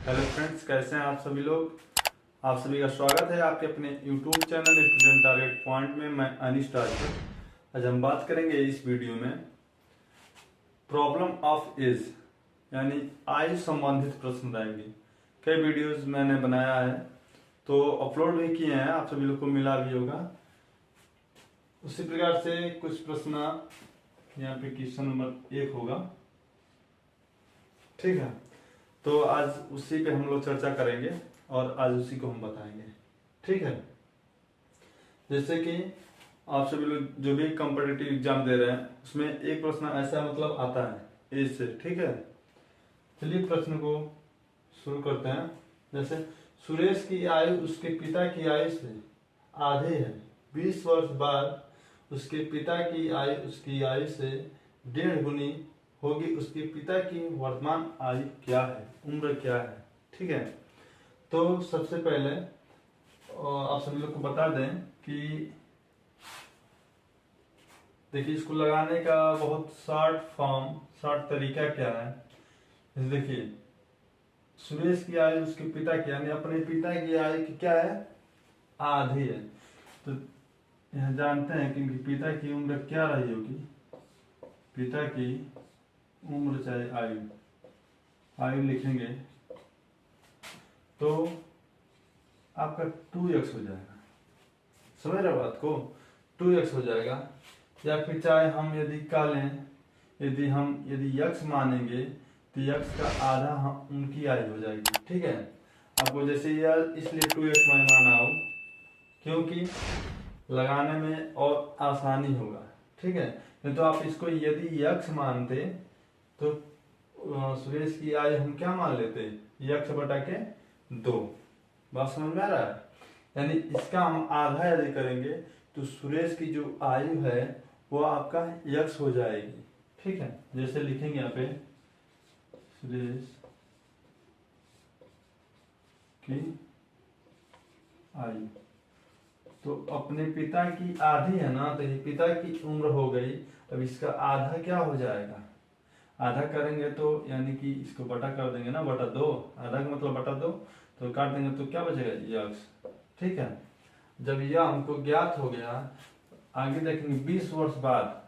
Hello friends, कैसे हैं आप सभी लोग। आप सभी का स्वागत है आपके अपने YouTube channel student target point में। मैं अनिश राजपूत। आज हम बात करेंगे इस वीडियो में प्रॉब्लम ऑफ एज यानी आयु संबंधित प्रश्न रहेंगे। कई वीडियोस मैंने बनाया है तो अपलोड भी किए हैं, आप सभी लोग को मिला भी होगा। उसी प्रकार से कुछ प्रश्न यहाँ पे क्वेश्चन नंबर 1 होगा, ठीक है। तो आज उसी पे हम लोग चर्चा करेंगे और आज उसी को हम बताएंगे, ठीक है। जैसे कि आप सभी लोग जो भी कॉम्पिटिटिव एग्जाम दे रहे हैं उसमें एक प्रश्न ऐसा मतलब आता है एज से, ठीक है। चलिए प्रश्न को शुरू करते हैं। जैसे सुरेश की आयु उसके पिता की आयु से आधे है। 20 वर्ष बाद उसके पिता की आयु उसकी आयु से 1.5 गुनी होगी। उसके पिता की वर्तमान आयु क्या है, उम्र क्या है, ठीक है। तो सबसे पहले आप सभी लोग को बता दें कि देखिए इसको लगाने का बहुत शॉर्ट तरीका क्या है। देखिए सुरेश की आयु उसके पिता की यानी अपने पिता की आयु की क्या है, आधी है। तो यह जानते हैं कि पिता की उम्र क्या रही होगी। पिता की उम्र चाहे आयु लिखेंगे तो आपका 2x हो जाएगा। समझ रहे बात को, 2x हो जाएगा। या फिर चाहे हम यदि का लें, यदि x मानेंगे तो x का आधा हम उनकी आयु हो जाएगी, ठीक है। आपको जैसे यह इसलिए 2x मैं माना हो क्योंकि लगाने में और आसानी होगा, ठीक है। नहीं तो आप इसको यदि x मानते तो सुरेश की आयु हम क्या मान लेते, x बटा के 2। बात समझ में आ रहा है। यानी इसका हम आधा यदि करेंगे तो सुरेश की जो आयु है वो आपका x हो जाएगी, ठीक है। जैसे लिखेंगे यहाँ पे सुरेश की आयु, तो अपने पिता की आधी है ना, तो ये पिता की उम्र हो गई। अब इसका आधा क्या हो जाएगा, आधा करेंगे तो यानी कि इसको बटा कर देंगे ना, बटा 2। आधा का मतलब बटा 2, तो काट देंगे तो क्या बचेगा, x, ठीक है। जब यह हमको ज्ञात हो गया, आगे देखेंगे 20 वर्ष बाद,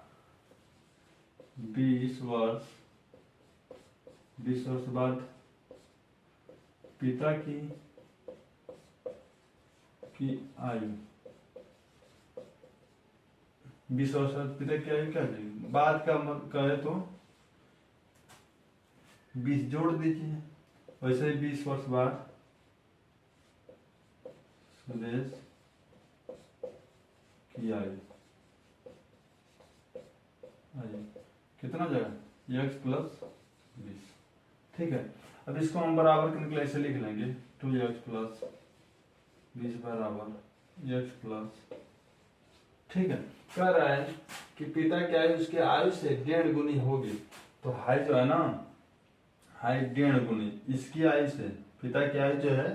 20 वर्ष बाद पिता की आयु, 20 वर्ष बाद पिता की आयु क्या देगी, बाद का कहे तो 20 जोड़ दीजिए। वैसे ही 20 वर्ष बाद सुरेश की आयु कितना जगह x प्लस 20, ठीक है। अब इसको हम बराबर करने के लिए ऐसे लिख लेंगे 2x प्लस 20 बराबर x प्लस, ठीक है। कह रहा है कि पिता की आयु उसके आयु से 1.5 गुनी होगी। तो हाई जो है ना, हाई 1.5 गुनी इसकी आयु से पिता की आयु जो है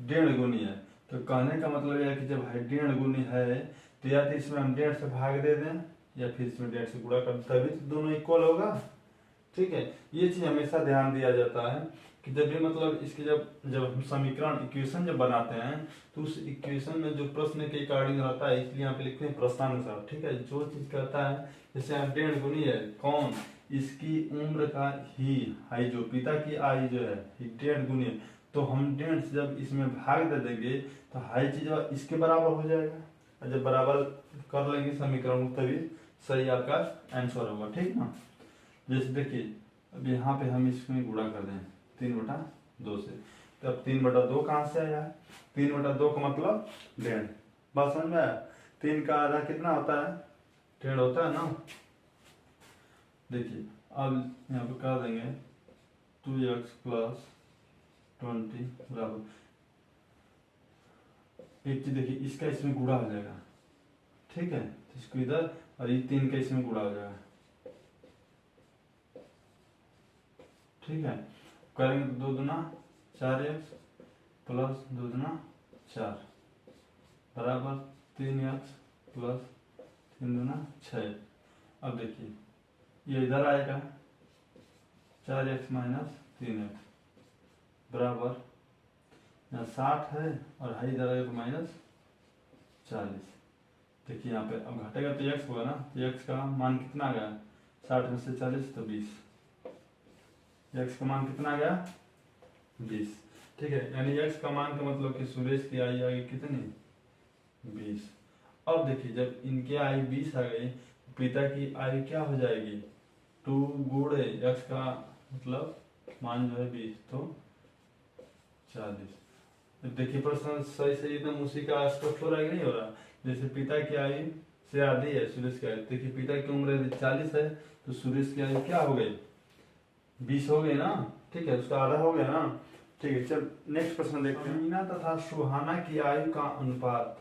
1.5 गुनी है। तो कहने का मतलब यह है कि जब हाई 1.5 गुनी है तो या तो इसमें हम 1.5 से भाग दे दें या फिर इसमें 1.5 से गुणा कर, तभी तो दोनों इक्वल होगा, ठीक है। ये चीज हमेशा ध्यान दिया जाता है कि जब भी मतलब इसके जब हम समीकरण इक्वेशन जब बनाते हैं तो उस इक्वेशन में जो प्रश्न के अकॉर्डिंग रहता है, इसलिए यहाँ पे लिखते हैं प्रश्नानुसार, ठीक है। जो चीज कहता है जैसे यहाँ 1.5 गुनी है, कौन, इसकी उम्र का ही हाई, जो पिता की आयु जो है 1.5 गुनी है, तो हम 1.5 से जब इसमें भाग दे देंगे तो हाई चीज इसके बराबर हो जाएगा। और जब बराबर कर लेंगे समीकरण तभी सही आपका आंसर होगा, ठीक ना। जैसे देखिए अब यहाँ पे हम इसमें गुणा कर दें 3/2 से, तो अब 3/2 कहाँ से आया है, 3/2 का मतलब 1.5। बात समझ में आया। 3 का आधा कितना होता है, 1.5 होता है ना। देखिए अब यहाँ पे कर देंगे 2x प्लस 20 बराबर, एक चीज देखिए इसका इसमें गुणा हो जाएगा, ठीक है। तो इसको इधर और ये 3 का इसमें गुणा हो जाएगा, ठीक है। करेंगे 2 दूना 4x प्लस 2 दूना 4 बराबर 3x प्लस 3 दूना 6। अब देखिए ये इधर आएगा 4x माइनस 3x बराबर यहाँ 60 है और हाई इधर आएगा तो -40। देखिए यहाँ पे अब घटेगा तो x होगा ना, तो x का मान कितना आ गया, 60 में से 40 तो 20, x का मान कितना आ गया 20। ठीक है, यानी x का मान का मतलब कि सुरेश की आयु आ गई कितनी 20। अब देखिए जब इनके आयु 20 आ गई, पिता की आयु क्या हो जाएगी 2 गुणे x का मतलब मान जो है 20 तो 40। तो देखिए प्रश्न सही से एकदम उसी का स्पष्ट हो रहा है कि नहीं हो रहा। जैसे पिता की आयु से आधी है सुरेश की आयु, देखिए पिता की उम्र यदि 40 है तो सुरेश की आयु क्या हो गई 20 हो गई ना। ठीक है, उसका आधा हो गया ना। ठीक है, चल नेक्स्ट प्रश्न देखते हैं। मीना तथा सुहाना की आयु का अनुपात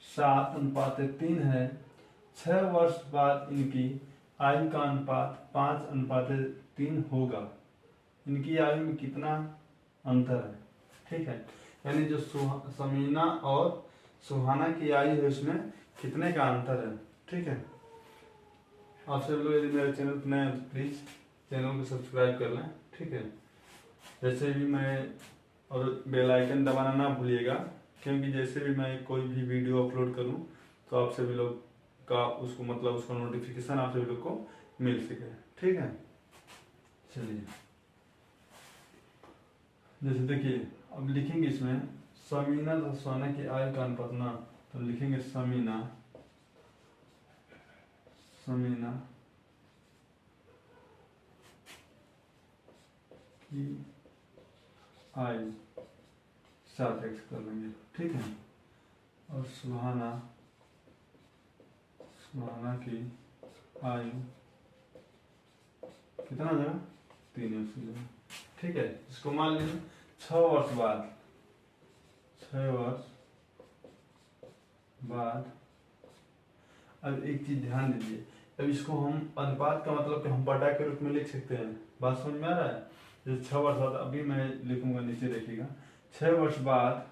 7:3 है। 6 वर्ष बाद इनकी आयु का अनुपात 5:3 होगा। इनकी आयु में कितना अंतर है। ठीक है, यानी जो समीना और सुहाना की आयु है उसमें कितने का अंतर है। ठीक है, आप सब लोग यदि मेरे चैनल पर नए हैं तो प्लीज चैनल को सब्सक्राइब कर लें। ठीक है, जैसे भी मैं और बेल आइकन दबाना ना भूलिएगा, क्योंकि जैसे भी मैं कोई भी वीडियो अपलोड करूं तो आप सभी लोग का उसको मतलब उसका नोटिफिकेशन आप सभी लोग को मिल सके। ठीक है, चलिए जैसे देखिए अब लिखेंगे इसमें समीना तथा सुहाना की आयु का अनुपात ना, तो लिखेंगे समीना की आयु 7x कर लेंगे। ठीक है, और सुहाना की आयु कितना आ जाएगा 3x हो जाएगा। ठीक है, इसको मान लीजिए 6 वर्ष बाद अब एक चीज ध्यान दीजिए, अब इसको हम अनुपात का मतलब कि हम बटा के रूप में लिख सकते हैं। बात समझ में आ रहा है। जैसे 6 वर्ष बाद, अभी मैं लिखूंगा नीचे देखिएगा, 6 वर्ष बाद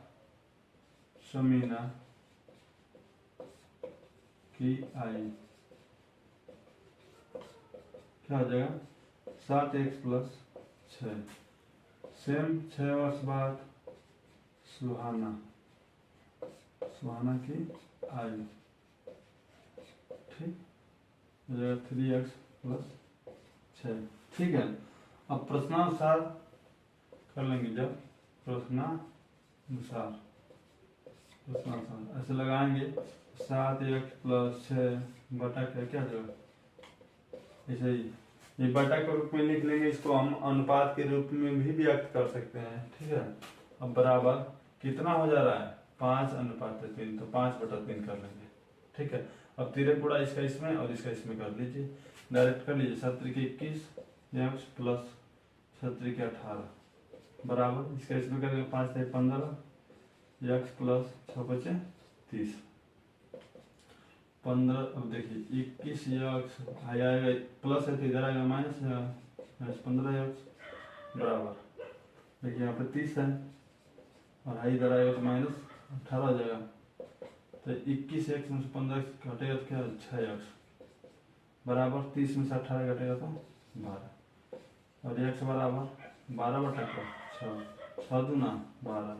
समीना की आयु क्या हो जाएगा 7x + 6। सेम 6 वर्ष बाद सुहाना की आयु ठीक हो जाएगा 3x + 6। ठीक है, अब प्रश्नानुसार कर लेंगे। जब प्रश्नानुसार ऐसे लगाएंगे 7x + 6 बटा क्या हो जाएगा, ऐसे ही ये बटा के रूप में लिख लेंगे। इसको हम अनुपात के रूप में भी व्यक्त कर सकते हैं। ठीक है, अब बराबर कितना हो जा रहा है 5:3, तो 5/3 कर लेंगे। ठीक है, अब 3 गुणा इसका इसमें और इसका इसमें कर लीजिए, डायरेक्ट कर लीजिए। 7×21 x + 7×18 बराबर इसका इसमें करेंगे 5×15 x + 6×5 = 30 15। अब देखिए 21 x आएगा प्लस है तो इधर आएगा माइनस, 15x बराबर देखिए यहाँ पे 30 है और हाई इधर आएगा तो -18 हो जाएगा। तो 21x में से 15x घटेगा तो क्या 6x बराबर 30 में से 18 घटेगा तो 12 और x बराबर 12/6 6 दूना 12।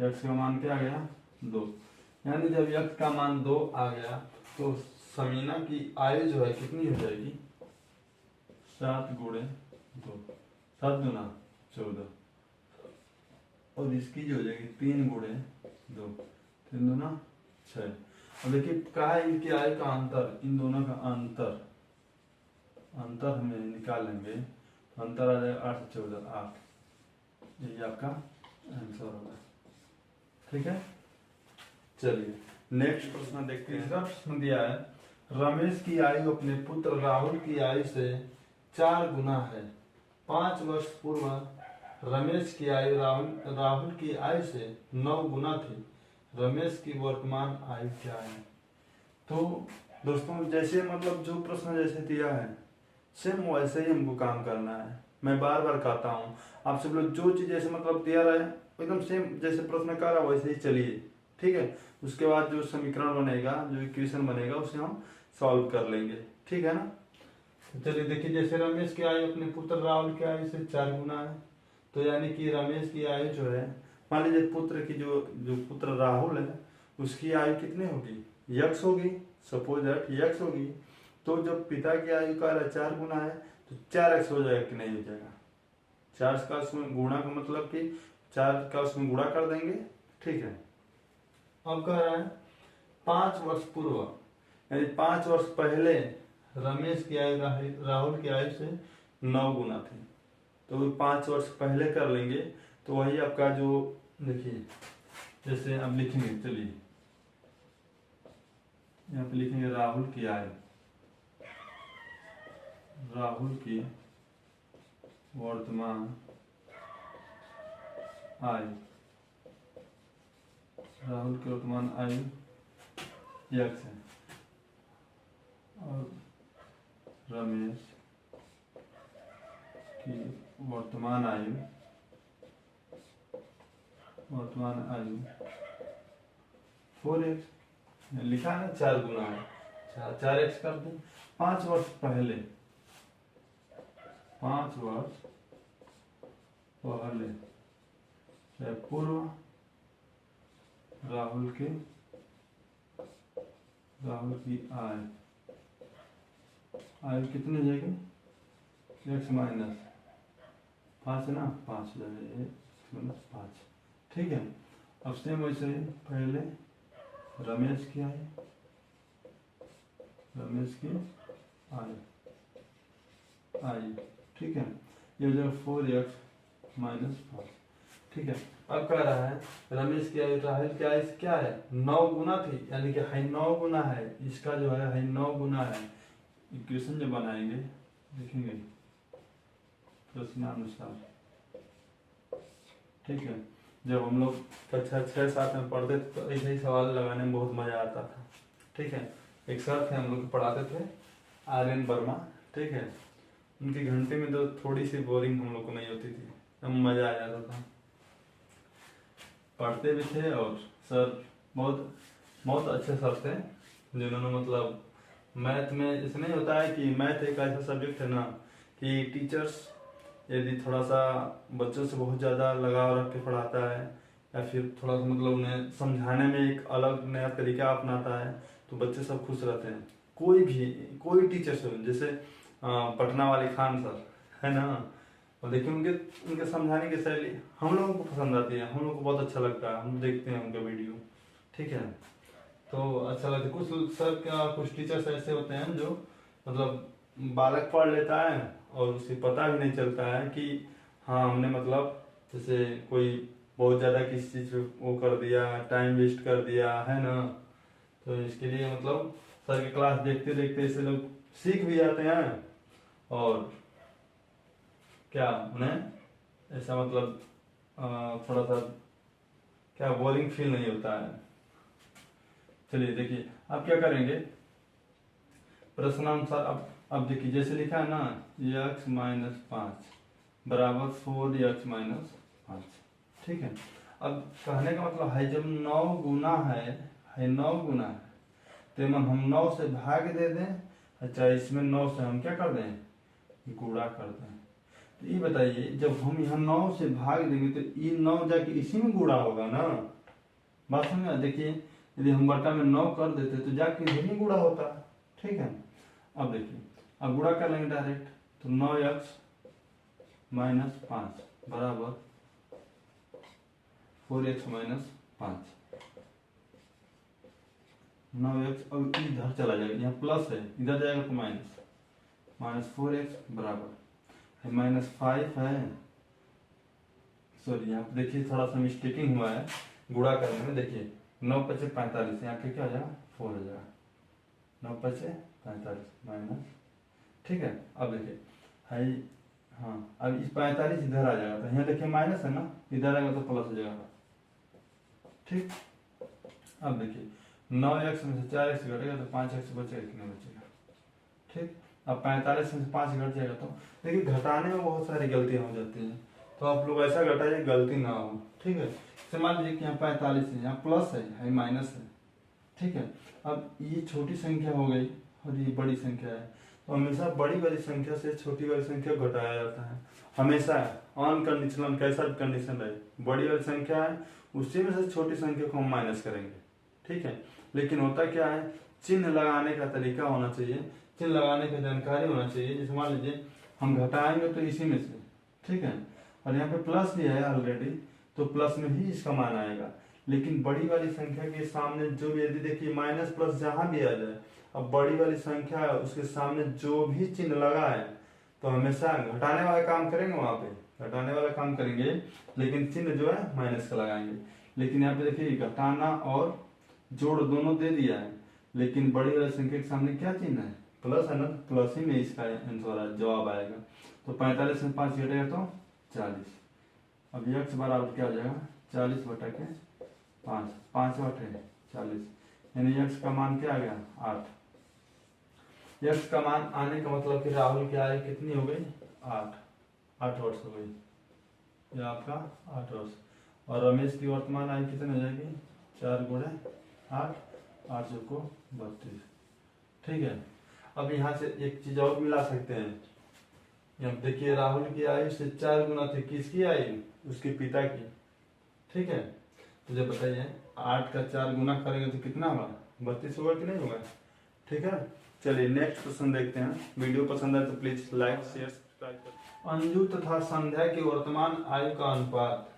x का मान क्या आ गया 2। यानी जब x का मान 2 आ गया तो समीना की आयु जो है कितनी हो जाएगी 7 × 2 7 दूना 14 और इसकी जो हो जाएगी 3 × 2 3 दूना 6। अब देखिए क्या है इनकी आयु का अंतर, इन दोनों का अंतर हमें निकालेंगे। अंतर आ जाएगा 8 से 14 8। यही आपका आंसर होगा। ठीक है, चलिए नेक्स्ट प्रश्न देखते हैं। तीसरा प्रश्न दिया है रमेश की आयु अपने पुत्र राहुल की आयु से 4 गुना है। 5 वर्ष पूर्व रमेश की आयु राहुल की आयु से 9 गुना थी। रमेश की वर्तमान आयु क्या है। तो दोस्तों जैसे मतलब जो प्रश्न जैसे दिया है सेम वैसे ही हमको काम करना है। मैं बार बार कहता हूँ आप सब लोग जो चीज जैसे मतलब दिया रहे एकदम सेम जैसे प्रश्न कर रहा वैसे ही चलिए। ठीक है, उसके बाद जो समीकरण बनेगा जो इक्वेशन बनेगा उसे हम सॉल्व कर लेंगे। ठीक है ना। चलिए देखिए जैसे रमेश की आयु अपने पुत्र राहुल की आयु से 4 गुना है तो यानी कि रमेश की आयु जो है, मान लीजिए पुत्र की जो जो पुत्र राहुल है उसकी आयु कितनी होगी, यक्स होगी, सपोज दैट यक्स होगी। तो जब पिता की आयु का 4 गुना है तो 4x हो जाएगा कि नहीं हो जाएगा, 4 का उसमें गुणा का मतलब कि 4 का उसमें गुणा कर देंगे। ठीक है, अब कह रहा है 5 वर्ष पूर्व, यानी 5 वर्ष पहले रमेश की आयु राहुल की आयु से 9 गुना थी। तो 5 वर्ष पहले कर लेंगे तो वही आपका जो, देखिए जैसे अब लिखेंगे, चलिए यहाँ पे लिखेंगे राहुल की आयु, राहुल की वर्तमान आयु, राहुल की वर्तमान आयु यक्स है और रमेश की वर्तमान आयु 4x, लिखा है 4 गुना है, 4x कर दें। 5 वर्ष पहले, 5 वर्ष पहले पूर्व राहुल की आयु कितनी हो जाएगी, x माइनस 5 है ना, 5 हो जाएगा, x माइनस 5। ठीक है, अब सेम वैसे ही पहले रमेश की आयु ठीक है, ये हो जाएगा 4x माइनस 5। ठीक है, अब कह रहा है रमेश की आयु राहुल की आयु क्या है, 9 गुना थी, यानी कि है 9 गुना है, इसका जो है 9 गुना है। इक्वेशन जो बनाएंगे देखेंगे प्रश्नानुसार। ठीक है, जब हम लोग कक्षा 6-7 में पढ़ते थे तो ऐसे ही सवाल लगाने में बहुत मजा आता था। ठीक है, एक सर थे हम लोग पढ़ाते थे, आर्यन वर्मा। ठीक है, उनके घंटे में तो थोड़ी सी बोरिंग हम लोग को नहीं होती थी, एकदम मजा आ जाता था, पढ़ते भी थे। और सर बहुत बहुत अच्छे सर थे जिन्होंने मतलब मैथ में, ऐसा नहीं होता है कि मैथ एक ऐसा सब्जेक्ट है ना कि टीचर्स यदि थोड़ा सा बच्चों से बहुत ज़्यादा लगाव रख के पढ़ाता है या फिर थोड़ा सा मतलब उन्हें समझाने में एक अलग नया तरीका अपनाता है तो बच्चे सब खुश रहते हैं। कोई टीचर से, जैसे पटना वाले खान सर है ना, और देखिए उनके समझाने की शैली हम लोगों को पसंद आती है, हम लोग को बहुत अच्छा लगता है, हम देखते हैं उनका वीडियो। ठीक है, तो अच्छा लगता है। कुछ सर का कुछ टीचर्स ऐसे होते हैं जो मतलब बालक पढ़ लेता है और उसे पता भी नहीं चलता है कि हाँ हमने मतलब जैसे कोई बहुत ज़्यादा किसी चीज़ पे वो कर दिया, टाइम वेस्ट कर दिया है ना। तो इसके लिए मतलब सर की क्लास देखते देखते ऐसे लोग सीख भी जाते हैं और क्या उन्हें ऐसा मतलब थोड़ा सा क्या बोरिंग फील नहीं होता है। चलिए देखिए अब क्या करेंगे, प्रश्नानुसार अब देखिए जैसे लिखा है ना x माइनस 5 बराबर 4x माइनस 5। ठीक है, अब कहने का मतलब है जब 9 गुना है 9 गुना है तो हम 9 से भाग दे दें, अच्छा इसमें 9 से हम क्या कर दें, गुणा कर दें। तो ये बताइए जब हम यहाँ 9 से भाग देंगे तो ये 9 जाके इसी में गुणा होगा ना, बात समझ। देखिए यदि हम बटा में 9 कर देते तो जाके इधर ही गुणा होता। ठीक है, अब देखिए अब गुणा कर लेंगे डायरेक्ट, तो 9x माइनस 5 बराबर 4x माइनस 5। 9x अब इधर चला जाएगा, यहाँ प्लस है इधर जाएगा तो माइनस 4x बराबर माइनस 5 है, सॉरी यहाँ पे देखिए थोड़ा सा मिस्टेकिंग हुआ है गुणा करने में। देखिए 9 × 5 = 45, यहाँ पे क्या हो जाएगा 4 हो जाएगा, 9 × 5 = 45 माइनस। ठीक है, अब देखिए है हाँ, अब इस 45 इधर आ जाएगा तो यहाँ देखिए माइनस है ना, इधर आएगा तो प्लस हो जाएगा। ठीक, अब देखिए 9x में से 4x घटेगा तो 5x बचेगा, कितना बचेगा। ठीक, अब 45 में से 5 घट जाएगा तो देखिए घटाने में बहुत सारी गलतियां हो जाती हैं, तो आप लोग ऐसा घटाइए गलती ना हो। ठीक है, जैसे मान लीजिए कि यहाँ 45 है, यहाँ प्लस है माइनस है। ठीक है, अब ये छोटी संख्या हो गई और ये बड़ी संख्या है, तो हमेशा बड़ी वाली संख्या से छोटी वाली संख्या घटाया जाता है हमेशा। अनकंडीशनल कैसा कंडीशन है, बड़ी वाली संख्या है उसी में से छोटी संख्या को हम माइनस करेंगे, ठीक है। लेकिन होता क्या है, चिन्ह लगाने का तरीका होना चाहिए, चिन्ह लगाने की जानकारी होना चाहिए। जैसे मान लीजिए हम घटाएंगे तो इसी में से, ठीक है, और यहाँ पे प्लस भी है ऑलरेडी, तो प्लस में ही इसका मान आएगा। लेकिन बड़ी वाली संख्या के सामने जो, यदि देखिए माइनस प्लस जहां भी आ जाए, अब बड़ी वाली संख्या है उसके सामने जो भी चिन्ह लगा है तो हमेशा घटाने वाला काम करेंगे, वहां पे घटाने वाला काम करेंगे, लेकिन चिन्ह जो है माइनस का लगाएंगे। लेकिन यहाँ पे देखिए घटाना और जोड़ दोनों दे दिया है, लेकिन बड़ी वाली संख्या के सामने क्या चिन्ह है, प्लस है ना, प्लस ही में इसका आंसर जवाब आएगा। तो 45 में 5 घटेगा तो 40। अब x बराबर क्या हो जाएगा, 40 बटा के 5, 5 बटे 40, यानी x का मान क्या आ गया, 8। x का मान आने का मतलब कि राहुल की आयु कितनी हो गई, 8 वर्ष हो गई, यह आपका 8 वर्ष। और रमेश की वर्तमान आयु कितनी हो जाएगी, 4 गुणे 8, 8 को 32, ठीक है। अब यहाँ से एक चीज और मिला सकते हैं, अब देखिए राहुल की आयु से 4 गुना थी, किसकी आयु, उसके पिता की, ठीक है। तो जब बताइए 8 का 4 गुना करेंगे तो कितना होगा, 32 होगा कि नहीं होगा, ठीक है। चलिए नेक्स्ट क्वेश्चन देखते हैं। वीडियो पसंद आए तो प्लीज लाइक शेयर सब्सक्राइब करें। अंजू तथा संध्या की वर्तमान आयु का अनुपात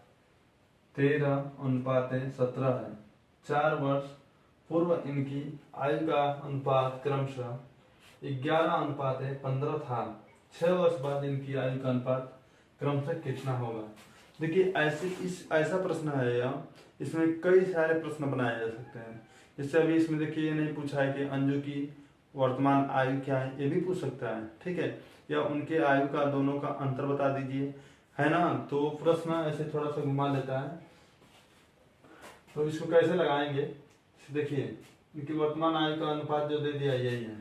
13:17 है। 4 वर्ष पूर्व इनकी आयु का अनुपात क्रमशः 11:15 था। 6 वर्ष बाद इनकी आयु का अनुपात क्रमशः कितना होगा। देखिए ऐसा प्रश्न है यह, इसमें कई सारे प्रश्न बनाए जा सकते हैं। जैसे अभी इसमें देखिए ये नहीं पूछा है कि अंजू की वर्तमान आयु क्या है, ये भी पूछ सकता है, ठीक है, या उनके आयु का दोनों का अंतर बता दीजिए, है ना। तो प्रश्न ऐसे थोड़ा सा घुमा देता है, तो इसको कैसे लगाएंगे, देखिए इनकी वर्तमान आयु का अनुपात जो दे दिया यही है,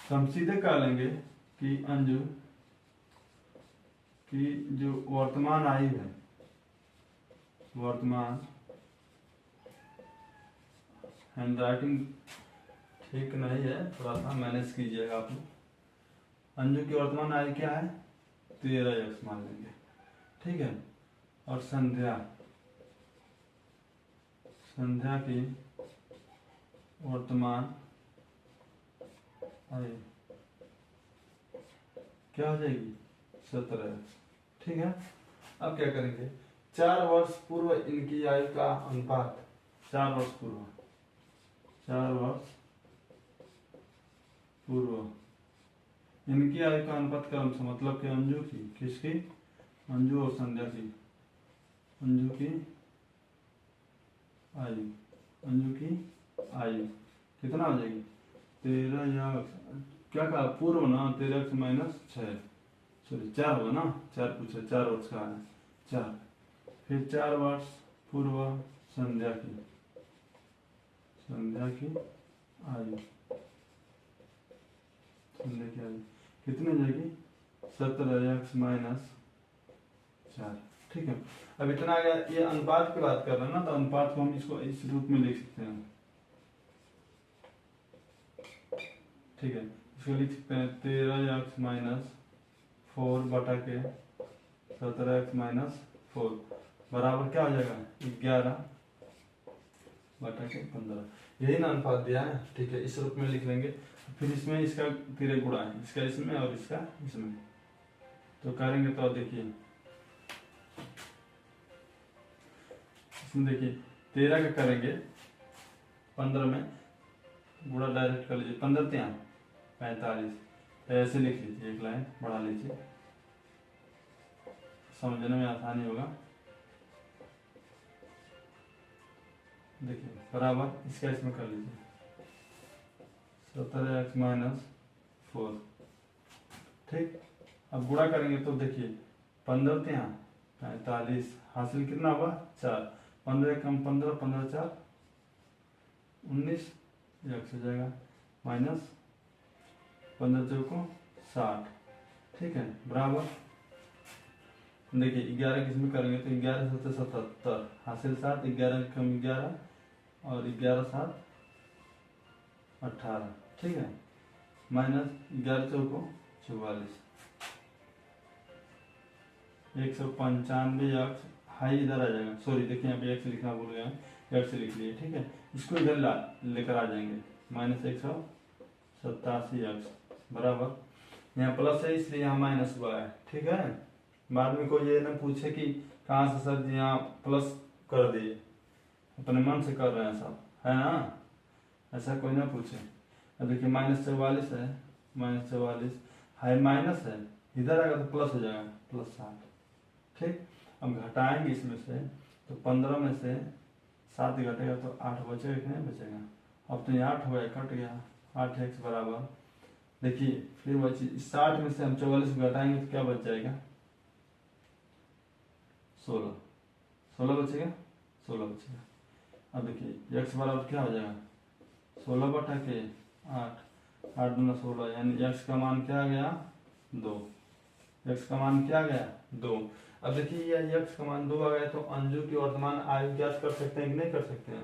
तो हम सीधे कह लेंगे कि अंजू की जो वर्तमान आयु है, वर्तमान, हैंड राइटिंग ठीक नहीं है, थोड़ा सा मैनेज कीजिएगा आप लोग। अंजू की वर्तमान आयु क्या है, 13x मान लेंगे, ठीक है। और संध्या की वर्तमान आयु क्या हो जाएगी, 17x, ठीक है। अब क्या करेंगे, 4 वर्ष पूर्व इनकी आयु का अनुपात, 4 वर्ष पूर्व इनकी आयु का अनुपात क्रम से, मतलब कि अंजू की, किसकी, अंजू और संध्या की, अंजू की आयु कितना हो जाएगी, 13 या क्या कहा पूर्व ना, 13 माइनस 6, सॉरी 4 होगा ना, 4 पूछे, 4 वर्ष का है 4, फिर 4 वर्ष पूर्व संध्या की आयु, संध्या की आयु कितनी हो जाएगी, 17x माइनस 4, ठीक है। अब इतना आ गया, ये अनुपात की बात कर रहे हैं ना, तो अनुपात को हम इसको इस रूप में लिख सकते हैं, ठीक है। इसको लिख सकते हैं 13x माइनस 4 बटा के 17x माइनस 4 बराबर क्या हो जाएगा, 11 बटा के 15, यही ना अनुपात दिया है, ठीक है। इस रूप में लिख लेंगे, फिर इसमें इसका फिर गुणा है, इसका इसमें और इसका इसमें, तो करेंगे तो देखिए इसमें देखिए 13 का करेंगे 15 में गुणा डायरेक्ट कर लीजिए, 15 3 45, ऐसे लिख लीजिए, एक लाइन बढ़ा लीजिए, समझने में आसानी होगा। देखिए बराबर इसका इसमें कर लीजिए, 17x माइनस 4, ठीक। अब गुणा करेंगे तो देखिए 15 3 45, हासिल कितना होगा 4, 15 कम 15, 15 4 19, x हो जाएगा माइनस 15 चौको 60, ठीक है, बराबर देखिए 11 किसमें करेंगे तो 11 7 77, हासिल 7, 11 कम 11 और 11 7 18, ठीक है, माइनस 11 चौको 44, 195 हाई इधर आ जाएगा, सॉरी देखिए यहाँ पे एक्स लिखना भूल गया, एक्स लिख लिए, ठीक है। इसको इधर लेकर आ जाएंगे, -187 बराबर, यहाँ प्लस है इसलिए यहाँ माइनस हुआ है, ठीक है। बाद में कोई ये ना पूछे कि कहाँ से सर यहाँ प्लस कर दिए, अपने मन से कर रहे हैं सब, है ना, ऐसा कोई ना पूछे। अब देखिए -44 है, -44 हाई माइनस है, इधर आएगा तो प्लस हो जाएगा, +7, ठीक। अब घटाएंगे इसमें से, तो 15 में से 7 घटेगा तो 8 बचेगा कि नहीं बचेगा। अब तो ये 8 हो गया, कट गया, 8x बराबर, देखिए फिर बची 60 में से हम 44 घटाएंगे तो क्या बच जाएगा, 16 बचेगा, 16 बचेगा। अब देखिए x बराबर क्या हो जाएगा, 16/8, 8 दूना 16, यानी x का मान क्या आ गया, 2, x का मान क्या आ गया, 2। अब देखिए ये x का मान 2 आ गया, तो अंजू की वर्तमान आयु ज्ञात कर सकते हैं कि नहीं कर सकते हैं,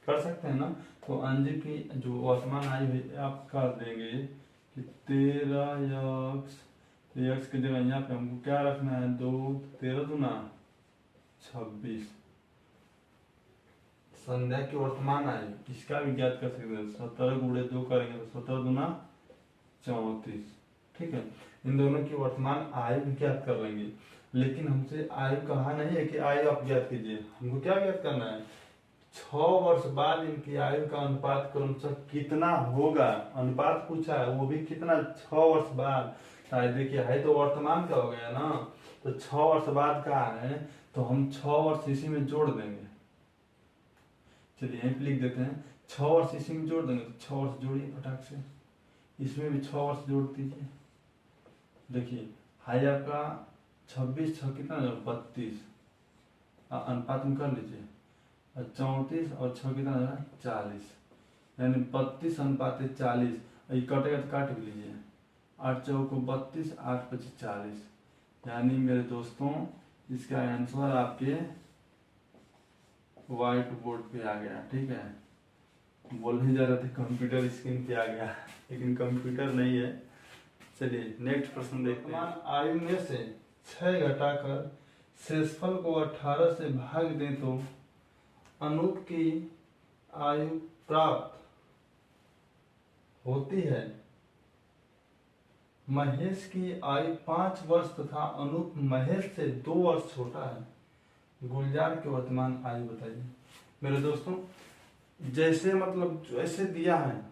कर सकते हैं ना। तो अंजू की जो वर्तमान आयु है आप कर देंगे कि 13x, तो x की जगह यहाँ पे हमको क्या रखना है, 2, 13 दूना 26, संध्या की वर्तमान आयु इसका भी ज्ञात कर सकते हैं, 17 गुणे 2 करेंगे तो 17 दूना 34, ठीक है। इन दोनों की वर्तमान आयु भी ज्ञात कर लेंगे, लेकिन हमसे आयु कहा नहीं है कि आयु आप ज्ञात कीजिए, हमको क्या ज्ञात करना है, 6 वर्ष बाद इनकी आयु का अनुपात क्रमशः कितना होगा, अनुपात पूछा है वो भी कितना, 6 वर्ष बाद। देखिए है तो वर्तमान का हो गया ना, तो 6 वर्ष बाद का है, तो हम 6 वर्ष इसी में जोड़ देंगे, चलिए यहीं पे लिख देते हैं, 6 वर्ष इसी में जोड़ देंगे, तो 6 वर्ष जोड़िए फटाक से, इसमें भी 6 वर्ष जोड़ दीजिए। देखिए हाई आपका 26 6 कितना 32, अनुपात में कर लीजिए, 34 और 6 कितना 40, यानी 32:40, ये कटेगा तो काट भी लीजिए, 8 चौको 32, 8 25 40, यानी मेरे दोस्तों इसका आंसर आपके व्हाइट बोर्ड पे आ गया, ठीक है। बोल ही जा रहे थे कंप्यूटर स्क्रीन पे आ गया, लेकिन कंप्यूटर नहीं है। चलिए नेक्स्ट प्रश्न देखते हैं। आयु में से 6 घटाकर शेषफल को 18 से भाग दें तो अनूप की आयु प्राप्त होती है। महेश की आयु 5 वर्ष तथा अनूप महेश से 2 वर्ष छोटा है, गुलजार की वर्तमान आयु बताइए। मेरे दोस्तों जैसे मतलब जैसे दिया है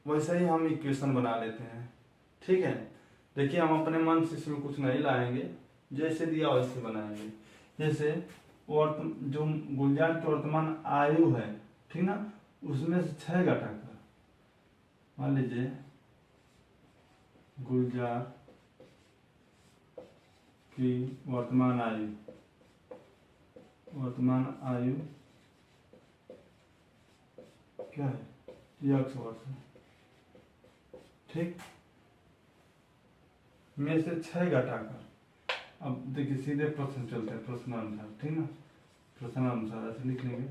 वैसे ही हम इक्वेशन बना लेते हैं, ठीक है। देखिए हम अपने मन से इसमें कुछ नहीं लाएंगे, जैसे दिया वैसे बनाएंगे। जैसे जो गुलजार की वर्तमान आयु है, ठीक ना, उसमें से 6 घटाकर, मान लीजिए गुलजार की वर्तमान आयु क्या है, x वर्ष, ठीक, में से 6 घटाकर, अब देखिए सीधे प्रश्न चलते हैं, प्रश्नानुसार, ठीक ना, प्रश्नानुसार ऐसे लिख लेंगे।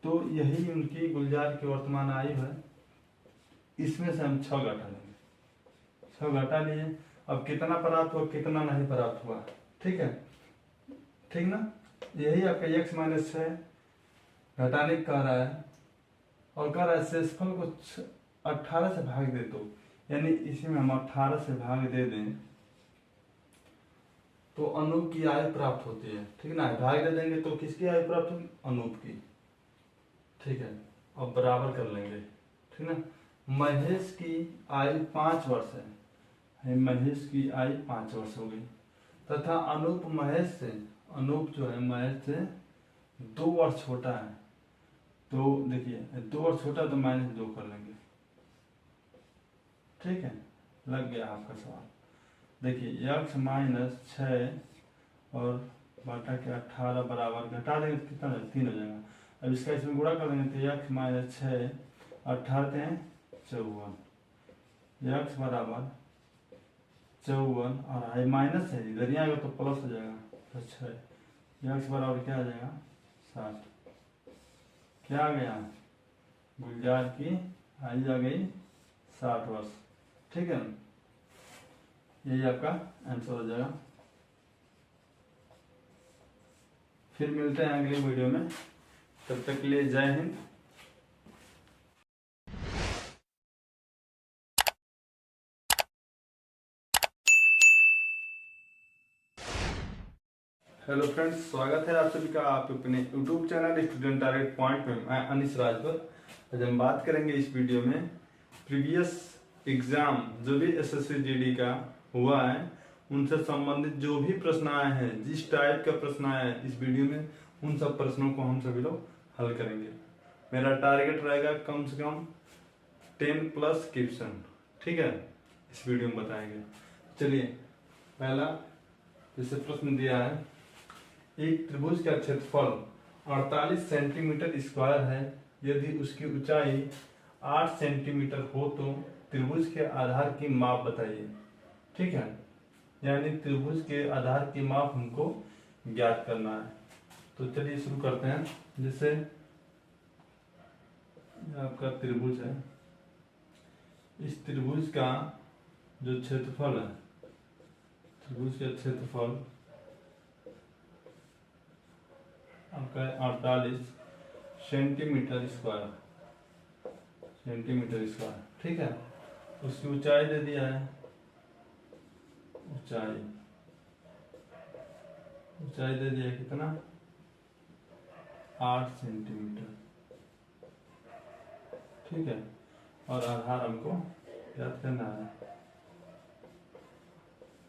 तो यही उनकी गुलजार की वर्तमान आयु है, इसमें से हम 6 घटा लेंगे, 6 घटा लिए। अब कितना प्राप्त हुआ कितना नहीं प्राप्त हुआ, ठीक है, ठीक ना, यही आपका x - 6 घटाने कह रहा है, और कह रहा है शेषफल को 18 से भाग दे दो, यानी इसी में हम 18 से भाग दे दें तो अनूप की आयु प्राप्त होती है, ठीक ना। भाग दे देंगे तो किसकी आयु प्राप्त होगी, अनूप की, ठीक है। अब बराबर कर लेंगे, ठीक ना। महेश की आयु 5 वर्ष है, महेश की आयु 5 वर्ष हो गई, तथा अनूप जो है महेश से 2 वर्ष छोटा है। तो देखिए 2 वर्ष छोटा तो -2 कर लेंगे, ठीक है, लग गया आपका सवाल। देखिए x - 6 और बटा के 18 बराबर, घटा देंगे तो कितना 3 हो जाएगा। अब इसका इसमें गुणा कर देंगे तो x - 6 18 हैं 54, x बराबर 54, और आई माइनस है इधर ही आएगा तो प्लस हो जाएगा, तो 6, x बराबर क्या आ जाएगा 60। क्या आ गया, गुलजार की आयु आ गई 60 वर्ष, ठीक है। यही आपका आंसर हो जाएगा। फिर मिलते हैं अगले वीडियो में, तब तक के लिए जय हिंद। हेलो फ्रेंड्स, स्वागत है आप सभी का आप अपने YouTube channel student target point में। मैं अनिश राजभर। आज हम बात करेंगे इस वीडियो में प्रीवियस एग्जाम जो भी एसएससी जीडी का हुआ है उनसे संबंधित जो भी प्रश्न आए हैं, जिस टाइप का प्रश्न आया है इस वीडियो में, उन सब प्रश्नों को हम सभी लोग हल करेंगे। मेरा टारगेट रहेगा कम से कम 10+ क्वेश्चन, ठीक है, इस वीडियो में बताएंगे। चलिए, पहला जैसे प्रश्न दिया है, एक त्रिभुज का क्षेत्रफल 48 सेंटीमीटर स्क्वायर है। यदि उसकी ऊंचाई 8 सेंटीमीटर हो तो त्रिभुज के आधार की माप बताइए। ठीक है, यानी त्रिभुज के आधार की माप हमको ज्ञात करना है। तो चलिए शुरू करते हैं। जैसे आपका त्रिभुज है, इस त्रिभुज का जो क्षेत्रफल है, त्रिभुज का क्षेत्रफल आपका 48 सेंटीमीटर स्क्वायर, ठीक है। उसकी ऊंचाई दे दिया है, ऊंचाई दे दिया कितना, 8 सेंटीमीटर, ठीक है। और आधार हमको याद करना है,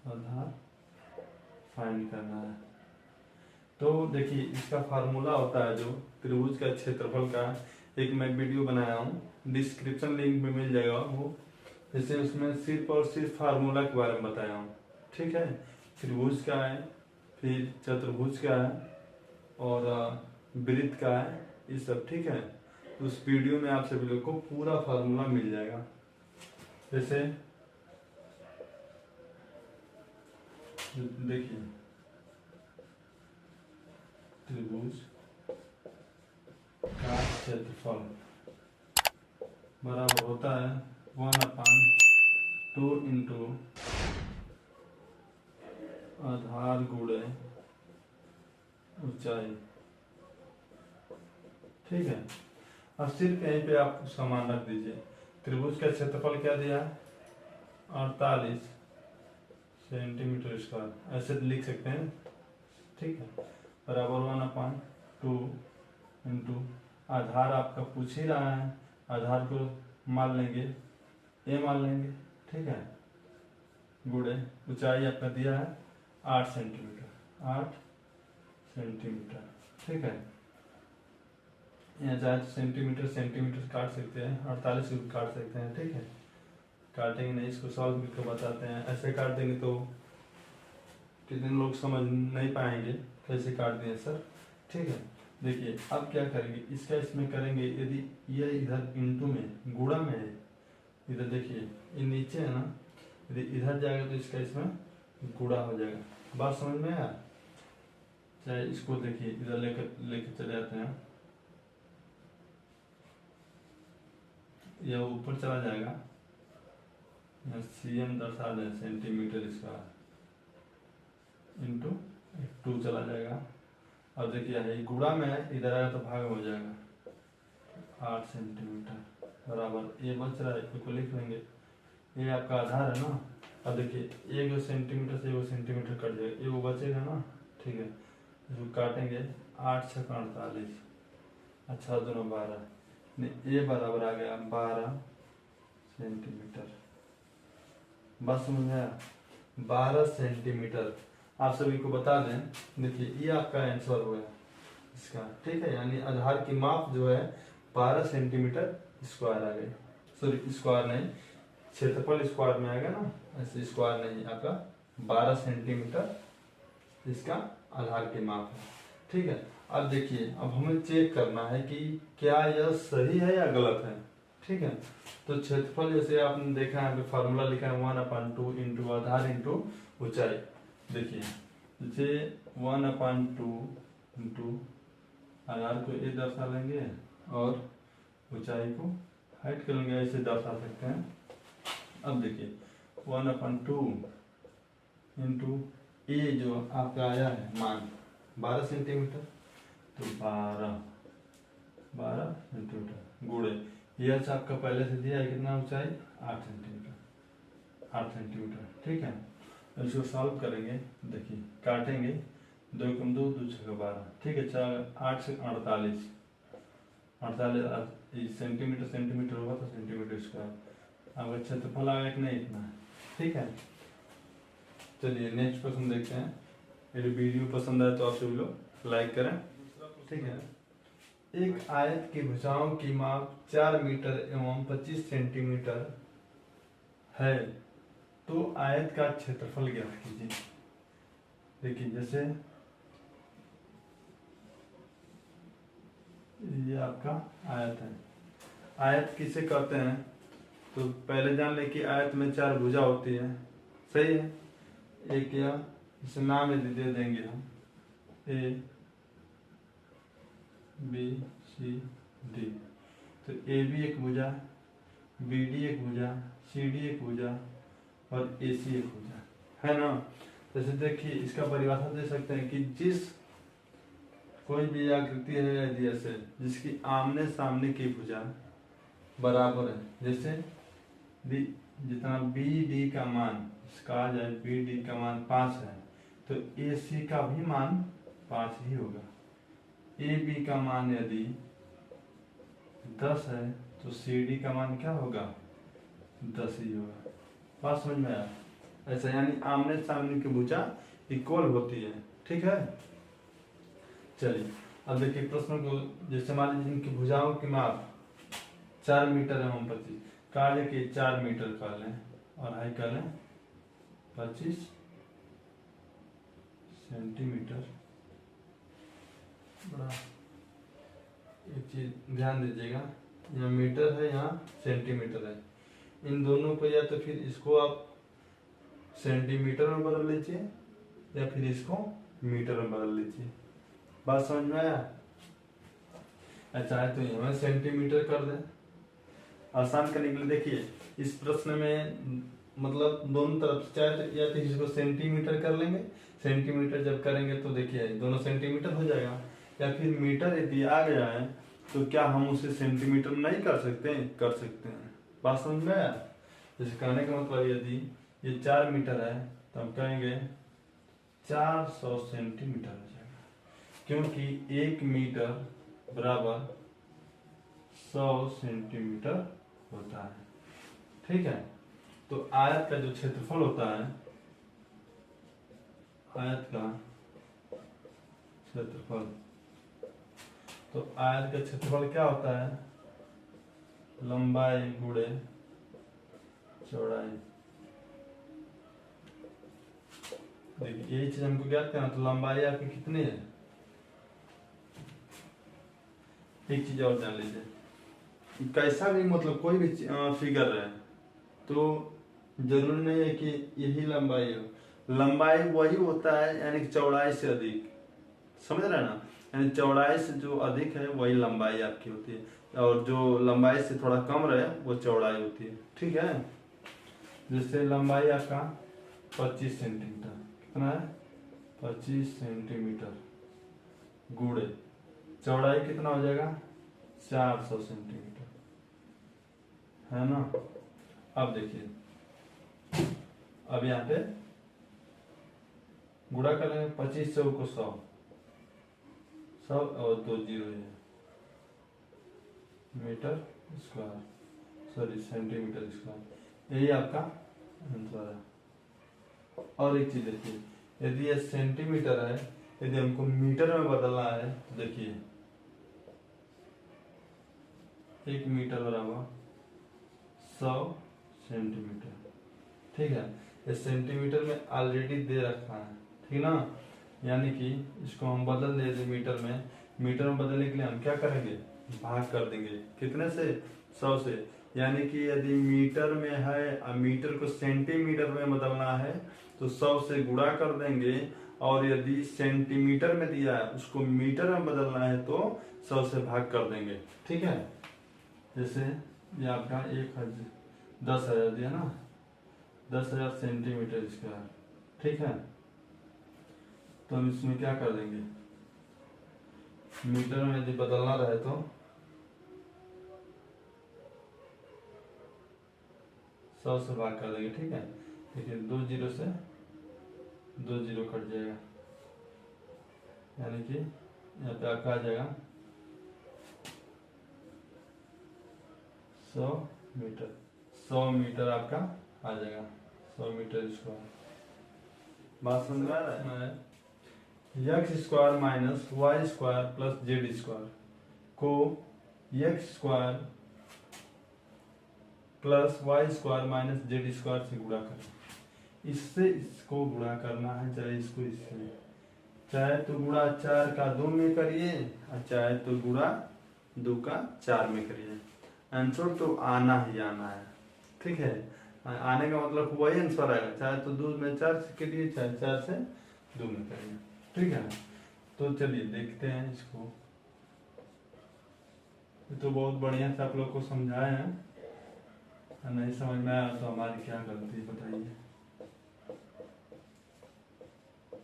आधार फाइंड करना है। तो देखिए, इसका फार्मूला होता है जो त्रिभुज का क्षेत्रफल का, एक मैं वीडियो बनाया हूँ, डिस्क्रिप्शन लिंक में मिल जाएगा वो। जैसे उसमें सिर्फ और सिर्फ फार्मूला के बारे में बताया हूँ, ठीक है। त्रिभुज का है, फिर चतुर्भुज का है और वृत्त का है, ये सब, ठीक है। तो उस वीडियो में आप सभी लोग को पूरा फार्मूला मिल जाएगा। जैसे देखिए, त्रिभुज का क्षेत्रफल बराबर होता है 1/2 इंटू आधार गुणे ऊंचाई, ठीक है। अब सिर्फ यहीं पे आप समान रख दीजिए। त्रिभुज का क्षेत्रफल क्या दिया है, 48 सेंटीमीटर स्क्वायर, ऐसे लिख सकते हैं, ठीक है। बराबर 1/2 इंटू आधार आपका पूछ ही रहा है, आधार को मान लेंगे, ए मान लेंगे, ठीक है, गुणे ऊंचाई आपका दिया है 8 सेंटीमीटर, ठीक है। यहाँ चाहे तो सेंटीमीटर काट सकते हैं, 48 को काट सकते हैं, ठीक है। काटेंगे नहीं, इसको सॉल्व करके बताते हैं। ऐसे काट देंगे तो कितने लोग समझ नहीं पाएंगे कैसे काट दिए सर, ठीक है। देखिए, अब क्या करेंगे, इसका इसमें करेंगे। यदि ये इधर इंटू में, गुणा में है, इधर देखिए ये नीचे है ना, यदि इधर जाएगा तो इसका इसमें गुणा हो जाएगा। बात समझ में आया? चाहे इसको देखिए, इधर लेकर चले जाते हैं, यह ऊपर चला जाएगा, cm दर्शा दें, सेंटीमीटर स्क्वायर इंटू 2 चला जाएगा। अब देखिए ये गुणा में है, इधर आएगा तो भाग हो जाएगा, 8 सेंटीमीटर बराबर ये बच रहा है, इसको लिख लेंगे, ये आपका आधार है ना। अब देखिए 1 सेंटीमीटर से 1 सेंटीमीटर कट जाएगा, ये वो बचेगा ना, ठीक है। इसको काटेंगे, 8 × 6 = 48, अच्छा 2 × 12, ये बराबर आ गया 12 सेंटीमीटर। बस समझ में आया, 12 सेंटीमीटर। आप सभी को बता दें, देखिए ये आपका आंसर हुआ इसका, ठीक है। यानी आधार की माप जो है 12 सेंटीमीटर स्क्वायर आ गई, सॉरी स्क्वायर नहीं, क्षेत्रफल स्क्वायर में आएगा ना, ऐसे स्क्वायर नहीं, आपका 12 सेंटीमीटर इसका आधार की माप है, ठीक है। अब देखिए, अब हमें चेक करना है कि क्या यह सही है या गलत है, ठीक है। तो क्षेत्रफल जैसे आपने देखा है, यहाँ पे फार्मूला लिखा है 1/2 इंटू आधार इंटू ऊंचाई। देखिए जैसे 1/2 इंटू आधार को ए दर्शा लेंगे और ऊंचाई को हाइट कर लेंगे, ऐसे दर्शा सकते हैं। अब देखिए 1/2 इंटू ए जो आपका आया है मान 12 सेंटीमीटर, तो 12 सेंटीमीटर गुणे ये आपका पहले से दिया है कितना ऊंचाई 8 सेंटीमीटर। ठीक है, इसको सॉल्व करेंगे। देखिए काटेंगे, 2 × 2 2 × 6 12। ठीक है, 8 से 48 सेंटीमीटर सेंटीमीटर होगा तो सेंटीमीटर स्क्वायर। अब क्षेत्रफल आएगा कि नहीं इतना। ठीक है, चलिए नेक्स्ट क्वेश्चन देखते हैं। मेरी वीडियो पसंद आए तो आप सभी लोग लाइक करें। ठीक है, एक आयत की भुजाओं की माप 4 मीटर एवं 25 सेंटीमीटर है, तो आयत का क्षेत्रफल ज्ञात कीजिए। देखिए जैसे ये आपका आयत है। आयत किसे कहते हैं तो पहले जान ले कि आयत में 4 भुजा होती है। सही है, एक या इसे नाम दे देंगे हम ए बी सी डी। तो ए बी एक भुजा, बी डी एक भुजा, सी डी एक भुजा और ए सी एक भुजा, है ना। जैसे देखिए इसका परिभाषा दे सकते हैं कि जिस कोई भी आकृति है यदि ऐसे जिसकी आमने सामने की भुजा बराबर है, जैसे जितना बी डी का मान कहा जाए, बी डी का मान 5 है तो ए सी का भी मान 5 ही होगा। ए बी का मान यदि 10 है तो सी डी का मान क्या होगा 10 ही होगा। बात समझ में आया। ऐसा यानी आमने सामने की भुजा इक्वल होती है। ठीक है, चलिए अब देखिए प्रश्न को। जैसे मान लीजिए इनकी भुजाओं की माप 4 मीटर एवं 25, कार्य के 4 मीटर कर लें और हाई कर लें 25 सेंटीमीटर। बड़ा एक चीज ध्यान दीजिएगा, यहाँ मीटर है यहाँ सेंटीमीटर है। इन दोनों को या तो फिर इसको आप सेंटीमीटर में बदल लीजिए या फिर इसको मीटर में बदल लीजिए। बात समझ में आया। अच्छा है तो यहाँ सेंटीमीटर कर दें आसान करने के लिए। देखिए इस प्रश्न में मतलब दोनों तरफ से चाहे तो या तो इसको सेंटीमीटर कर लेंगे, सेंटीमीटर जब करेंगे तो देखिए दोनों सेंटीमीटर हो जाएगा। या फिर मीटर यदि आ गया है तो क्या हम उसे सेंटीमीटर में नहीं कर सकते, कर सकते हैं। बात समझ में आया। जैसे कहने का मतलब यदि ये 4 मीटर है तो हम कहेंगे 400 सेंटीमीटर हो जाएगा, क्योंकि 1 मीटर बराबर 100 सेंटीमीटर होता है। ठीक है, तो आयत का जो क्षेत्रफल होता है, आयत का क्षेत्रफल, तो आयत का क्षेत्रफल क्या होता है लंबाई गुणे चौड़ाई। देखिए यही चीज हमको ज्ञात करना। तो लंबाई आपकी कितनी है, एक चीज और जान लीजिए, कैसा भी मतलब कोई भी फिगर है तो जरूरी नहीं है कि यही लंबाई हो। लंबाई वही होता है यानी चौड़ाई से अधिक, समझ रहे हैं ना। यानी चौड़ाई से जो अधिक है वही लंबाई आपकी होती है, और जो लंबाई से थोड़ा कम रहे वो चौड़ाई होती है। ठीक है, जैसे लंबाई आपका 25 सेंटीमीटर, कितना है 25 सेंटीमीटर गुणे चौड़ाई कितना हो जाएगा 400 सेंटीमीटर, है ना। अब देखिए अब यहाँ पे गुणा करेंगे 25 से को 100 और 2 जीरो है metre square, sorry centimetre square, यही आपका आंसर है। और एक चीज देखिए, यदि ये सेंटीमीटर है, यदि हमको मीटर में बदलना है तो देखिए 1 मीटर बराबर 100 सेंटीमीटर। ठीक है, ये सेंटीमीटर में ऑलरेडी दे रखा है, ठीक ना। यानी कि इसको हम बदल देंगे मीटर में। मीटर में बदलने के लिए हम क्या करेंगे, भाग कर देंगे कितने से 100 से। यानी कि यदि मीटर में है और मीटर को सेंटीमीटर में बदलना है तो 100 से गुणा कर देंगे, और यदि सेंटीमीटर में दिया है उसको मीटर में बदलना है तो 100 से भाग कर देंगे। ठीक है, जैसे ये आपका 10,000 दिया ना, 10,000 सेंटीमीटर स्क्वायर। ठीक है, तो हम इसमें क्या कर देंगे मीटर में यदि बदलना रहे तो 100 से भाग कर देंगे, ठीक है। देखिए 2 जीरो से 2 जीरो कट जाएगा, यानी कि यहाँ पे आपका आ जाएगा 100 मीटर। 100 मीटर आपका आ जाएगा, 100 मीटर स्क्वायर। बात समझ में आ रहा है? X square minus Y square plus Z square को X square plus Y square minus Z square से गुणा करें। इससे इसको गुणा करना है, चाहे इसको इससे, चाहे तो गुणा 4 का 2 में करिए और चाहे तो गुणा 2 का 4 में करिए। आंसर तो आना ही आना है, ठीक है। आने का मतलब वही आंसर आएगा, चाहे तो 2 में 4 से करिए, चाहे 4 से 2 में करिए, ठीक है। तो चलिए देखते हैं इसको। ये तो बहुत बढ़िया से आप लोग को समझाए हैं, नहीं समझ में आया तो हमारी क्या गलती बताइए।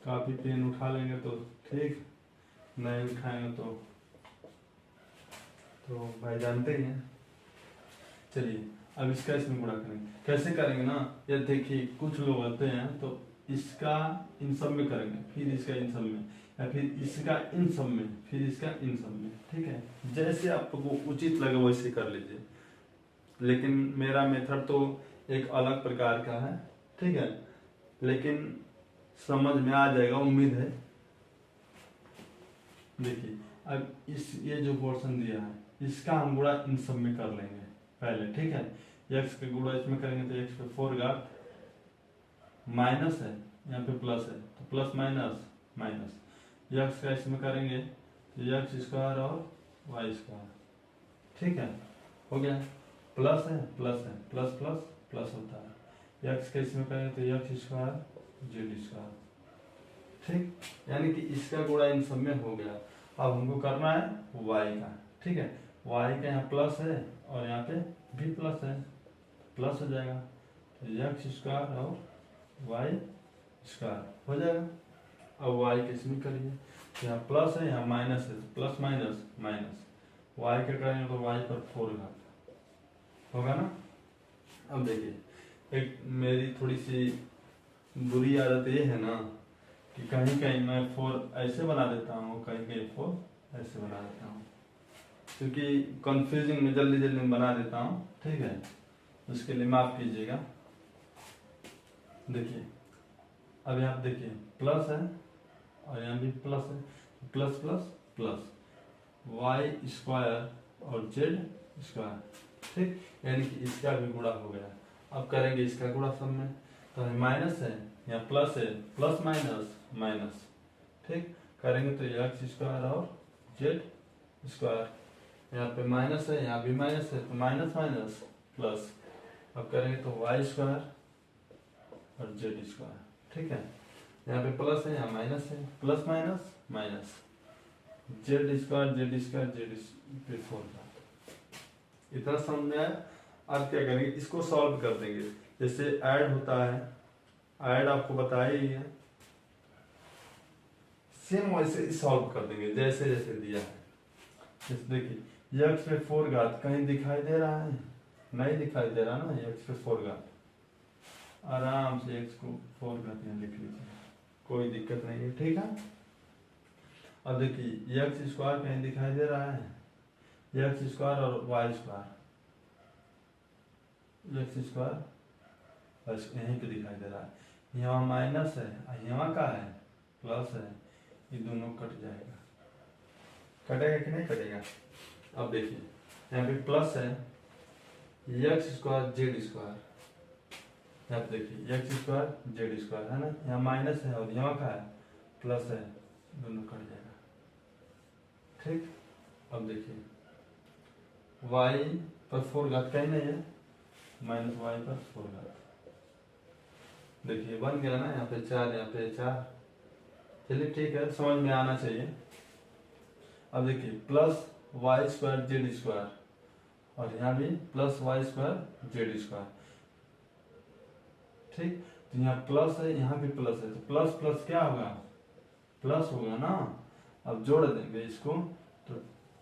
काफी पेन उठा लेंगे तो ठीक, नहीं उठाएंगे तो भाई जानते ही हैं। चलिए अब इसका इसमें गुणा करेंगे, कैसे करेंगे ना, ये देखिए कुछ लोग आते हैं तो इसका इन सब में करेंगे, फिर इसका इन सब में, या फिर इसका इन सब में, फिर इसका इन सब में, ठीक है। जैसे आपको उचित लगे वैसे कर लीजिए, लेकिन मेरा मेथड तो एक अलग प्रकार का है, ठीक है। लेकिन समझ में आ जाएगा, उम्मीद है। देखिए अब ये जो पोर्शन दिया है इसका हम गुणा इन सब में कर लेंगे पहले, ठीक है। एक्स का गुणा इसमें करेंगे तो एक्स पे 4 घात माइनस है, यहाँ पे प्लस है तो प्लस माइनस माइनस, एक्स का इसमें करेंगे तो एक्स स्क्वायर और वाई स्क्वायर, ठीक है, हो गया। प्लस है प्लस है, प्लस प्लस प्लस होता है। एक्स का इसमें करेंगे तो एक्स स्क्वायर जेड स्क्वायर, ठीक। यानी कि इसका गुणा इन सब में हो गया। अब हमको करना है वाई का, ठीक है। वाई का यहाँ प्लस है और यहाँ पे भी प्लस है, प्लस हो जाएगा तो एक्स स्क्वायर और वाई स्क्वायर हो जाएगा। अब वाई के इसमें करिए, यहाँ प्लस है यहाँ माइनस है, प्लस माइनस माइनस, वाई का करेंगे तो वाई पर 4 घात होगा ना। अब देखिए एक मेरी थोड़ी सी बुरी आदत ये है ना कि कहीं कहीं मैं 4 ऐसे बना देता हूँ, कहीं कहीं 4 ऐसे बना देता हूँ, क्योंकि कंफ्यूजिंग में जल्दी जल्दी में बना देता हूँ, ठीक है। उसके लिए माफ कीजिएगा। देखिए अब यहाँ देखिए प्लस है और यहाँ भी प्लस है, plus plus plus, Y square और जेड स्क्वायर, ठीक। यानी कि इसका भी गुणा हो गया। अब करेंगे इसका गुणा सब में, तो माइनस है यहाँ प्लस है, प्लस माइनस माइनस, ठीक। करेंगे तो एक्स स्क्वायर और जेड स्क्वायर, यहाँ पे माइनस है यहाँ भी माइनस है तो माइनस माइनस प्लस। अब करेंगे तो वाई स्क्वायर और जेड स्क्वायर, ठीक है। यहाँ पे प्लस है यहाँ माइनस है, plus minus minus, Z square Z पे 4 का। इतना समझ में आया। अब क्या करेंगे, इसको सॉल्व कर देंगे। जैसे ऐड होता है, ऐड आपको बताया ही है, सेम वैसे सॉल्व कर देंगे जैसे जैसे दिया है। जैसे देखिए एक्स पे 4 घात कहीं दिखाई दे रहा है, नहीं दिखाई दे रहा ना, एक्स पे 4 घात, आराम से एक्स को 4 घात यहाँ लिख लीजिए, कोई दिक्कत नहीं है, ठीक है। अब देखिए एक्स स्क्वायर कहीं दिखाई दे रहा है, एक्स स्क्वायर और वाई स्क्वायर, एक्स स्क्वायर बस यहीं पे दिखाई दे रहा है, यहाँ माइनस है और यहाँ का है प्लस है, ये दोनों कट जाएगा, कटेगा कि नहीं कटेगा। अब देखिए यहाँ पे प्लस है एक्स स्क्वायर जेड स्क्वायर, यहाँ पे देखिए एक्स स्क्वायर जेड स्क्वायर है ना, यहाँ माइनस है और यहाँ का है प्लस है, दोनों कट जाएगा, ठीक। अब देखिए y पर 4 घात कहीं नहीं है, माइनस वाई पर 4 घात, देखिए बन गया ना, यहाँ पे 4 यहाँ पे 4, चलिए ठीक है, समझ में आना चाहिए। अब देखिए plus Y square Z square और यहाँ भी plus Y square Z square, ठीक। तो यहाँ प्लस है यहाँ भी प्लस है, तो प्लस प्लस क्या होगा, प्लस होगा ना। अब जोड़ देंगे इसको, तो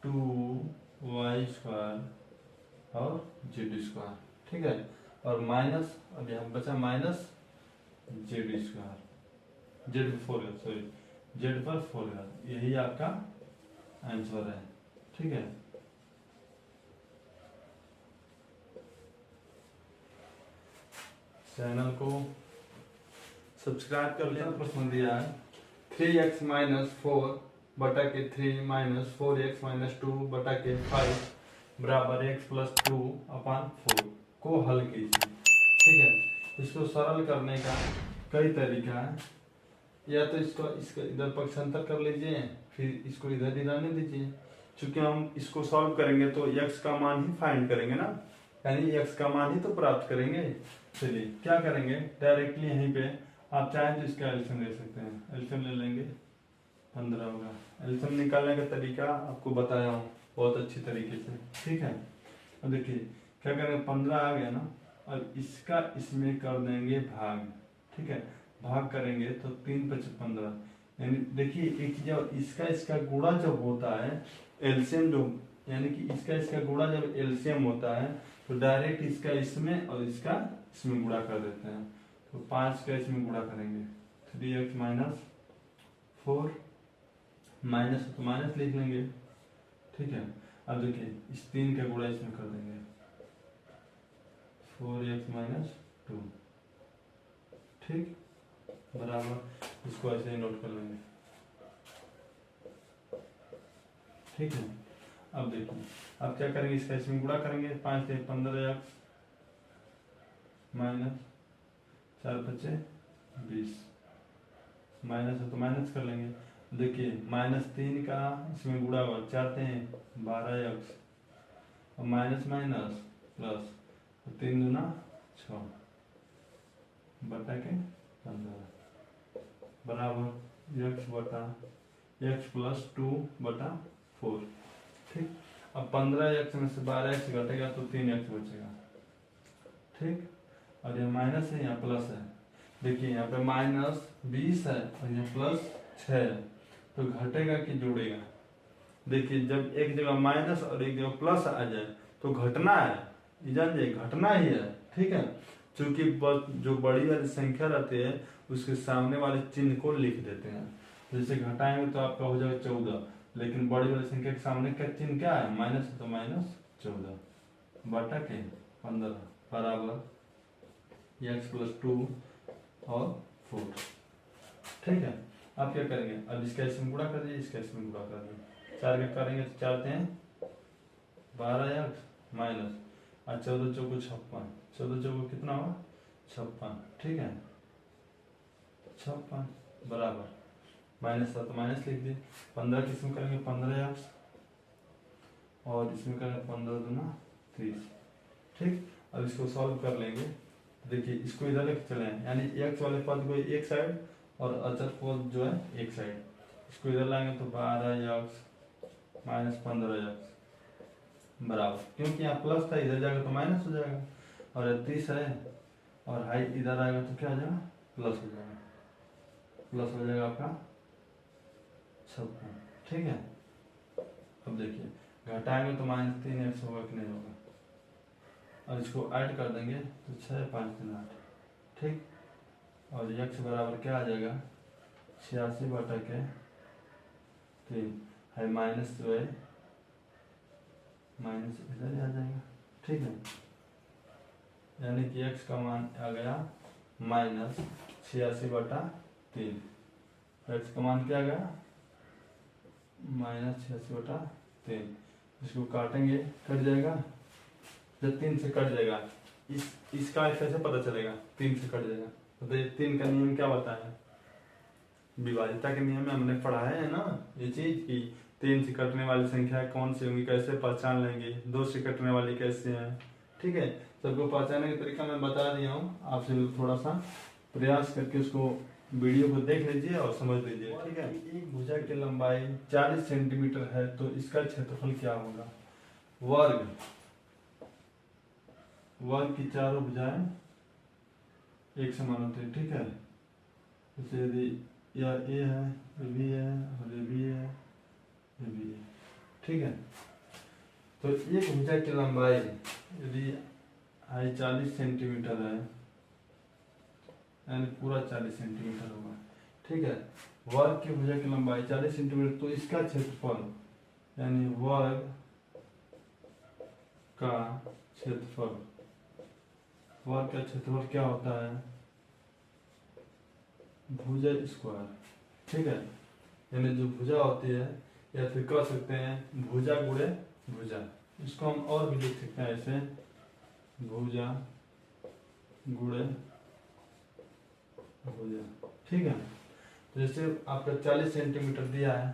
2y² और z², ठीक है। और माइनस अब यहाँ बचा माइनस z², z पर 4, यही आपका आंसर है, ठीक है। चैनल को सब्सक्राइब कर लेना। प्रश्न दिया है 3x - 4 बटा के 3 माइनस 4x - 2 बटा के 5 बराबर x + 2/4 को हल कीजिए, ठीक है। इसको सरल करने का कई तरीका है, या तो इसका इधर पक्षांतर कर लीजिए, फिर इसको इधर ही रहने दीजिए। चूंकि हम इसको सॉल्व करेंगे तो x का मान ही फाइंड करेंगे ना, यानी x का मान ही तो प्राप्त करेंगे। चलिए क्या करेंगे, डायरेक्टली यहीं पे आप चाहें तो इसका एलसीएम ले सकते हैं। एलसीएम ले लेंगे 15 होगा। एलसीएम निकालने का तरीका आपको बताया हूँ बहुत अच्छी तरीके से, ठीक है। अब देखिए क्या करेंगे, 15 आ गया ना, और इसका इसमें कर देंगे भाग, ठीक है। भाग करेंगे तो 3 × 5 = 15, यानी देखिए एक जब इसका गुणा जब होता है एलसीएम जो, यानी कि इसका गुणा जब एलसीएम होता है तो डायरेक्ट इसका इसमें और इसका इसमें गुणा कर देते हैं। तो 5 का इसमें गुणा करेंगे 3x - 4 माइनस तो माइनस लिख लेंगे, ठीक है। अब देखिए इस 3 का गुणा इसमें कर देंगे 4x - 2, ठीक, बराबर। इसको ऐसे ही नोट कर लेंगे, ठीक है। अब देखिए अब क्या करेंगे, इसका इसमें गुणा करेंगे 5 से 15x माइनस 4 × 5 = 20, माइनस है तो माइनस कर लेंगे। देखिए -3 का इसमें गुणा हुआ 4 × 12x और माइनस माइनस प्लस 3 × 2 = 6 बटा के 15 बराबर x + 2/4, ठीक। अब 15x में से 12x घटेगा तो 3x बचेगा, ठीक। और ये माइनस है यहाँ प्लस है, देखिए यहाँ पे -20 है और यहाँ +6 है, तो घटेगा कि जुड़ेगा। देखिए जब एक जगह माइनस और एक जगह प्लस आ जाए तो घटना है, जान जाइए घटना ही है, ठीक है। चूंकि जो बड़ी वाली संख्या रहती है उसके सामने वाले चिन्ह को लिख देते हैं। जैसे घटाएंगे तो आपका हो जाएगा 14, लेकिन बड़ी वाली संख्या के सामने का चिन्ह क्या है, माइनस है तो -14 बटा के 15 बराबर x + 2 और 4, ठीक है। अब क्या करेंगे, अब इसका इसमें गुणा कर दीजिए, इसका इसमें गुणा कर दीजिए, 4 का करेंगे तो 4 × 12x माइनस 14 × 4 = 56, 14 × 4 कितना हुआ 56, ठीक है। 56 बराबर माइनस है तो माइनस लिख दिए, 15 किसमें करेंगे 15x और इसमें करेंगे 15 × 2 = 30, ठीक। अब इसको सॉल्व कर लेंगे, देखिए इसको इधर लेके चले, यानी x वाले पद को एक साइड और अचर पद जो है एक साइड, इसको इधर लाएंगे तो 12x - 15x बराबर, क्योंकि यहाँ प्लस था इधर जाएगा तो माइनस हो जाएगा, और 30 है और हाइट इधर आएगा तो क्या हो जाएगा प्लस हो जाएगा, प्लस हो जाएगा आपका 56, ठीक है। अब देखिए घटाएंगे तो -3x होगा कि नहीं होगा, और इसको ऐड कर देंगे तो 6 × 5 = 8, ठीक। और x बराबर क्या आ जाएगा 86 बटा के 3 है, माइनस जो है माइनस इधर ही आ जाएगा, ठीक है। यानी कि x का मान आ गया -86 बटा 3, x का मान क्या आ गया -86 बटा 3। इसको काटेंगे कट जाएगा, जब 3 से कट जाएगा इसका कैसे पता चलेगा, 3 से कट जाएगा। तो 3 का नियम क्या बताया, विभाज्यता के नियम में हमने पढ़ा है ना ये चीज की 3 से कटने वाली संख्या कौन सी होंगी, कैसे पहचान लेंगे, 2 से कटने वाली कैसे हैं, ठीक है। सबको पहचानने का तरीका मैं बता दिया हूँ, आपसे थोड़ा सा प्रयास करके उसको वीडियो को देख लीजिए और समझ लीजिए, ठीक है। एक भुजा की लंबाई 40 सेंटीमीटर है तो इसका क्षेत्रफल क्या होगा, वर्ग की चारों भुजाएं एक समान होती है, ठीक है। जैसे यदि यह ए है, ये भी है और ये भी है, ये भी है, ठीक है। तो एक भुजा की लंबाई यदि 40 सेंटीमीटर है, यानी पूरा 40 सेंटीमीटर होगा, ठीक है। वर्ग की भुजा की लंबाई 40 सेंटीमीटर, तो इसका क्षेत्रफल यानी वर्ग का क्षेत्रफल, वर्ग का क्षेत्रफल क्या होता है, भुजा स्क्वायर, ठीक है। यानी जो भुजा होती है, या फिर कह सकते हैं भुजा गुणे भुजा, इसको हम और भी लिख सकते हैं ऐसे, भुजा गुणे भुजा, ठीक है। तो जैसे आपका 40 सेंटीमीटर दिया है,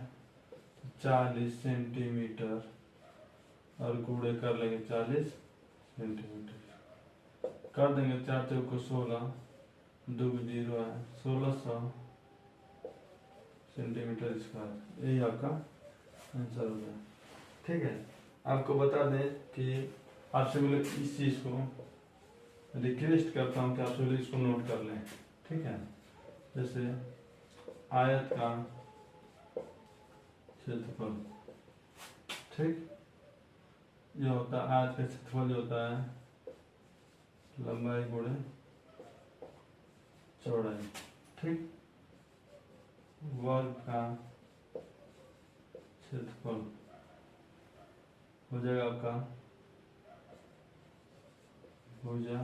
40 सेंटीमीटर और गुणे कर लेंगे 40 सेंटीमीटर, कर देंगे 4 चौक को 16, 2 0 है, 1600 सेंटीमीटर स्क्वायर, यही आपका आंसर हो गया, ठीक है। आपको बता दें कि आपसे बोले इस चीज़ को रिक्वेस्ट करता हूँ कि आप सब इसको नोट कर लें, ठीक है। जैसे आयत का क्षेत्रफल, ठीक, ये होता है आयत का क्षेत्रफल, जो होता है लंबाई गुणे चौड़ाई, ठीक। वर्ग का क्षेत्रफल हो जाएगा आपका भुजा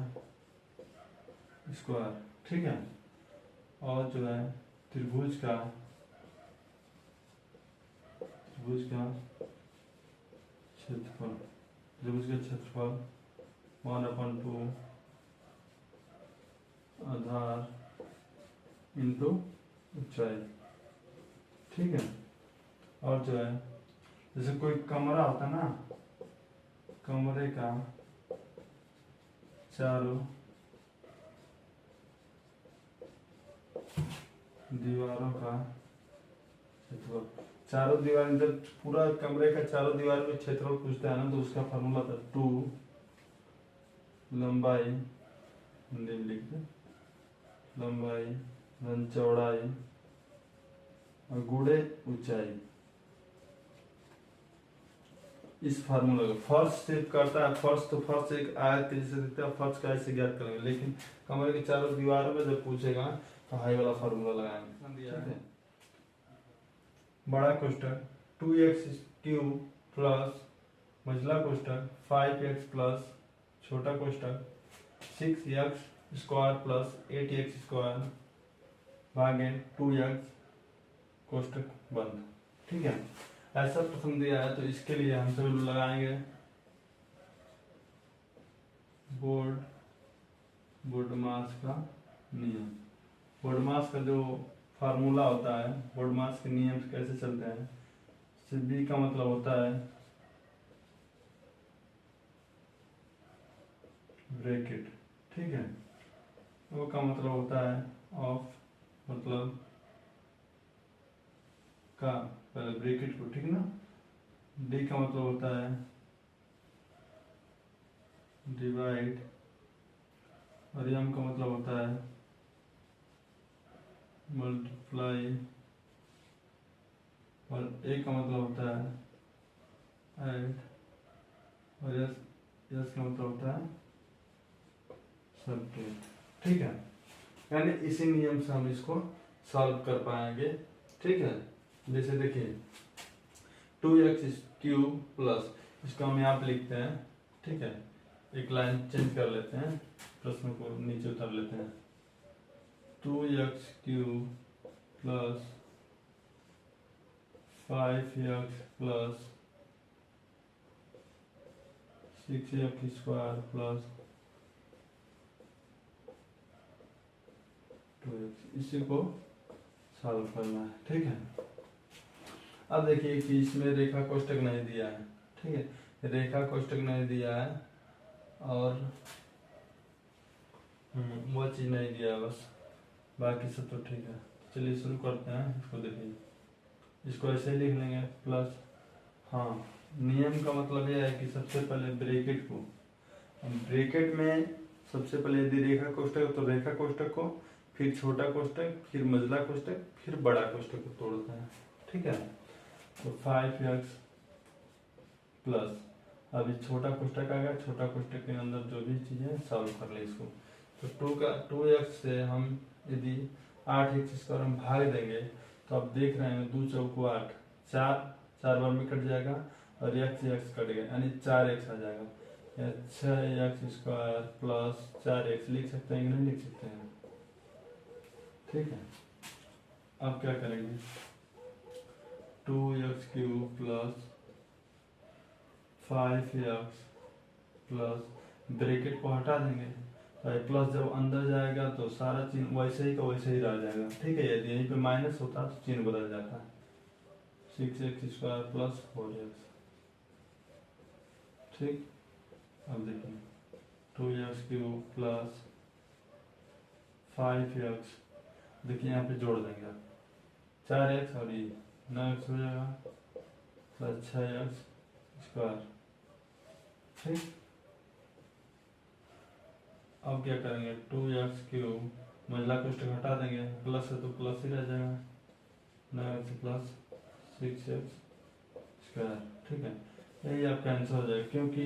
स्क्वायर, ठीक है। और जो है त्रिभुज का क्षेत्रफल, त्रिभुज का क्षेत्रफल 1/2 आधार इंटू ऊंचाई, ठीक है। और जो है जैसे कोई कमरा होता है ना, कमरे का चारों दीवारों का क्षेत्रफल, चारों दीवार, जब पूरा कमरे का चारों दीवार में क्षेत्रफल पूछता है ना, तो उसका फॉर्मूला था 2 लंबाई, हिंदी में लिख दे, लंबाई धन चौड़ाई और गुणे ऊंचाई। इस फार्मूला को फर्श से करता है, फर्श तो फर्श एक आयत के जैसे दिखता है, फर्श का ऐसे ज्ञात करेंगे, लेकिन कमरे के चारों दीवारों में जब पूछेगा तो हाई वाला फार्मूला लगाएंगे, ठीक है। बड़ा कोष्टक 2x³ प्लस मझला कोष्टक 5x प्लस छोटा कोष्टक 6x² प्लस 8x² भागे 2x कोष्टक बंद, ठीक है। ऐसा प्रश्न दिया है, तो इसके लिए हम सभी लगाएंगे बोर्डमास का नियम। बोर्डमास का जो फार्मूला होता है, बोर्डमास के नियम कैसे चलते हैं, बी का मतलब होता है ब्रैकेट, ठीक है। ओ का मतलब होता है ऑफ, मतलब का पहले ब्रैकेट को, ठीक ना। डी का मतलब होता है डिवाइड, और एम का मतलब होता है मल्टीप्लाई, और ए का मतलब होता है ऐड, और यस का मतलब होता है सबट्रैक्ट, ठीक है। यानी इसी नियम से हम इसको सॉल्व कर पाएंगे, ठीक है। जैसे देखिए 2x³ प्लस, इसको हम यहाँ पे लिखते हैं, ठीक है। एक लाइन चेंज कर लेते हैं, प्रश्न को नीचे उतार लेते हैं, 2x³ plus 5x plus 6x² plus 2x, इसी को सॉल्व करना है, ठीक है। अब देखिए कि इसमें रेखा कोष्टक नहीं दिया है, ठीक है, रेखा कोष्टक नहीं दिया है, और वो चीज नहीं दिया है, बस बाकी सब तो ठीक है। चलिए शुरू करते हैं इसको। देखिए इसको ऐसे लिख लेंगे प्लस, हाँ, नियम का मतलब यह है कि सबसे पहले ब्रैकेट को, ब्रैकेट में सबसे पहले यदि रेखा कोष्टक तो रेखा कोष्टक को, फिर छोटा कोष्टक, फिर मझला कोष्टक, फिर बड़ा कोष्टक को तोड़ते हैं, ठीक है। तो 5x प्लस, अभी छोटा कोष्टक आ गया, छोटा कोष्टक के अंदर जो भी चीज़ है सॉल्व कर ले इसको। तो 2x से हम यदि 8x² हम भाग देंगे तो आप देख रहे हैं 2 चौको 8, 4 बार में कट जाएगा और x कट गया यानी 4x आ जाएगा, या 6x² प्लस 4x लिख सकते हैं कि नहीं लिख सकते हैं? ठीक है, अब क्या करेंगे 2x³ plus 5x plus bracket को हटा देंगे, प्लस जब अंदर जाएगा तो सारा चिन्ह वैसे ही का वैसे ही रह जाएगा। ठीक है, यदि यहीं पे माइनस होता तो चिन्ह बदल जाता है। 6x² plus 4x। ठीक, अब देखिए 2x³ प्लस 5x, देखिए यहाँ पे जोड़ देंगे आप 4x और ये 9x हो जाएगा प्लस 6x²। ठीक, अब क्या करेंगे 2x³ मझला कोष्टक हटा देंगे, प्लस है तो प्लस ही रह जाएगा 9x प्लस 6x²। ठीक है, यही आपका आंसर हो जाएगा क्योंकि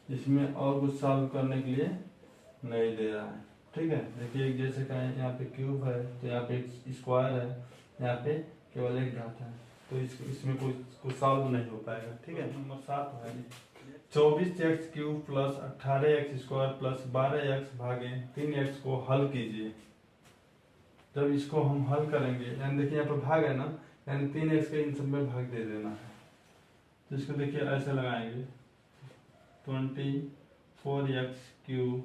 इसमें और कुछ सॉल्व करने के लिए नहीं दे रहा है। ठीक है, देखिए जैसे कहें यहाँ पे क्यूब है तो यहाँ पे स्क्वायर है, यहाँ पे केवल एक घात है, तो इसमें कुछ सॉल्व नहीं हो पाएगा। ठीक है, नंबर 7 है 24x³ plus 18x² plus 12x भागे 3x को हल कीजिए। जब इसको हम हल करेंगे यानी देखिए यहाँ पर भाग है ना, यानी 3x के इन सब में भाग दे देना है। तो इसको देखिए ऐसे लगाएंगे 24x³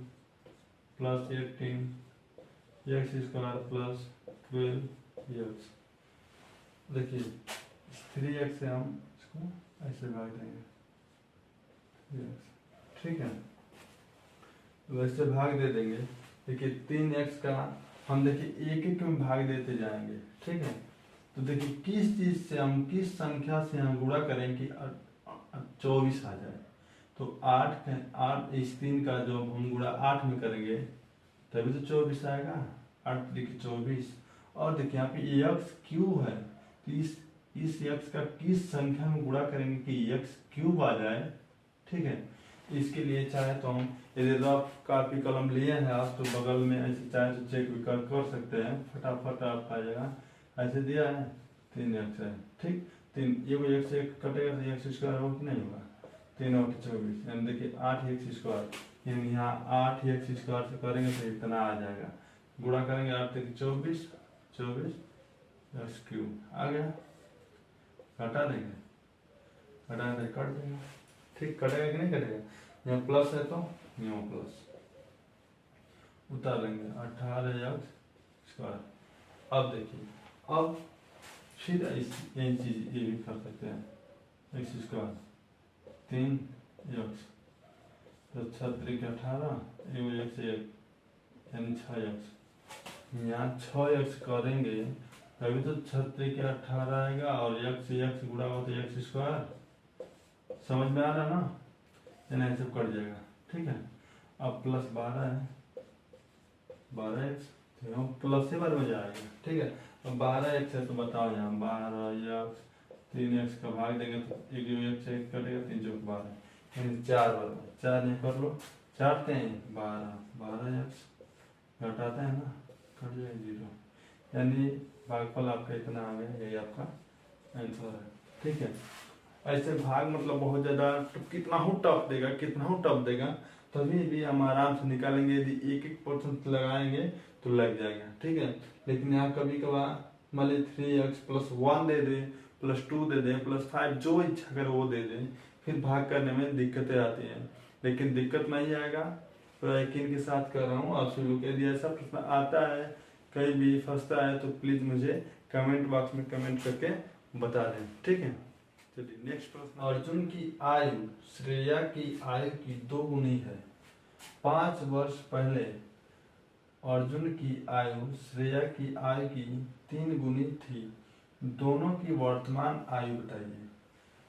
plus 18x² plus 12x। देखिए 3x से हम इसको ऐसे भाग देंगे। ठीक है, वैसे भाग दे देंगे। देखिए 3x का हम देखिए एक एक में भाग देते जाएंगे। ठीक है, तो देखिए किस चीज से हम किस संख्या से हम गुणा करें कि 24 आ जाए। तो 8 इस 3 का जो हम गुणा 8 में करेंगे तभी तो 24 आएगा। 8 देखिए 24, और देखिए यहाँ पे x³ है तो इस x का किस संख्या में गुणा करेंगे कि x³ आ जाए। ठीक है, इसके लिए चाहे तो हम यदि तो आप कॉपी कलम लिए हैं आप तो बगल में ऐसे चाहे तो चेक भी कर सकते हैं, फटाफट आप आ जाएगा। ऐसे दिया है 3x है। ठीक, 3 ये x से कटेगा तो x² होगा कि नहीं होगा, 3 और 24 यानी देखिए 8x², यानी यहाँ 8x² से करेंगे तो इतना आ जाएगा। गुणा करेंगे 8 तक 24 x³ आ गया, हटा देंगे, हटा देंगे कट देंगे। ठीक, कटेगा कि नहीं कटेगा? यहाँ प्लस है तो यहाँ प्लस उतार लेंगे 18x²। अब देखिए अब फिर यही चीज ये भी कर सकते हैं x² 3x तो 6 के 18 1 यानी 6x। यहाँ 6x करेंगे तभी तो 6 के 18 आएगा और x गुणा हो तो x²। समझ में आ रहा ना, यानी सब कट जाएगा। ठीक है, अब प्लस 12 है 12x तो प्लस से बार में जाएगा। ठीक है, अब 12x है तो बताओ यहाँ 12x 3x का भाग देंगे तो एक से एक कटेगा 3 चौक 12 यानी 4 बार 4 नहीं कर लो, चारते हैं 12x घटाते हैं ना कट जाएगा 0, यानी भागफल आपका इतना आ गया, यही आपका आंसर है। ठीक है, ऐसे भाग मतलब बहुत ज्यादा कितना हो टफ देगा तभी भी हम आराम से निकालेंगे। यदि एक 1% लगाएंगे तो लग जाएगा। ठीक है, लेकिन यहाँ कभी कभार मान ली 3x प्लस 1 दे दे, प्लस 2 दे दे, प्लस 5 जो इच्छा करे वो दे दे, फिर भाग करने में दिक्कतें आती हैं। लेकिन दिक्कत नहीं आएगा, तो यकीन के साथ कर रहा हूँ। आप सभी लोग यदि ऐसा प्रश्न आता है कहीं भी फंसता है तो प्लीज मुझे कमेंट बॉक्स में कमेंट करके बता दें। ठीक है, चलिए नेक्स्ट प्रश्न। अर्जुन की आयु श्रेया की आयु की 2 गुनी है। 5 वर्ष पहले अर्जुन की आयु श्रेया की आयु की 3 गुनी थी। दोनों की वर्तमान आयु बताइए।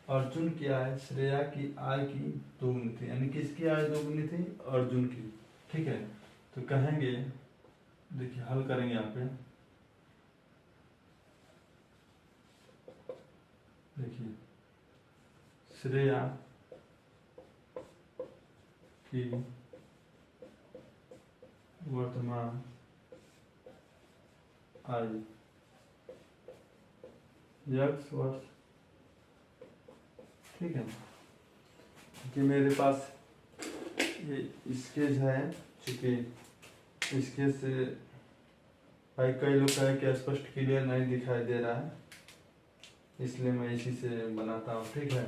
अर्जुन की आयु श्रेया की आयु की 2 गुनी थी, यानी किसकी आयु 2 गुनी थी? अर्जुन की। ठीक है, तो कहेंगे देखिए हल करेंगे यहाँ पे। देखिए श्रेया कि वर्तमान आयु x वर्ष। ठीक है, कि मेरे पास ये स्केच है, चूंकि स्केच से भाई कई लोग कहे कि स्पष्ट क्लियर नहीं दिखाई दे रहा है, इसलिए मैं इसी से बनाता हूँ। ठीक है,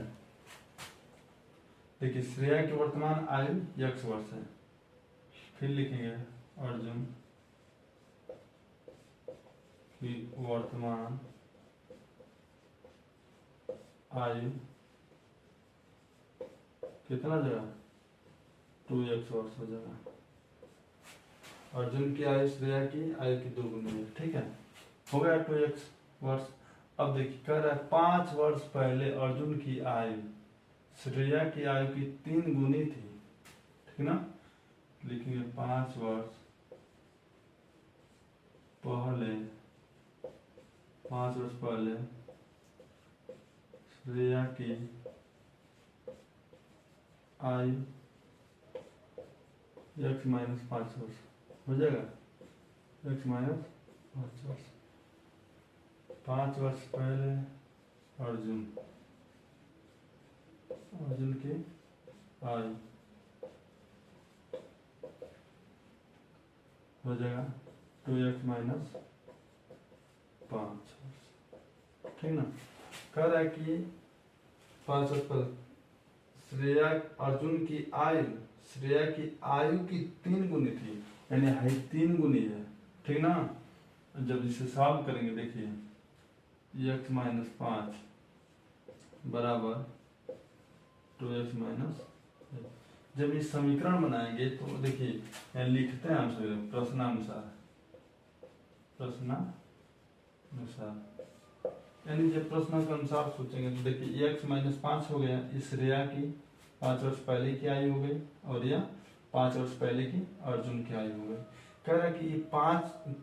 देखिए श्रेया की वर्तमान आयु x वर्ष है, फिर लिखेंगे अर्जुन की वर्तमान आयु कितना जगह 2x वर्ष हो जाएगा। अर्जुन की आयु श्रेया की आयु की 2 गुनी है। ठीक है, हो गया 2x वर्ष। अब देखिए कह रहा है 5 वर्ष पहले अर्जुन की आयु श्रेया की आयु की 3 गुनी थी। ठीक ना, लिखेंगे 5 वर्ष पहले, 5 वर्ष पहले श्रेया की आयु x माइनस 5 वर्ष हो जाएगा, x माइनस 5 वर्ष। 5 वर्ष पहले अर्जुन की आयु हो जाएगा 2x माइनस 5 वर्ष। ठीक ना, कह रहा है कि 5 वर्ष पहले श्रेया अर्जुन की आयु की 3 गुनी थी, यानी हाइट 3 गुनी है। ठीक ना, जब इसे सॉल्व करेंगे देखिए x माइनस 5 बराबर 2x माइनस, जब इस समीकरण बनाएंगे तो देखिए लिखते हैं हम सभी प्रश्नानुसार, यानी जब प्रश्न के अनुसार सोचेंगे तो देखिए x माइनस 5 हो गया, इस श्रेया की 5 वर्ष पहले की आयु हो गई, और यह 5 वर्ष पहले की अर्जुन की आयु हो गई। कह रहा है कि ये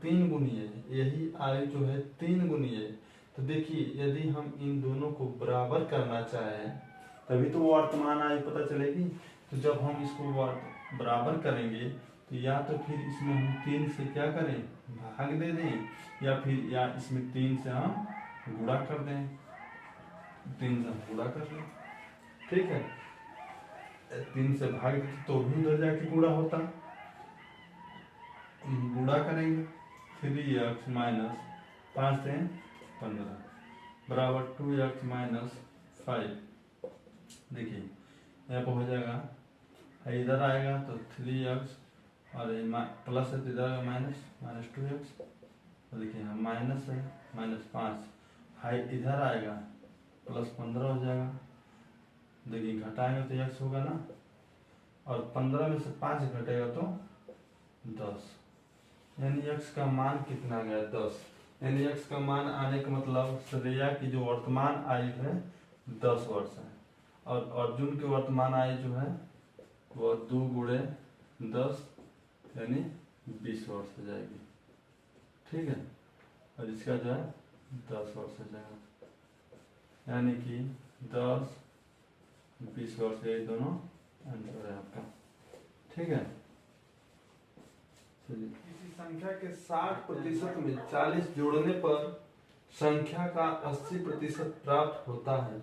3 गुनी है, यही आयु जो है 3 गुनी है। तो देखिए यदि हम इन दोनों को बराबर करना चाहें तभी तो वर्तमान आयु पता चलेगी। तो जब हम इसको बराबर करेंगे तो या तो फिर इसमें हम 3 से क्या करें, भाग दे दें, या इसमें 3 से हम गुणा कर दें, 3 से हम गुणा कर लें। ठीक है, 3 से भाग देते तो भी उधर जाके गुणा होता, गुणा करेंगे 3x माइनस 5 से 15 बराबर 2x माइनस 5। देखिए यहाँ पर हो जाएगा, इधर आएगा तो 3x और प्लस है तो इधर आएगा माइनस 2x, और देखिए यहाँ माइनस है -5, हाइट इधर आएगा प्लस 15 हो जाएगा। देखिए घटाएंगे तो x होगा ना, और 15 में से 5 घटेगा तो 10, यानी x का मान कितना गया 10। यानी x का मान आने का मतलब श्रेया की जो वर्तमान आयु है 10 वर्ष है, और अर्जुन की वर्तमान आयु जो है वह 2 गुणे 10 यानी 20 वर्ष हो जाएगी। ठीक है, और इसका जो है 10 वर्ष हो जाएगा, यानी कि 10 20 वर्ष, ये दोनों आंसर है आपका। ठीक है, चलिए किसी संख्या के 60% में 40 जोड़ने पर संख्या का 80% प्राप्त होता है,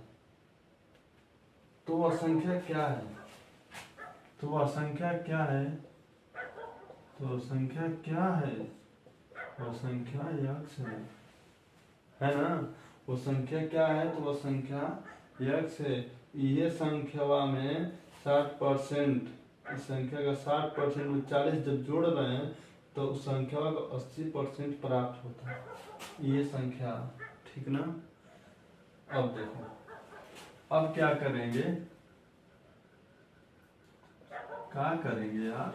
तो वह संख्या क्या है? तो वह संख्या क्या है? तो संख्या क्या है? वह संख्या x है ना। वो संख्या क्या है? तो वह संख्या x है। ये संख्या में 60%, इस संख्या का 60% में 40 जब जोड़ रहे हैं तो उस संख्या का 80% प्राप्त होता है ये संख्या। ठीक ना। अब देखो, अब क्या करेंगे यार,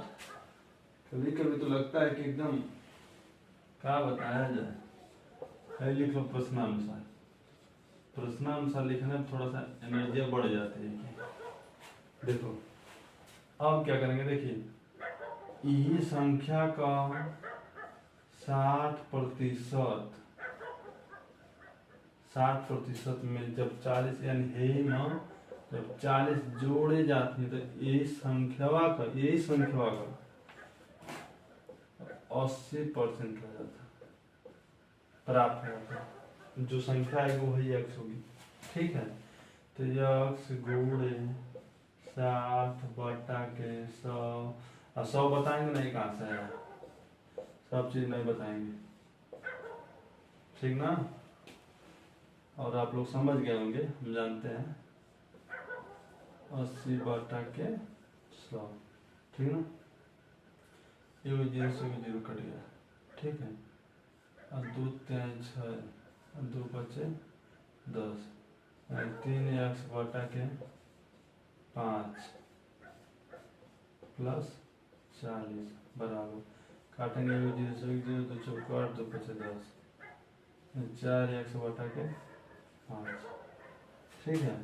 कभी कभी तो लगता है कि एकदम क्या बताया जाए। लिख लो प्रश्नानुसार, प्रश्नानुसार लिखने में थोड़ा सा एनर्जी बढ़ जाती है। देखो अब क्या करेंगे, देखिए ये संख्या का 60% में जब 40 यानी है ही ना, जब 40 जोड़े जाते हैं तो यही संख्या का 80% हो जाता है, प्राप्त हो जाता है। जो संख्या है वो वही x होगी। ठीक है, तो x गुणे 60/100, और 100 बताएंगे नहीं, कहाँ से है, सब चीज नहीं बताएंगे, ठीक ना। और आप लोग समझ गए होंगे, हम जानते हैं 80/100, ठीक ना। ये 0 से 0 कट गया, ठीक है। और 2 3 6 और 2 बचे 10, 3x/5 प्लस 40 बराबर, काटेंगे 0 से 0, 2 चौका 8, 2 बचे 10, 4x/5, ठीक है।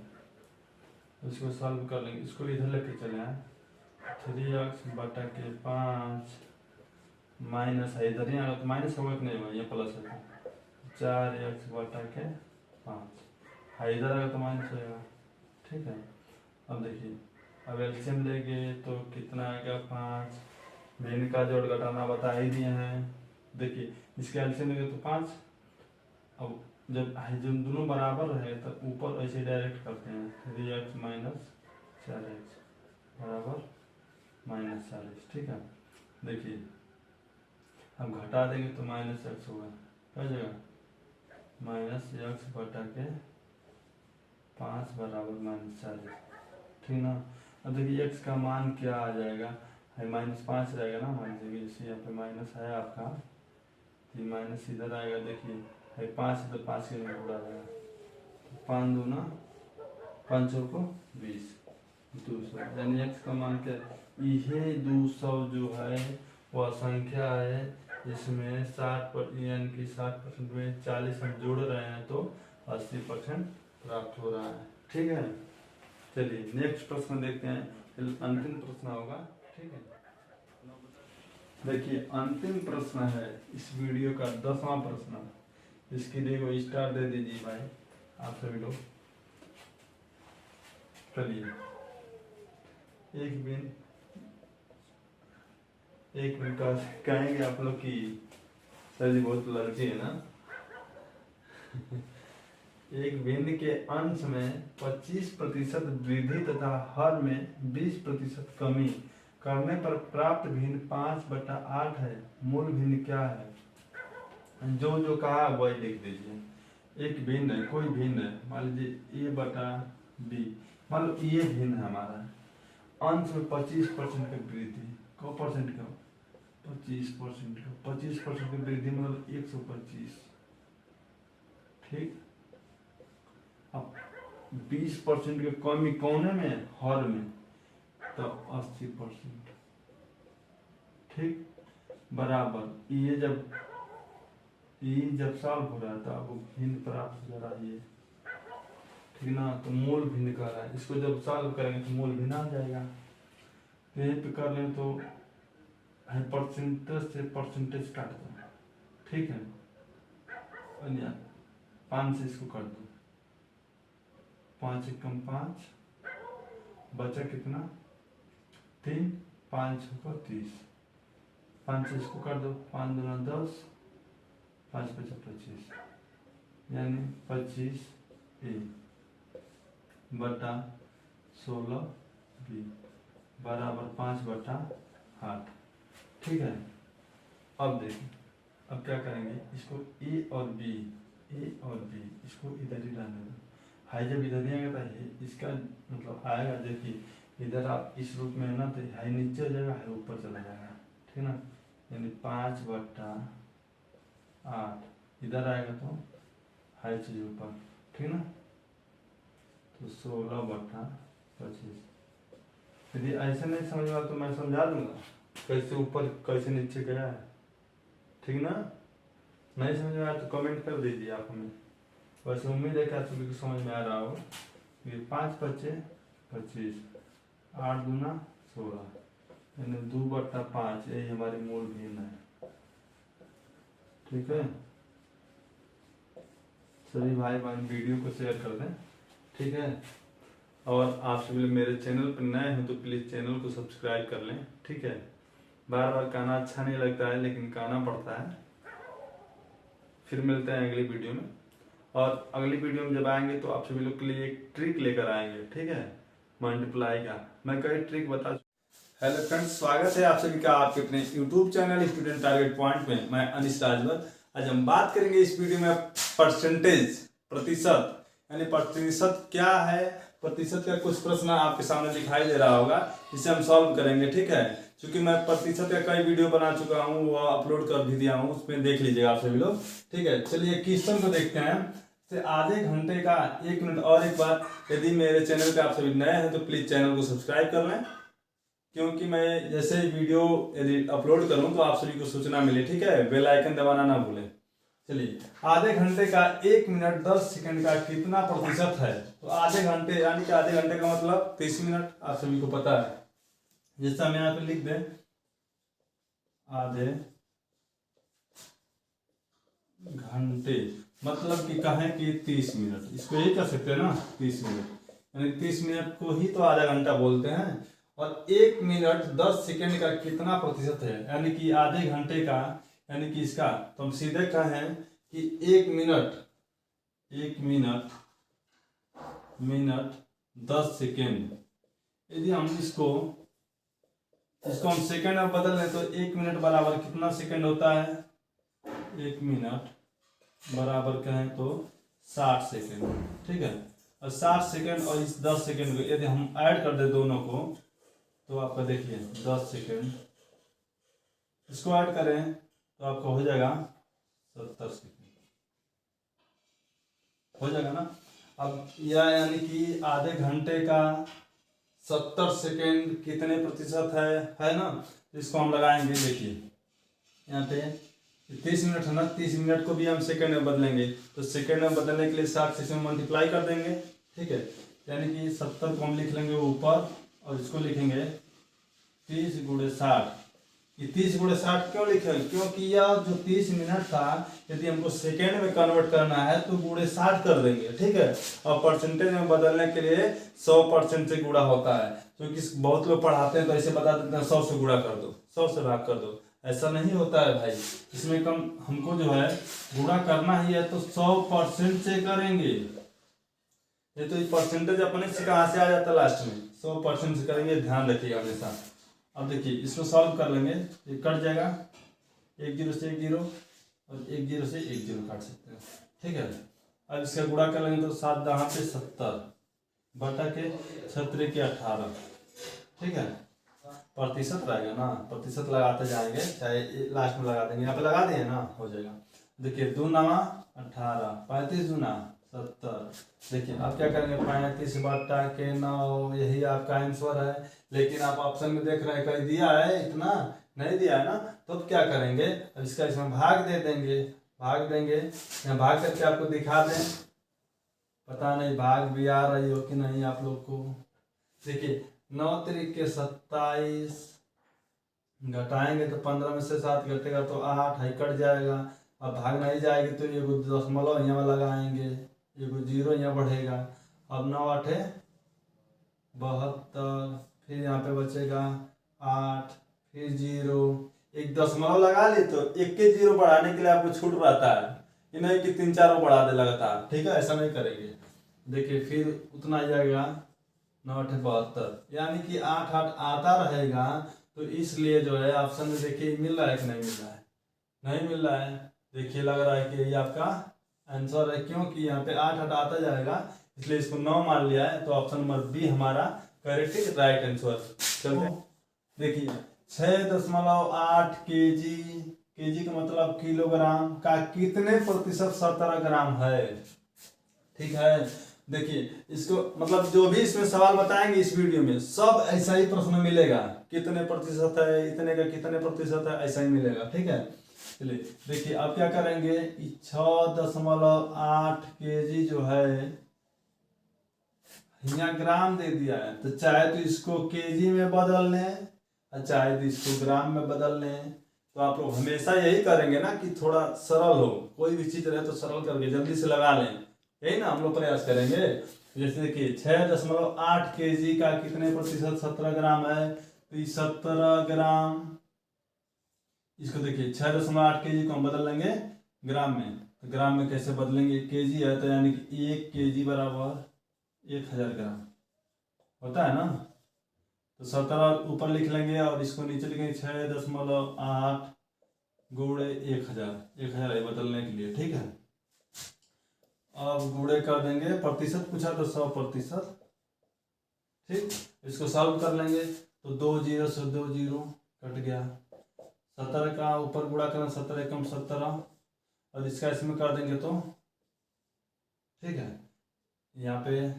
इसको सॉल्व कर लेंगे, इसको इधर लेके चले आए, 3x/5 माइनस है, इधर ही आना तो माइनस होगा कि नहीं होगा, ये प्लस है, 4x/5 है, इधर आएगा तो माइनस होगा, ठीक है। अब देखिए, अब एलसीएम लेंगे तो कितना आएगा, 5, भिन्न का जोड़ घटाना बता ही दिए हैं। देखिए इसके एलसीएम लेंगे तो 5, अब जब दोनों बराबर है तो ऊपर ऐसे डायरेक्ट करते हैं, 3x माइनस 4x बराबर -40, ठीक है। देखिए हम घटा देंगे तो -x होगा, क्या जगह -x/5 बराबर -40, ठीक ना। अब देखिए x का मान क्या आ जाएगा, है -5 रहेगा ना, मान लीजिए जैसे यहाँ पे माइनस है आपका, तो माइनस इधर आएगा, देखिए है 5 तो 5 के में उड़ा जाएगा, 5 दूना 5 को 20, 200, यानी x का मान क्या, ये 200 जो है वह संख्या है जिसमें 60% यानी कि 60% में 40 हम जोड़ रहे हैं तो 80% प्राप्त हो रहा है, ठीक है। चलिए नेक्स्ट प्रश्न देखते हैं, अंतिम प्रश्न होगा, ठीक है। देखिए अंतिम प्रश्न है इस वीडियो का 10वां प्रश्न, इसके लिए वो स्टार दे दीजिए भाई आप सभी लोग। चलिए एक मिनट कहेंगे आप लोग कि सर जी बहुत ललची है ना। एक भिन्न के अंश में 25% वृद्धि तथा हर में 20% कमी करने पर प्राप्त भिन्न 5/8 है, मूल भिन्न क्या है। जो जो कहा वही लिख दीजिए। एक भिन्न है, कोई भिन्न है, मान लीजिए a/b, मान लो ये भिन्न है हमारा, अंश में 25% की वृद्धि, को परसेंट का 25% का 25% की वृद्धि मतलब 125, ठीक। अब 20% की कमी कौने में, हर में, तो 80%, ठीक, बराबर ये जब सॉल्व हो रहा है तो वो भिन्न प्राप्त हो रहा है ये, ठीक ना। तो मूल भिन्न कर रहा है, इसको जब सॉल्व करेंगे तो मूल भिन्न आ जाएगा। यहीं पे कर लें तो परसेंटेज से परसेंटेज काट दो, ठीक है, और 5 से इसको कर दो, 5 एकम 5, बचा कितना 3, 5 होगा 30, 5 से इसको कर दो, 5 दूना 10, 5 बचा 25, यानी 25a बटा 16b बराबर 5/8, ठीक है। अब देखिए, अब क्या करेंगे, इसको a और b इसको इधर ही डालने दो, हाई जब इधर नहीं आएगा तो इसका मतलब आएगा, देखिए इधर आप इस रूप में है ना, तो हाई नीचे हो जाएगा, हाई ऊपर चला जाएगा, ठीक ना, यानी 5/8 इधर आएगा तो हाई चीज ऊपर, ठीक ना, तो 16/25। यदि ऐसे नहीं समझ में तो मैं समझा दूंगा कैसे ऊपर कैसे नीचे गया है, ठीक ना। नहीं समझ में आया तो कमेंट कर दीजिए आप हमें, वैसे उम्मीद है कि आप सभी को समझ में आ रहा हो। ये 5 बचे 25, 8 दूना 16, यानी 2/5, यही हमारी मूल भिन्न है, ठीक है। सभी भाई बहन वीडियो को शेयर कर दें, ठीक है। और आप सभी लोग मेरे चैनल पर नए हैं तो प्लीज़ चैनल को सब्सक्राइब कर लें, ठीक है। बार बार कहना अच्छा नहीं लगता है लेकिन कहना पड़ता है। फिर मिलते हैं अगली वीडियो में, और अगली वीडियो में जब आएंगे तो आप सभी लोग के लिए एक ट्रिक लेकर आएंगे, ठीक है, मल्टीप्लाई का। मैं कई ट्रिक बता। हेलो फ्रेंड्स, स्वागत है आप सभी का आपके अपने YouTube channel student target point में। मैं अनिश राजवर। आज हम बात करेंगे इस वीडियो में परसेंटेज, प्रतिशत, यानी प्रतिशत क्या है। प्रतिशत का कुछ प्रश्न आपके सामने दिखाई दे रहा होगा, इसे हम सॉल्व करेंगे, ठीक है। क्योंकि मैं प्रतिशत का कई वीडियो बना चुका हूँ, वो अपलोड कर भी दिया हूँ, उसमें देख लीजिएगा आप सभी लोग, ठीक है। चलिए क्वेश्चन को देखते हैं। से आधे घंटे का 1 मिनट। और एक बार, यदि मेरे चैनल पे आप सभी नए हैं तो प्लीज चैनल को सब्सक्राइब कर लें, क्योंकि मैं जैसे वीडियो यदि अपलोड करूं तो आप सभी को सूचना मिले, ठीक है। बेल आइकन दबाना ना भूलें। चलिए, आधे घंटे का 1 मिनट 10 सेकंड का कितना प्रतिशत है। तो आधे घंटे यानी कि आधे घंटे का मतलब 30 मिनट, आप सभी को पता है। जैसे हम यहाँ पे लिख दें आधे घंटे, मतलब कि कहें कि 30 मिनट, इसको यही कर सकते हैं ना, 30 मिनट, यानी 30 मिनट को ही तो आधा घंटा बोलते हैं। और 1 मिनट 10 सेकंड का कितना प्रतिशत है, यानी कि आधे घंटे का, यानी कि इसका, तो हम सीधे कहें कि 1 मिनट 10 सेकेंड। यदि हम इसको हम सेकेंड में बदल लें तो 1 मिनट बराबर कितना सेकेंड होता है। 1 मिनट बराबर कहें तो 60 सेकेंड, ठीक है। और 60 सेकेंड और इस 10 सेकेंड को यदि हम ऐड कर दे दोनों को, तो आपका देखिए 10 सेकेंड, इसको ऐड करें तो आपका हो जाएगा 70 सेकेंड, हो जाएगा ना। अब यह यानी कि आधे घंटे का 70 सेकेंड कितने प्रतिशत है ना। तो इसको हम लगाएंगे, देखिए यहाँ पे 30 मिनट है ना, 30 मिनट को भी हम सेकेंड में बदलेंगे, तो सेकेंड में बदलने के लिए 60 से मल्टीप्लाई कर देंगे, ठीक है। यानी कि 70 को हम लिख लेंगे ऊपर, और इसको लिखेंगे 30 गुणे 60। ये 30 गुणे 60 क्यों लिखे, क्योंकि यह जो 30 मिनट था यदि हमको सेकेंड में कन्वर्ट करना है तो गुणे 60 कर देंगे, ठीक है। और परसेंटेज में बदलने के लिए 100% से गुणा होता है, क्योंकि बहुत लोग पढ़ाते हैं तो ऐसे बता देते हैं 100 से गुणा कर दो, 100 से भाग कर दो। ऐसा नहीं होता है भाई, इसमें कम हमको जो है गुणा करना ही है तो 100% से करेंगे। ये तो परसेंटेज अपने से कहाँ से आ जाता है, लास्ट में 100% से करेंगे, ध्यान रखिएगा हमेशा। अब देखिए इसको सॉल्व कर लेंगे, ये कट जाएगा, 1 0 से 1 0 और 1 0 से 1 0 काट सकते हैं, ठीक है। अब इसका गुणा कर लेंगे तो 7 दहा पे 70 बटा के 6 के 18, ठीक है। प्रतिशत रहेगा ना, प्रतिशत लगाते जाएंगे, चाहे लास्ट में लगा देंगे, यहाँ पे लगा दें ना, हो जाएगा। देखिए 2 नवा 18, 35 दूना 70। देखिए आप क्या करेंगे, 35 बटा के 9, यही आपका आंसर है। लेकिन आप ऑप्शन में देख रहे हैं कहीं दिया है, इतना नहीं दिया है ना, तो अब क्या करेंगे, अब इसका इसमें भाग दे देंगे, भाग देंगे, यहाँ भाग करके आपको दिखा दें। पता नहीं भाग भी आ रही हो कि नहीं आप लोग को। देखिए 9 त्रिक 27, घटाएंगे तो 15 में से 7 घटेगा तो 8 है, कट जाएगा। अब भाग नहीं जाएगी तो ये दशमलव यहाँ लगाएंगे, ये 0 यहाँ बढ़ेगा। अब 9 8 72, फिर यहाँ पे बचेगा 8, फिर 0, एक दशमलव लगा ली तो 1 के 0 बढ़ाने के लिए आपको छूट रहता है, ये नहीं कि 3 4 बढ़ा दे लगातार, ठीक है, ऐसा नहीं करेंगे। देखिए फिर उतना आ जाएगा 9 8 72, यानी कि 8 8 आता रहेगा। तो इसलिए जो है ऑप्शन में देखिए मिल रहा है कि नहीं मिल रहा है, नहीं मिल रहा है। देखिए लग रहा है कि ये आपका आंसर है, क्योंकि यहाँ पे 8 8 आता जाएगा, इसलिए इसको 9 मान लिया है। तो ऑप्शन नंबर बी हमारा करेक्ट राइट आंसर। चलो देखिए 6.8 केजी, केजी का मतलब किलोग्राम का कितने प्रतिशत 17 ग्राम है, ठीक है। देखिए इसको मतलब जो भी इसमें सवाल बताएंगे इस वीडियो में सब ऐसा ही प्रश्न मिलेगा, कितने प्रतिशत है, इतने का कितने प्रतिशत है, ऐसा ही मिलेगा, ठीक है। चलिए देखिए अब क्या करेंगे, 6.8 केजी जो है यहाँ ग्राम दे दिया है, तो चाहे तो इसको केजी में बदल लें और चाहे तो इसको ग्राम में बदल लें। तो आप लोग हमेशा यही करेंगे ना कि थोड़ा सरल हो, कोई भी चीज रहे तो सरल करके जल्दी से लगा लें, यही ना हम लोग प्रयास करेंगे। जैसे देखिए 6.8 kg का कितने प्रतिशत 17 ग्राम है, तो ये 17 ग्राम, इसको देखिए 6.8 kg को हम बदल लेंगे ग्राम में, तो ग्राम में कैसे बदलेंगे, केजी है तो यानी कि 1 kg बराबर 1000 ग्राम होता है ना। तो 17 ऊपर लिख लेंगे और इसको नीचे लिखेंगे 6.8 गुणे 1000 बदलने के लिए, ठीक है। अब गुणे कर देंगे, प्रतिशत पूछा तो 100%, ठीक। इसको सॉल्व कर लेंगे तो 2 0 से 2 0 कट गया, 17 का ऊपर गुणा करना, 17 एकम 17, और इसका इसमें कर देंगे तो ठीक है। यहाँ पे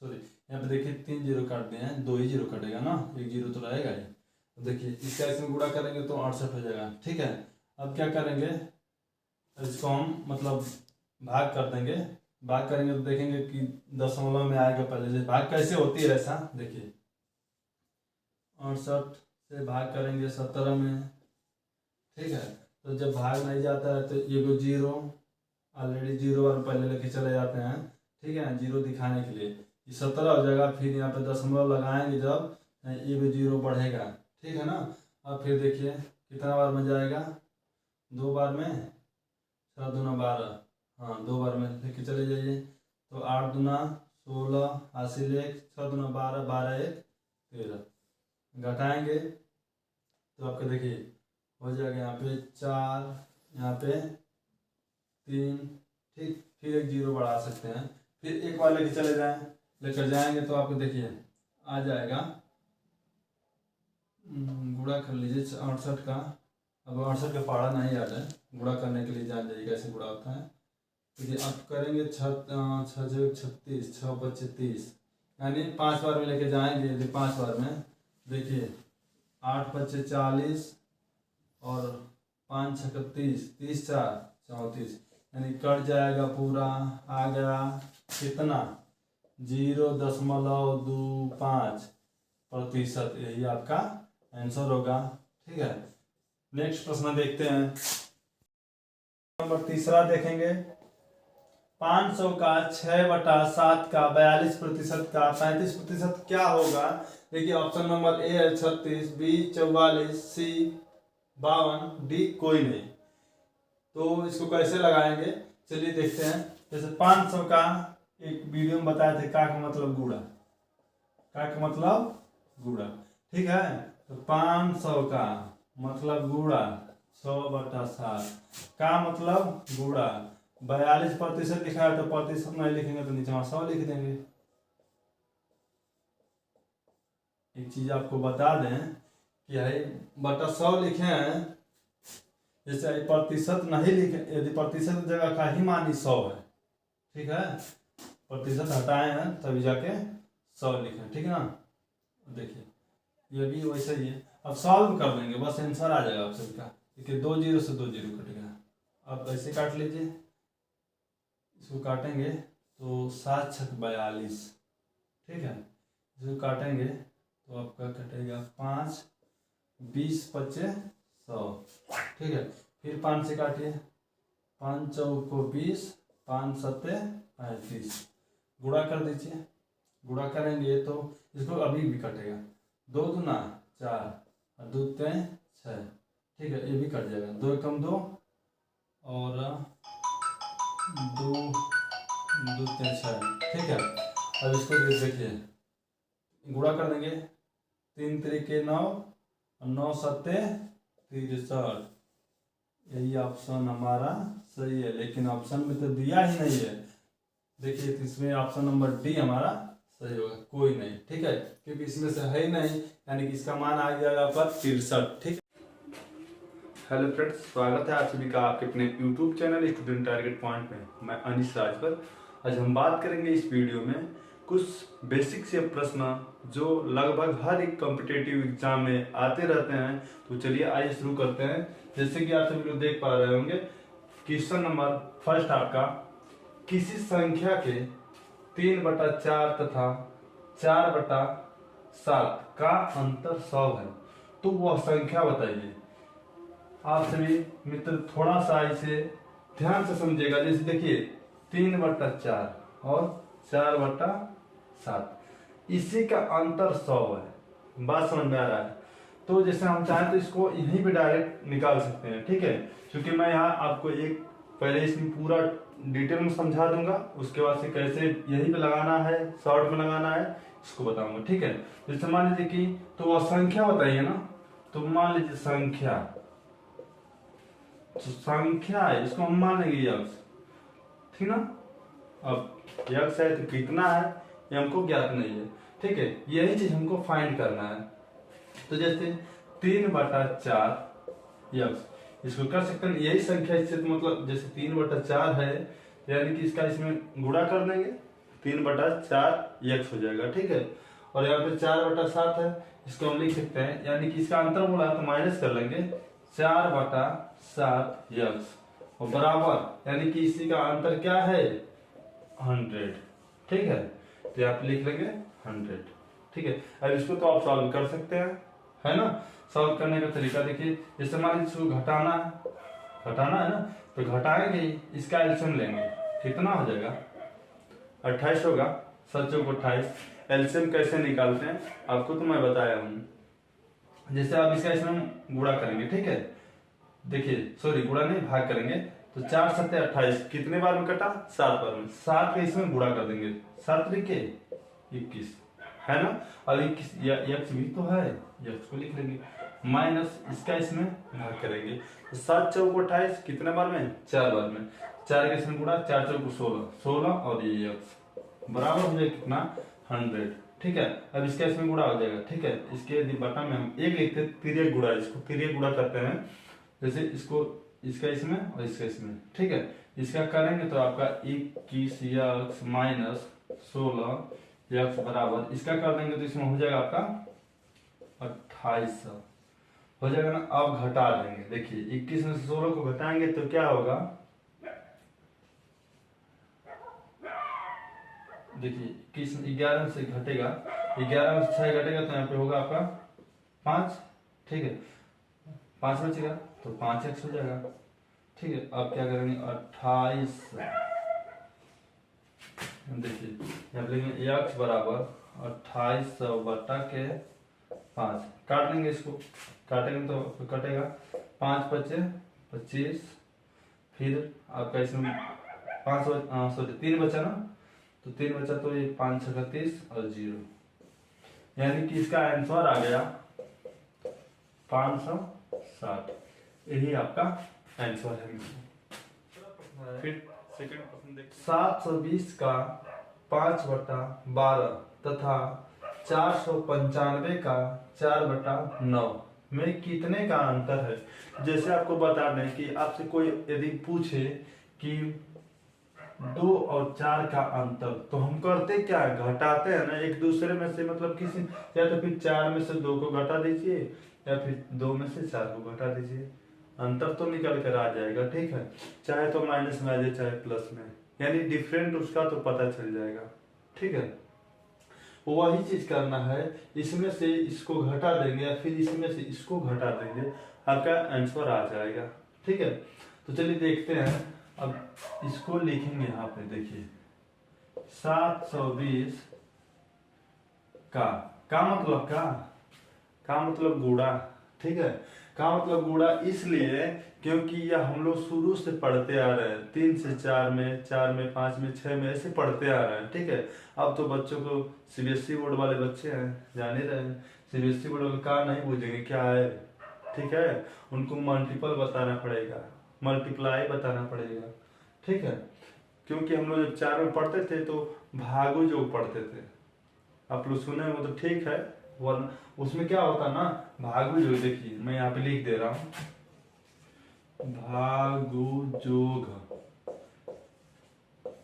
सॉरी, यहाँ पे देखिए 3 0 काट दिए हैं, 2 ही 0 कटेगा ना, 1 0 तो रहेगा ही। तो देखिए इसका इसमें गुणा करेंगे तो 68 हो जाएगा, ठीक है। अब क्या करेंगे, इसको हम मतलब भाग कर देंगे, भाग करेंगे तो देखेंगे कि दशमलव में आएगा पहले से। भाग कैसे होती है ऐसा देखिए, 68 से भाग करेंगे 17 में, ठीक है। तो जब भाग नहीं जाता है तो ये को 0 ऑलरेडी 0 और पहले लेके चले जाते हैं, ठीक है, 0 दिखाने के लिए। ये 17 हो जाएगा, फिर यहाँ पे दशमलव लगाएंगे जब, ये भी 0 बढ़ेगा, ठीक है ना। अब फिर देखिए कितना बार में जाएगा, 2 बार में, 6 दूना 12, हाँ 2 बार में लेके चले जाइए। तो 8 दूना 16 हासिल 1, 6 दूना 12, 12 1 13, घटाएंगे तो आपका देखिए हो जाएगा यहाँ पे 4, यहाँ पे 3, ठीक। फिर एक 0 बढ़ा सकते हैं, फिर एक बार लेके चले जाएं, लेकर जाएंगे तो आपको देखिए आ जाएगा, गुणा कर लीजिए 68 का। अब 68 का पहाड़ा नहीं याद है, गुणा करने के लिए जान जाइए कैसे गुणा होता है। देखिए अब करेंगे 6 36, 6 बच्चे 30, यानी 5 बार में लेके जाएंगे। यदि 5 बार में देखिए 8 बच्चे 40 और 5 6 30, 30 4 34, यानी कट जाएगा पूरा, आ गया कितना 0.25%, यही आपका आंसर होगा, ठीक है। नेक्स्ट प्रश्न देखते हैं, नंबर तीसरा देखेंगे। 500 का 6/7 का 42% का 35% क्या होगा। देखिए ऑप्शन नंबर ए है 36, बी 44, सी 52, डी कोई नहीं। तो इसको कैसे लगाएंगे चलिए देखते हैं। जैसे 500 का एक वीडियो में बताए थे, का मतलब गुड़ा, का मतलब गुड़ा, ठीक है। तो 500 का मतलब गुड़ा 100/7 का मतलब गुड़ा 42% लिखा है, तो प्रतिशत नहीं लिखेंगे तो नीचे 100 लिख देंगे। एक चीज आपको बता दें कि है बटा 100 लिखे हैं, जैसे प्रतिशत नहीं लिखे, यदि प्रतिशत जगह का ही मान 100 है, ठीक है, प्रतिशत हटाए हैं तभी जाके 100 लिखे, ठीक है ना। देखिए ये भी वैसे ही है। अब सॉल्व कर देंगे, बस आंसर आ जाएगा आप सबका। देखिए 2 0 से 2 0 कट गया। अब ऐसे काट लीजिए, इसको काटेंगे तो 7 6 42, ठीक है। इसको काटेंगे तो आपका कटेगा 5 20 25 100, ठीक है। फिर 5 से काटिए, 5 चौको 20, 5 सत्ते 35, गुणा कर दीजिए। गुणा करेंगे तो इसको अभी भी कटेगा, 2 दूना 4 और 2 3 6, ठीक है, ये भी कट जाएगा, 2 एकम 2 और 2 2 3 6, ठीक है। अब इसको देखिए गुणा कर देंगे, 3 3 9 और 9 सत्ते 63, यही ऑप्शन हमारा सही है। लेकिन ऑप्शन में तो दिया ही नहीं है, देखिए इसमें ऑप्शन नंबर डी हमारा सही होगा, कोई नहीं, ठीक है, क्योंकि इसमें से है ही नहीं, यानी कि इसका मान आ जाएगा आपका 63, ठीक। हेलो फ्रेंड्स, स्वागत है आप सभी का आपके अपने YouTube channel student target point में। मैं अनिश राजभर। आज हम बात करेंगे इस वीडियो में कुछ बेसिक से प्रश्न जो लगभग हर एक कॉम्पिटिटिव एग्जाम में आते रहते हैं। तो चलिए आइए शुरू करते हैं। जैसे कि आप सभी लोग देख पा रहे होंगे, क्वेश्चन नंबर फर्स्ट आपका, किसी संख्या के 3/4 तथा 4/7 का अंतर 100 है, तो वह संख्या बताइए। आप सभी मित्र थोड़ा सा इसे ध्यान से समझिएगा। जैसे देखिए 3/4 और 4/7, इसी का अंतर 100 है। बात समझ में आ रहा है? तो जैसे हम चाहें तो इसको यहीं पे डायरेक्ट निकाल सकते हैं, ठीक है। क्योंकि मैं यहाँ आपको एक पहले इसमें पूरा डिटेल में समझा दूंगा, उसके बाद से कैसे यहीं पे लगाना है, शॉर्ट में लगाना है, इसको बताऊंगा, ठीक है। जैसे मान लीजिए कि तो वह संख्या बताइए ना, तो मान लीजिए संख्या, तो संख्या है, इसको हम मान लेंगे यक्स, ठीक ना। अब यक्स है तो कितना है ये हमको ज्ञात नहीं है, ठीक है। यही चीज हमको फाइंड करना है। तो जैसे 3/4 यक्स, इसको कर सकते हैं यही संख्या इससे, तो मतलब जैसे 3/4 है, यानी कि इसका इसमें गुणा कर देंगे, 3/4 यक्स हो जाएगा, ठीक है। और यहाँ पे 4/7 है, इसको हम लिख सकते हैं, यानी कि इसका अंतर बोला तो माइनस कर लेंगे, 4/7 यक्स और बराबर, यानी कि इसी का अंतर क्या है 100, ठीक है। तो यहाँ पे लिख लेंगे 100, ठीक है। अब इसको तो आप सॉल्व कर सकते हैं, है ना। सॉल्व करने का तरीका देखिए, जैसे मान लीजिए इसको घटाना है ना, तो घटाएंगे इसका एलसीएम लेंगे, कितना हो जाएगा 28 होगा, 7 चौक 28। एलसीएम कैसे निकालते हैं आपको तो मैं बताया हूँ। जैसे आप इसका इसमें गुणा करेंगे, ठीक है। देखिए सॉरी गुणा नहीं, भाग करेंगे, तो 4 7 28 कितने बार में कटा 7 बार में, 7 के इसमें गुणा कर देंगे, 7 त्रिके 21, है ना। और 21 यक्स भी तो है, यक्स को लिख लेंगे, माइनस इसका इसमें भाग करेंगे, तो 7 चौक 28 कितने बार में 4 बार में, 4 के इसमें गुणा, 4 चौक 16 और ये यक्स बराबर हो जाएगा कितना 100, ठीक है। अब इसका इसमें गुणा हो जाएगा, ठीक है। इसके बटा में हम एक लिखते हैं, तिर्यक गुणा, इसको तिर्यक गुणा करते हैं, जैसे इसको इसका इसमें और इसका इसमें, ठीक है। इसका करेंगे तो आपका 21 यक्स माइनस 16 यक्स बराबर, इसका कर देंगे तो इसमें हो जाएगा आपका 2800 हो जाएगा ना। अब घटा देंगे, देखिए 21 में से 16 को घटाएंगे तो क्या होगा, देखिए 21 11 में से घटेगा, 11 में से 6 घटेगा तो यहाँ पे होगा आपका 5, ठीक है। 5 बचेगा तो 5x हो जाएगा, ठीक है। अब क्या करेंगे 28, देखिए यहाँ पे लिखेंगे x बराबर 2800 बटा के 5, काट लेंगे, इसको काटेंगे तो कटेगा 5 बचे 25, फिर आपका इसमें 3 बचा ना, तो 3 बचा तो ये 5 6 30 और 0, यानी कि इसका आंसर आ गया 560, यही आपका आंसर है। फिर सेकंड क्वेश्चन देखिए, 720 का 5/12 तथा 495 का 4/9 में कितने का अंतर है। जैसे आपको बता दें कि आपसे कोई यदि पूछे कि 2 और 4 का अंतर, तो हम करते क्या है, घटाते हैं ना एक दूसरे में से, मतलब किसी, या तो फिर 4 में से 2 को घटा दीजिए, या फिर 2 में से 4 को घटा दीजिए, अंतर तो निकल कर आ जाएगा, ठीक है। चाहे तो माइनस में आ जाए चाहे प्लस में, यानी डिफरेंट उसका तो पता चल जाएगा, ठीक है। वही चीज करना है, इसमें से इसको घटा देंगे या फिर इसमें से इसको घटा देंगे, आपका आंसर आ जाएगा, ठीक है। तो चलिए देखते हैं, अब इसको लिखेंगे यहाँ पे, देखिए 720 का मतलब का मतलब गुणा, ठीक है। का मतलब गुणा इसलिए क्योंकि यह हम लोग शुरू से पढ़ते आ रहे हैं, 3 से 4 में, 4 में, 5 में, 6 में, ऐसे पढ़ते आ रहे हैं, ठीक है। अब तो बच्चों को सीबीएसई बोर्ड वाले बच्चे हैं, जान ही रहे हैं, सीबीएसई बोर्ड वाले का नहीं पूछेंगे क्या है, ठीक है। उनको मल्टीपल बताना पड़ेगा, मल्टीप्लाई बताना पड़ेगा, ठीक है। क्योंकि हम लोग जब 4 में पढ़ते थे तो भागो जो पढ़ते थे, आप लोग सुने वो तो ठीक है, वरना उसमें क्या होता ना, भागु जोग, देखिए मैं यहाँ पे लिख दे रहा हूँ, भागु जोग,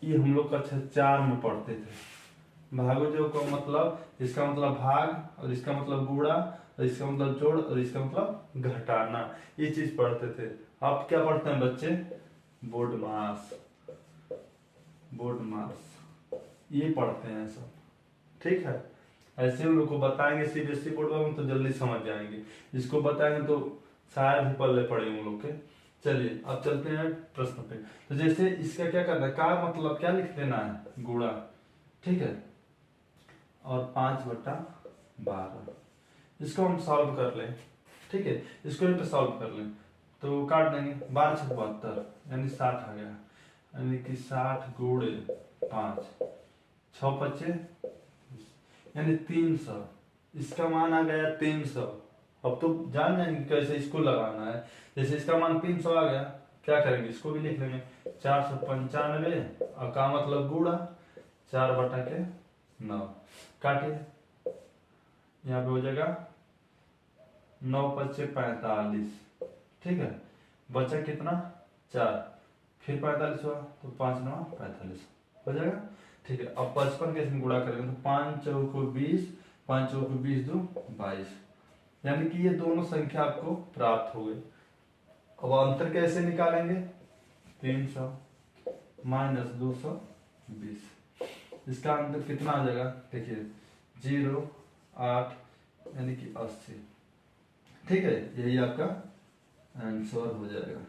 ये हम लोग कक्षा 4 में पढ़ते थे। भागु जोग का मतलब, इसका मतलब भाग और इसका मतलब गुणा और इसका मतलब जोड़ और इसका मतलब घटाना, ये चीज पढ़ते थे। आप क्या पढ़ते हैं बच्चे, बोर्ड मास ये पढ़ते हैं सब, ठीक है। ऐसे हम लोग को बताएंगे सीबीएसई बोर्ड में तो जल्दी समझ जाएंगे, इसको बताएंगे तो शायद ही पल्ले पड़े उन लोग के। चलिए अब चलते हैं प्रश्न पे। तो जैसे इसका क्या करना है, का मतलब क्या लिख देना है, गुणा, ठीक है, और 5/12 इसको हम सॉल्व कर लें, ठीक है, इसको भी सॉल्व कर लें तो काट देंगे, 12×72 यानी 60 आ गया, यानी कि 60 गुणे 5, 6×5 यानी 300, इसका मान आ गया 300। अब तो जान जाएंगे कैसे इसको लगाना है। जैसे इसका मान 300 आ गया, क्या करेंगे, इसको भी लिख लेंगे 495 और का मतलब गुणा 4/9, काटिए, यहाँ पे हो जाएगा 9×5 = 45, ठीक है, बचा कितना 4, फिर 45 हुआ तो 5×9 = 45 हो जाएगा, ठीक है। अब 55 कैसे गुणा करेंगे तो 5×4 = 20, 5×4 = 22, यानी कि ये दोनों संख्या आपको प्राप्त हो गई। अब अंतर कैसे निकालेंगे, 300 - 220, इसका अंतर कितना आ जाएगा, देखिए 0.8 यानी कि 80, ठीक है, यही आपका आंसर हो जाएगा।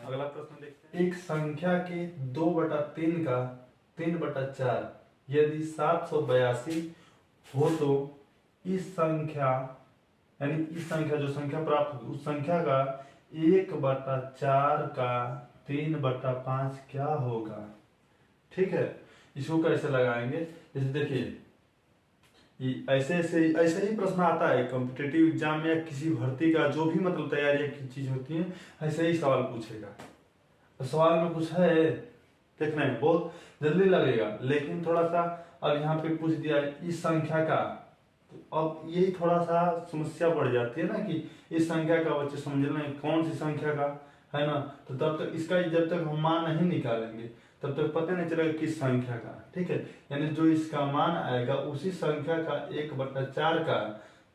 अगला प्रश्न देखते हैं। एक संख्या के 2/3 का 3/4 यदि 782 हो तो इस संख्या, यानी इस संख्या जो संख्या प्राप्त होगी उस संख्या का 1/4 का 3/5 क्या होगा, ठीक है। इसको कैसे लगाएंगे, जैसे देखिए ऐसे ऐसे ही प्रश्न आता है कॉम्पिटिटिव एग्जाम में या किसी भर्ती का जो भी मतलब तैयारी की चीज होती है, ऐसे ही सवाल पूछेगा। तो सवाल में कुछ है देखना है, बहुत जल्दी लगेगा, लेकिन थोड़ा सा अब यहाँ पे पूछ दिया है इस संख्या का, तो अब यही थोड़ा सा समस्या बढ़ जाती है ना कि इस संख्या का बच्चे समझ लें कौन सी संख्या का है ना, तो तब तक इसका जब तक हम मान नहीं निकालेंगे तब तक पता नहीं चलेगा किस संख्या का, ठीक है। यानी जो इसका मान आएगा उसी संख्या का 1/4 का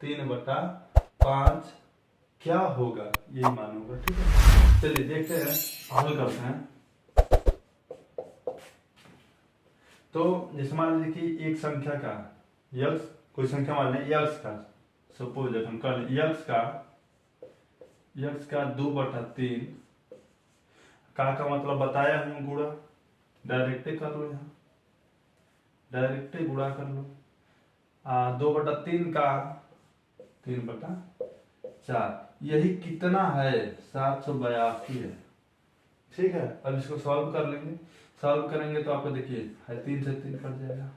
3/5 क्या होगा, यही मान होगा, ठीक है। चलिए देखते हैं, हल करते हैं। तो जैसे मान लीजिए कि एक संख्या का यक्स, कोई संख्या मान लें यक्स का, सपोज हम कर लें यक्स का 2/3 का मतलब बताया हूं गुणा, डायरेक्ट कर लो, यहाँ डायरेक्ट गुणा कर लो, 2/3 का 3/4, यही कितना है 782 है, ठीक है। अब इसको सॉल्व कर लेंगे, सॉल्व करेंगे तो आपको देखिए है 3 से 3 कट जाएगा,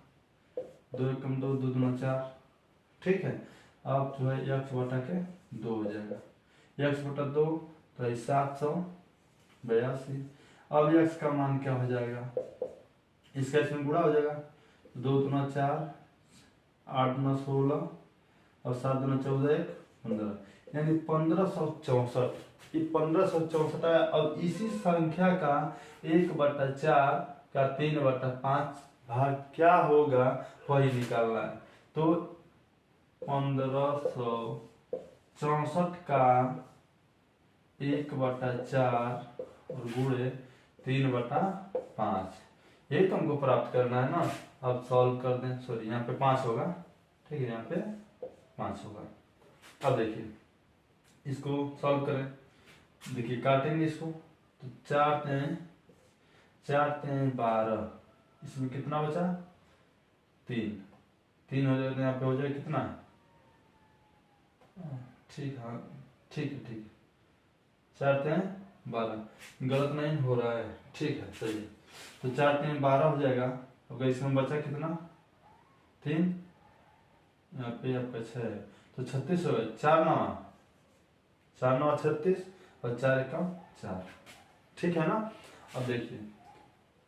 2 × 2 2 × 4, ठीक है। अब जो है x/2 हो जाएगा, x/2 तो 782। अब x का मान क्या हो जाएगा, इसका इसमें गुणा हो जाएगा, 2 × 4 8 × 16 और 7 × 14 15, यानी 1564, ये 1564 है। अब इसी संख्या का 1/4 का 3/5 भाग क्या होगा वही निकालना है। तो 1564 का 1/4 और गुणे 3/5, यही तो हमको प्राप्त करना है ना। अब सॉल्व कर दें, सॉरी यहाँ पे 5 होगा, ठीक है, यहाँ पे 5 होगा। अब देखिए इसको सॉल्व करें, देखिए काटेंगे इसको तो 4 3 12, इसमें कितना बचा 3 हो जाएगा, यहाँ पे हो जाएगा कितना, ठीक, हाँ ठीक है, 4 3 12, गलत नहीं हो रहा है, ठीक है सही है। तो 4 3 12 हो जाएगा, अगर इसमें बचा कितना 3, यहाँ पे आपका 6 है तो 36 हो गया, 4 9 36 और 4 × 4, ठीक है ना। अब देखिए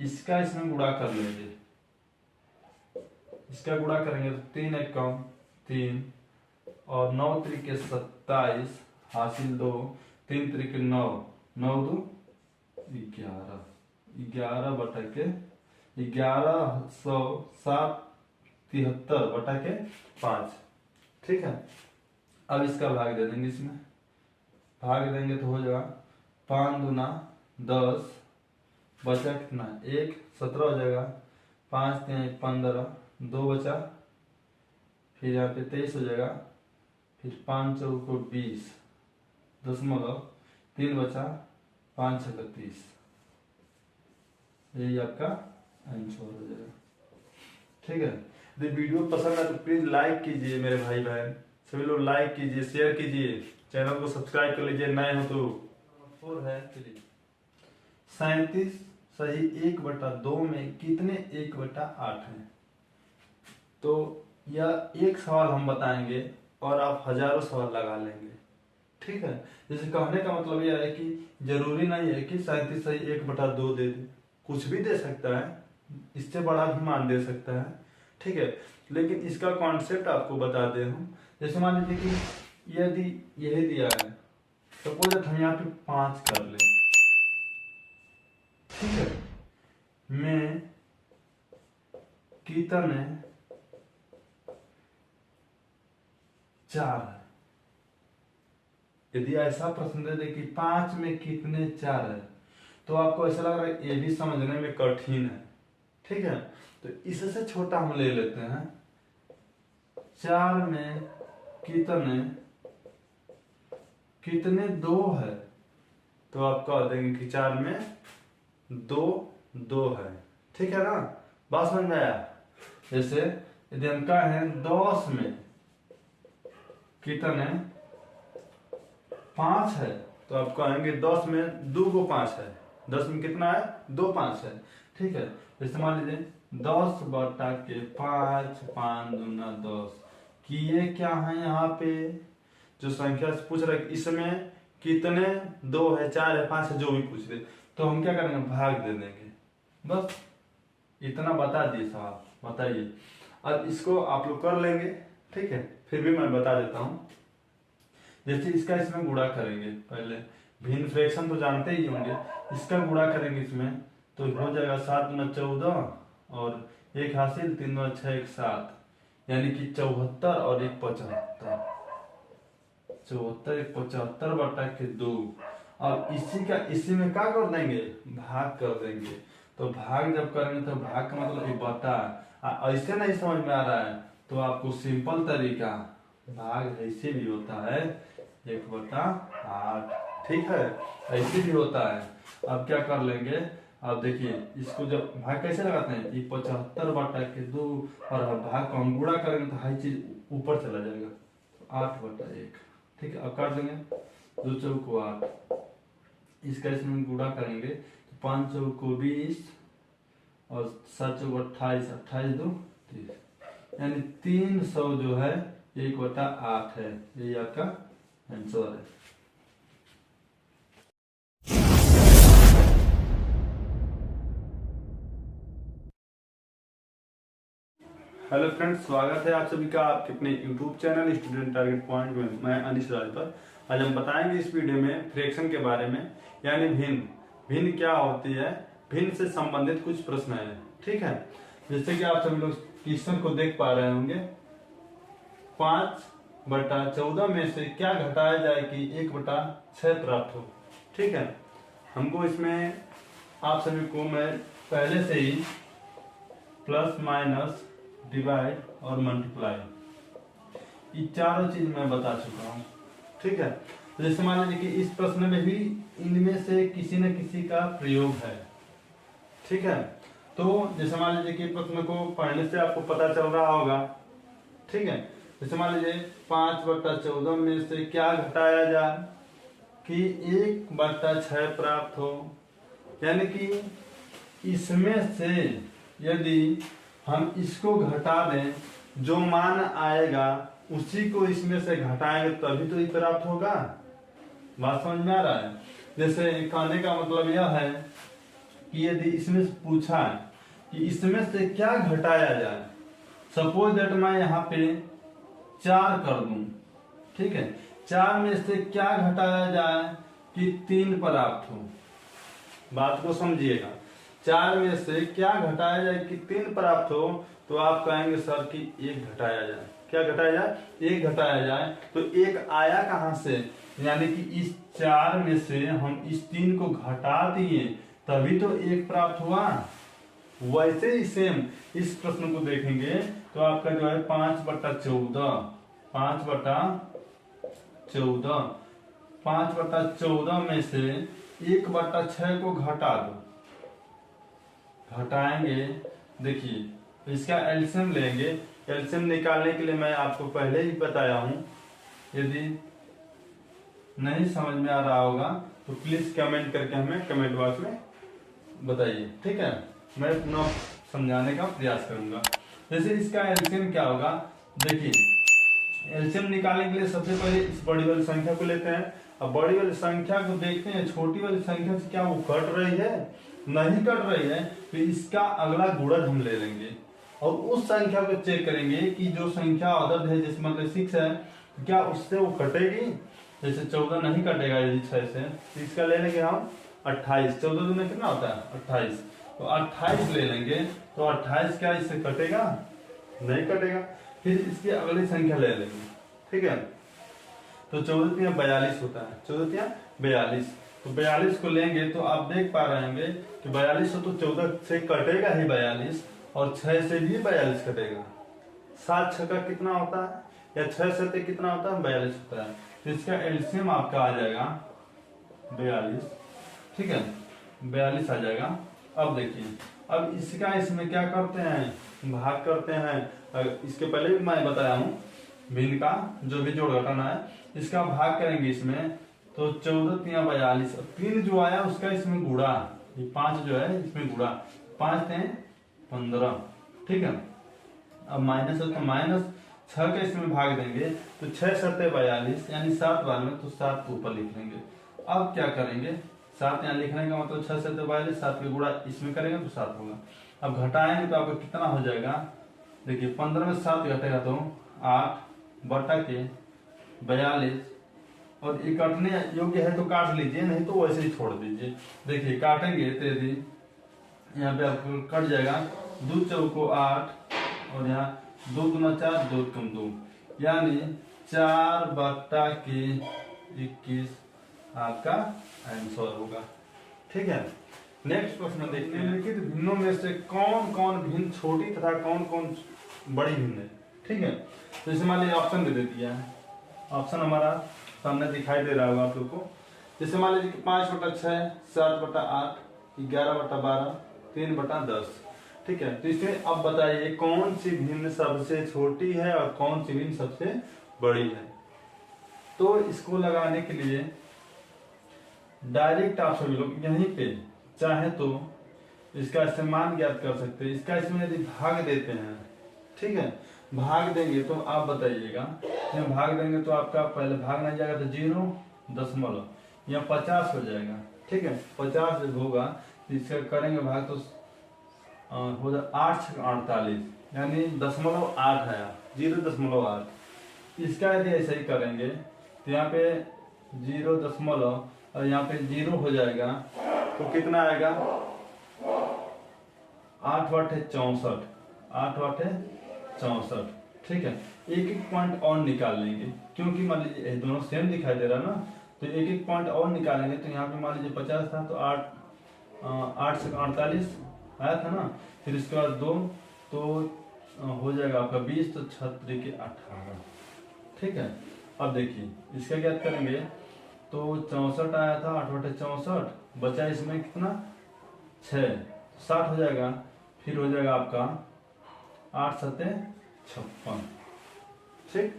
इसका इसमें गुणा कर लेंगे, इसका गुणा करेंगे तो 3 × 1 3 और 9 × 3 = 27 हासिल 2, 3 × 3 = 9, 9 2 11, 11/1173/5, ठीक है। अब इसका भाग दे देंगे, इसमें भाग देंगे तो हो जाएगा 5 दूना 10, बचा कितना 1 17 हो जाएगा, 5 3 15, 2 बचा, फिर यहाँ पे 23 हो जाएगा, फिर 5 4 20 दशमलव, 3 बचा 5 6 30, यही आपका आंसर हो जाएगा। ठीक है, यदि वीडियो पसंद है तो प्लीज लाइक कीजिए मेरे भाई बहन, सभी लोग लाइक कीजिए, शेयर कीजिए, चैनल को सब्सक्राइब कर लीजिए नए हो तो। 4 है 37 सही 1/2 में कितने 1/8 है? तो यह एक सवाल हम बताएंगे और आप हजारों सवाल लगा लेंगे। ठीक है, जैसे कहने का मतलब यह है कि जरूरी नहीं है कि 37 सही 1/2 दे दे, कुछ भी दे सकता है, इससे बड़ा भी मान दे सकता है। ठीक है, लेकिन इसका कॉन्सेप्ट आपको बता दे हम। जैसे मान लीजिए कि यदि यही दिया है, सपोज हम यहाँ पे 5 कर ले, ठीक है, मैं कितने 4 है। यदि ऐसा प्रश्न दे दे कि 5 में कितने 4 है, तो आपको ऐसा लग रहा है ये भी समझने में कठिन है। ठीक है, तो इससे छोटा हम ले लेते हैं, 4 में कितने 2 है, तो आप कह देंगे कि 4 में 2 है। ठीक है ना, बात समझ में आया? जैसे यदि हम कहें 10 में कितने 5 है, तो आप कहेंगे 10 में 2 को 5 है, 10 में कितना है 2 5 है। ठीक है, जैसे मान लीजिए 10/5 5 दूना 10, कि ये क्या है यहाँ पे जो संख्या से पूछ रहा है इसमें कितने 2 है 4 है 5 है, जो भी पूछ रहे, तो हम क्या करेंगे भाग दे देंगे, बस इतना बता दिए साहब। बताइए, अब इसको आप लोग कर लेंगे। ठीक है, फिर भी मैं बता देता हूँ। जैसे इसका इसमें गुणा करेंगे, पहले भिन्न फ्रैक्शन तो जानते ही होंगे, इसका गुणा करेंगे इसमें तो हो जाएगा 7 दूना 14 और 1 हासिल 3 दूना 6 1 7, यानी कि 74 और 1 75, 74 1 75/2। अब इसी में क्या कर देंगे भाग कर देंगे, तो भाग जब करेंगे तो भाग का मतलब ये बता, ऐसे नहीं समझ में आ रहा है तो आपको सिंपल तरीका, भाग ऐसे भी होता है 1/8। ठीक है, ऐसे भी होता है। अब क्या कर लेंगे, अब देखिए इसको जब भाग कैसे लगाते हैं, ये 75/2 और भाग को हम गुणा करेंगे तो हर चीज ऊपर चला जाएगा, 8/1। ठीक है, अब कर देंगे 2 चौको 8, इसका इसमें गुणा करेंगे तो 5 चौको 20 और 7 चौको 28, 28 2 30, यानी 300 जो है 1/8 है, यही आपका आंसर है। हेलो फ्रेंड्स, स्वागत है आप सभी का आपके अपने YouTube channel student target point में। मैं अनिश राज पर आज हम बताएंगे इस वीडियो में फ्रैक्शन के बारे में, यानी भिन्न क्या होती है, भिन्न से संबंधित कुछ प्रश्न है। ठीक है, जैसे कि आप सभी लोग क्वेश्चन को देख पा रहे होंगे, 5/14 में से क्या घटाया जाए कि 1/6 प्राप्त हो। ठीक है, हमको इसमें आप सभी को मैं पहले से ही प्लस माइनस डिवाइड और मल्टीप्लाई ये चारों चीज मैं बता चुका हूँ। ठीक है, तो जैसे मान लीजिए कि इस प्रश्न में भी इनमें से किसी न किसी का प्रयोग है। ठीक है, तो जैसे मान लीजिए कि प्रश्न को पढ़ने से आपको पता चल रहा होगा। ठीक है, जैसे मान लीजिए 5/14 में से क्या घटाया जाए कि 1/6 प्राप्त हो, यानी कि इसमें से यदि हम इसको घटा दें, जो मान आएगा उसी को इसमें से घटाएंगे तभी तो ये प्राप्त होगा। बात समझ में आ रहा है? जैसे कहने का मतलब यह है कि यदि इसमें से पूछा है कि इसमें से क्या घटाया जाए, सपोज दैट मैं यहाँ पे 4 कर दूं। ठीक है, 4 में से क्या घटाया जाए कि 3 प्राप्त हो। बात को समझिएगा, 4 में से क्या घटाया जाए कि 3 प्राप्त हो, तो आप कहेंगे सर कि 1 घटाया जाए। क्या घटाया जाए? 1 घटाया जाए। तो 1 आया कहां से, यानी कि इस 4 में से हम इस 3 को घटा दिए तभी तो 1 प्राप्त हुआ। वैसे ही सेम इस प्रश्न को देखेंगे तो आपका जो है 5/14, 5/14 में से 1/6 को घटा दो, घटाएंगे। देखिए इसका एलसीएम लेंगे। एलसीएम निकालने के लिए मैं आपको पहले ही बताया हूं, यदि नहीं समझ में आ रहा होगा तो प्लीज कमेंट करके हमें कमेंट बॉक्स में बताइए, ठीक है। मैं पुनः समझाने का प्रयास करूंगा। जैसे इसका एलसीएम क्या होगा, देखिए एलसीएम निकालने के लिए सबसे पहले इस बड़ी वाली संख्या को लेते हैं। अब बड़ी वाली संख्या को देखते हैं छोटी वाली संख्या से क्या वो कट रही है, नहीं कट रही है, तो इसका अगला गुणज हम ले लेंगे और उस संख्या को चेक करेंगे कि जो संख्या अदद है, जैसे मतलब 6 है, तो क्या उससे वो कटेगी। जैसे 14 नहीं कटेगा यदि 6 से, तो इसका ले लेंगे हम 28। 14 दूनी कितना होता है 28, तो 28 ले लेंगे। तो 28 क्या इससे कटेगा, नहीं कटेगा। फिर इसकी अगली संख्या ले लेंगे, ठीक है। तो 14 × 42 होता है, 14 × 42। तो 42 को लेंगे तो आप देख पा रहे होंगे कि 42 तो 14 से कटेगा ही 42, और 6 से भी 42 कटेगा। 7 6 का कितना होता है, या 6 7 कितना होता है 42 होता है। तो इसका एलसीएम आपका आ जाएगा 42, ठीक है, 42 आ जाएगा। अब देखिए, अब इसका इसमें क्या करते हैं, भाग करते हैं। इसके पहले भी मैं बताया हूँ, भिन्न का जो भी जोड़ घटाना है इसका भाग करेंगे इसमें। तो 14 × 42, 3 जो आया उसका इसमें गुणा, ये 5 जो है इसमें गुणा, 5 × 15, ठीक है। अब माइनस है तो माइनस 6 का इसमें भाग देंगे, तो 6 7 42, यानी 7 बार में, तो 7 को ऊपर लिख लेंगे। अब क्या करेंगे, 7 यहाँ लिखने का मतलब 6 7 42, 7 के गुणा इसमें करेंगे तो 7 होगा। अब घटाएंगे तो आपको कितना हो जाएगा, देखिए 15 में 7 घटेगा तो 8/42, और ये काटने योग्य है तो काट लीजिए, नहीं तो वैसे ही छोड़ दीजिए। देखिए काटेंगे तो यदि यहाँ पे आपको कट जाएगा, 2 चौको 8, और यहाँ 2 दूना 4, 2 कम 2, यानी 4/21 आपका आंसर होगा, ठीक है। नेक्स्ट प्रश्न देखते हैं, निम्नलिखित भिन्नों में से कौन कौन भिन्न छोटी तथा कौन कौन बड़ी भिन्न है, ठीक है। तो जैसे मान लीजिए ऑप्शन दे दिया है, ऑप्शन हमारा सामने दिखाई दे रहा होगा आप लोग को। जैसे मान लीजिए 5/6, 7/8, 11/12, 3/10, ठीक है। तो इसमें अब बताइए कौन सी भिन्न सबसे छोटी है और कौन सी भिन्न सबसे बड़ी है। तो इसको लगाने के लिए डायरेक्ट आप सभी लोग यहीं पे चाहे तो इसका इस्तेमाल ज्ञात कर सकते हैं। इसका इसमें यदि भाग देते हैं, ठीक है, भाग देंगे तो आप बताइएगा, भाग देंगे तो आपका पहले भाग नहीं जाएगा तो 0.0 या 50 हो जाएगा, ठीक है। 50 जब होगा तो इसका करेंगे भाग तो हो जाए 8 × 48, यानी 0.8 आया, 0.8। इसका यदि ऐसे ही करेंगे तो यहाँ पे 0 और यहाँ पे 0 हो जाएगा, तो कितना आएगा 8/64, 8/64, ठीक है। एक एक पॉइंट और निकाल लेंगे, क्योंकि मान लीजिए दोनों सेम दिखाई दे रहा ना, तो एक एक पॉइंट और निकालेंगे। तो यहाँ पे मान लीजिए 50 था तो 8 से 48 आया था ना, फिर इसके बाद 2 तो हो जाएगा आपका 20, तो 6 के 18, ठीक है। अब देखिए इसका क्या करेंगे, तो 64 आया था, 8/64 बचा इसमें कितना 6, 60 हो जाएगा। फिर हो जाएगा आपका 8 7 56, ठीक।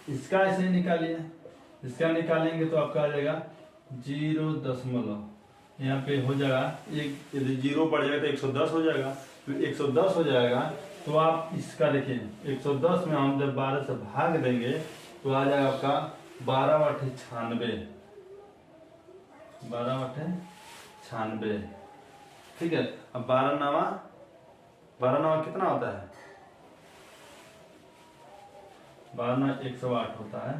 इसका ऐसे ही निकालिए, इसका निकालेंगे तो आपका आ जाएगा 0. यहाँ पे हो जाएगा एक, यदि 0 पड़ जाएगा तो 110 हो जाएगा, तो 110 हो जाएगा। तो आप इसका देखिए 110 में हम जब 12 से भाग देंगे तो आ जाएगा आपका 12/96, 12/96, ठीक है। अब 12 9 कितना होता है, 12 9 108 होता है,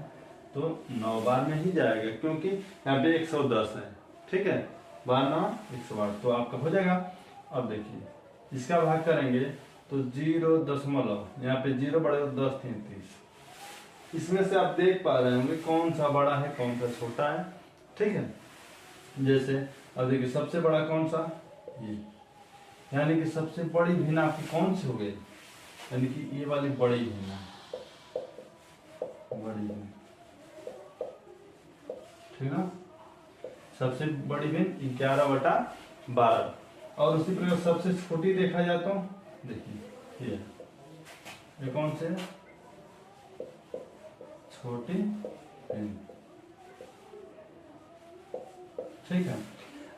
तो 9 बार में ही जाएगा, क्योंकि यहाँ पे 110 है, ठीक है। 12 9 108, तो आपका हो जाएगा। अब देखिए इसका भाग करेंगे तो 0. यहाँ पे 0 बढ़ेगा 10 3 30। इसमें से आप देख पा रहे होंगे कौन सा बड़ा है कौन सा छोटा है, ठीक है। जैसे अब देखिए सबसे बड़ा कौन सा, ये, यानी कि सबसे बड़ी भिन्न आपकी कौन सी हो गई, यानी कि ये वाली बड़ी भिन्न, बड़ी भिन्न, ठीक ना। सबसे बड़ी भिन्न 11/12 और उसी प्रकार सबसे छोटी देखा जाए तो देखिए ये कौन से छोटी भिन्न, ठीक है।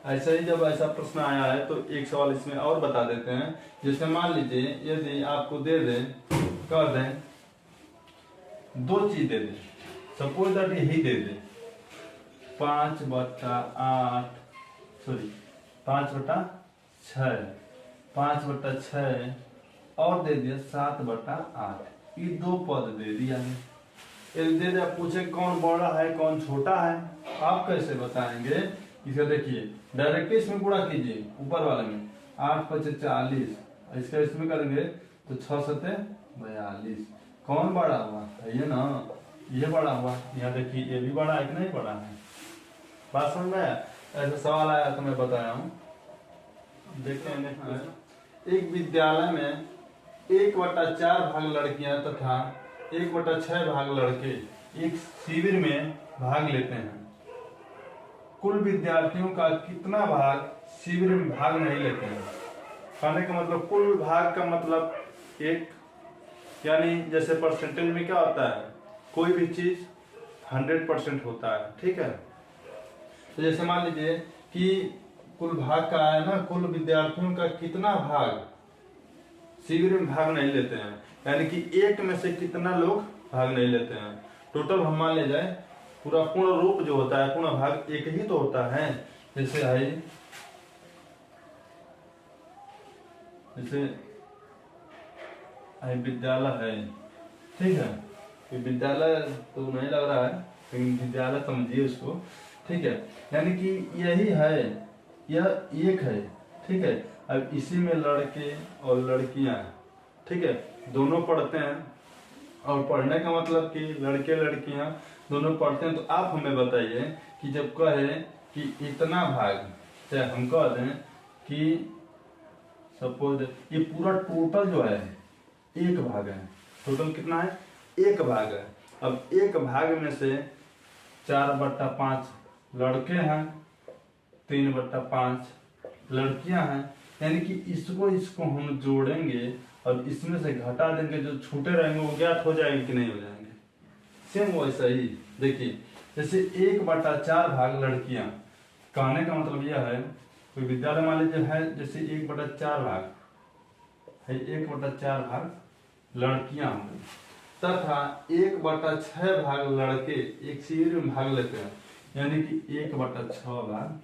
ऐसा ही जब ऐसा प्रश्न आया है तो एक सवाल इसमें और बता देते हैं। जैसे मान लीजिए यदि आपको दे दे कर दें दो चीज दे दे, सपोज दैट यही दे दे 5/8 सॉरी 5/6 5/6 और दे दिया 7/8, ये दो पद दे दिया है। दे दिया, पूछे कौन बड़ा है कौन छोटा है, आप कैसे बताएंगे? इसे देखिए डायरेक्टली इसमें गुणा कीजिए ऊपर वाले में 8×5 = 40, इसका इसमें करेंगे तो 6×7 = 42। कौन बड़ा हुआ है? ये ना, ये बड़ा हुआ। यहाँ देखिए ये भी बड़ा है कि नहीं बड़ा है? बात समझ में आया? ऐसा सवाल आया तो मैं बताया हूँ। देखते हैं एक विद्यालय में 1/4 भाग लड़कियां तथा 1/6 भाग लड़के एक शिविर में भाग लेते हैं। कुल विद्यार्थियों का कितना भाग शिविर में भाग नहीं लेते हैं? कहने का मतलब कुल भाग का मतलब एक, यानी जैसे परसेंटेज में क्या होता है, कोई भी चीज 100% होता है, ठीक है। तो जैसे मान लीजिए कि कुल भाग का है ना, कुल विद्यार्थियों का कितना भाग शिविर में भाग नहीं लेते हैं, यानी कि एक में से कितना लोग भाग नहीं लेते हैं। टोटल हम मान ले जाए पूरा पूर्ण रूप जो होता है, पूर्ण भाग एक ही तो होता है। जैसे है जैसे विद्यालय है, ठीक है। ये विद्यालय तो नहीं लग रहा है लेकिन विद्यालय समझिए उसको, ठीक है। यानी कि यही है, यह एक है, ठीक है। अब इसी में लड़के और लड़कियां, ठीक है, दोनों पढ़ते हैं। और पढ़ने का मतलब कि लड़के लड़कियां दोनों पढ़ते हैं। तो आप हमें बताइए कि जब कहे कि इतना भाग, चाहे हम कह दें कि सपोज ये पूरा टोटल जो है एक भाग है, टोटल कितना है? एक भाग है। अब एक भाग में से 4/5 लड़के हैं, 3/5 लड़कियां हैं, यानी कि इसको हम जोड़ेंगे और इसमें से घटा देंगे, जो छूटे रहेंगे वो ज्ञात हो जाएंगे कि नहीं हो जाएंगे? सेम वैसा ही देखिए, जैसे 1/4 भाग लड़कियां, कहने का मतलब यह है कोई विद्यालय मान लीजिए है, जैसे 1/4 भाग है, 1/4 भाग लड़कियां होंगी तथा 1/6 भाग लड़के एक शिविर में भाग लेते हैं, यानी कि 1/6 भाग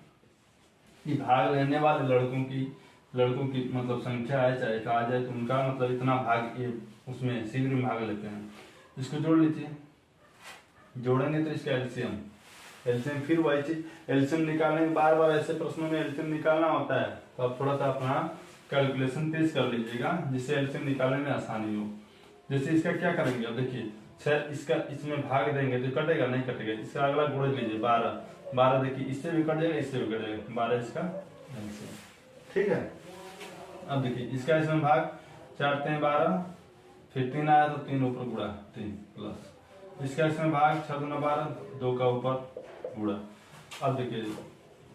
ये भाग लेने वाले लड़कों की मतलब संख्या है, चाहे कहा जाए तो उनका मतलब इतना भाग ये उसमें शिविर में भाग लेते हैं। इसको जोड़ लीजिए, जोड़ेंगे तो इसका एलसीएम फिर वही चीज, एलसीएम निकालने के बार बार ऐसे प्रश्नों में एलसीएम निकालना होता है, तो आप थोड़ा सा अपना कैलकुलेशन तेज कर लीजिएगा जिससे एलसीएम निकालने में आसानी हो। जैसे इसका क्या करेंगे, अब देखिए इसका इसमें भाग देंगे तो कटेगा नहीं कटेगा, इसका अगला गुण लीजिए 12 देखिए इससे भी कट जाएगा इससे भी कट जाएगा, 12 इसका एलसीएम, ठीक है। अब देखिए इसका इसमें भाग 4×3 = 12, फिर 3 आया तो 3 ऊपर गुणा 3 प्लस इसका इसमें भाग 6×2 = 2 का ऊपर गुणा। अब देखिए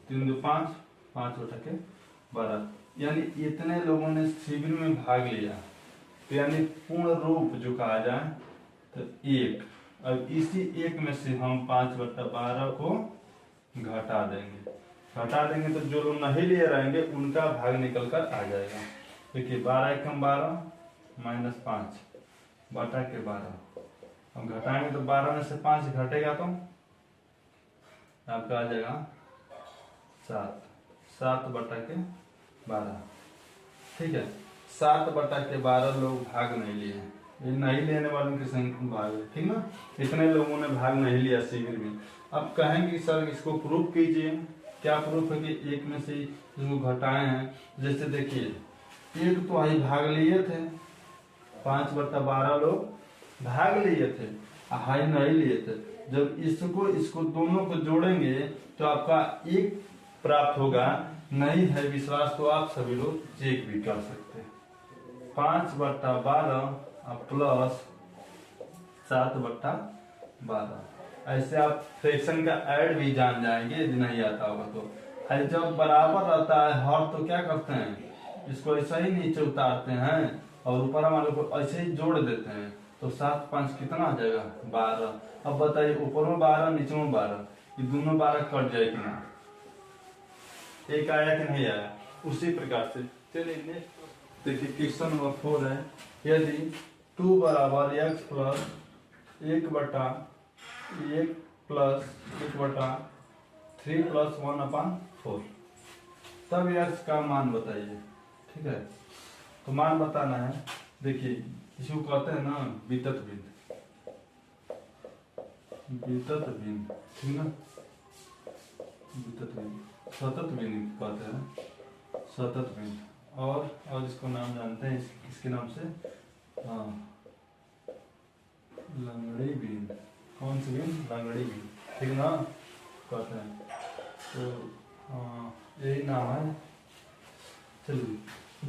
3×2 = 5, 5/12, यानी इतने लोगों ने शिविर में भाग लिया, तो यानी पूर्ण रूप जो कहा जाए तो 1। अब इसी 1 में से हम 5/12 को घटा देंगे तो जो लोग नहीं लिए रहेंगे उनका भाग निकल कर आ जाएगा। देखिए 12 × 12 -5 बटा के 12, हम घटाएंगे तो 12 में से 5 घटेगा तो आपका आ जाएगा 7/12, ठीक है। 7/12 लोग भाग नहीं लिए, ये नहीं लेने वालों की संख्या भाग है, ठीक ना। इतने लोगों ने भाग नहीं लिया शिविर में। अब कहेंगे सर इसको प्रूफ कीजिए, क्या प्रूफ है कि एक में से इसको घटाए हैं। जैसे देखिए एक तो आई भाग लिए थे, 5/12 लोग भाग लिए थे, हाई नहीं लिए थे। जब इसको दोनों को जोड़ेंगे तो आपका 1 प्राप्त होगा। नहीं है विश्वास तो आप सभी लोग चेक भी कर सकते हैं। 5/12 प्लस 7/12 ऐसे आप फ्रैक्शन का ऐड भी जान जाएंगे यदि नहीं आता होगा तो। जब बराबर रहता है हर तो क्या करते हैं, इसको ऐसा ही नीचे उतारते हैं और ऊपर वाले को ऐसे ही जोड़ देते हैं, तो 7 5 कितना आ जाएगा 12। अब बताइए ऊपर में 12 नीचे में 12, ये दोनों 12 कट जाए कि ना, एक आया कि नहीं आया। उसी प्रकार से चलिए नेक्स्ट देखिए क्वेश्चन नंबर 4 है, यदि 2 बराबर x प्लस 1 बटा 1 प्लस 1 बटा 3 प्लस 1/4, तब x का मान बताइए। ठीक है, तो मान बताना है। देखिए इसको कहते हैं ना वितत बिंदु, वितत बिंदु, ठीक ना, वितत बिंदु, सतत बिंदु कहते हैं, सतत बिंदु। और इसको नाम जानते हैं इसके नाम से लंगड़ी बिंदु। कौन सी बिंदु? लंगड़ी बिंदु, ठीक ना कहते हैं। तो यही नाम है। चलिए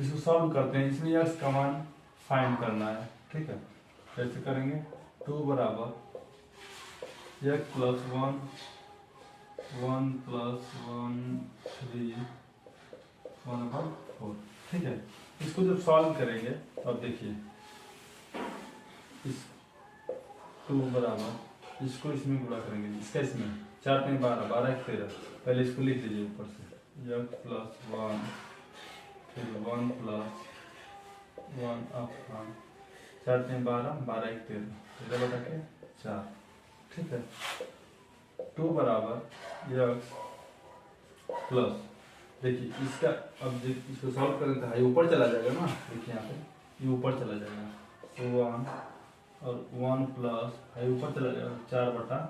इसको सॉल्व करते हैं। इसमें x का मान फाइंड करना है। ठीक है, कैसे करेंगे? 2 बराबर x प्लस 1 1 प्लस 1 3 1/4। ठीक है, इसको जब सॉल्व करेंगे अब देखिए इस 2 बराबर इसको इसमें गुणा करेंगे, इसका इसमें 4 3 12 12 1 13। पहले इसको लिख लीजिए ऊपर से x प्लस 1 फिर 1 प्लस 1/4, 4 3 12 12 1 13 13 बटा के 4। ठीक है, 2 बराबर x प्लस, देखिए इसका अब इसको सॉल्व करें तो ये ऊपर चला जाएगा ना, देखिए यहाँ पे ये ऊपर चला जाएगा, तो 1 और 1 प्लस ये ऊपर चला जाएगा 4/13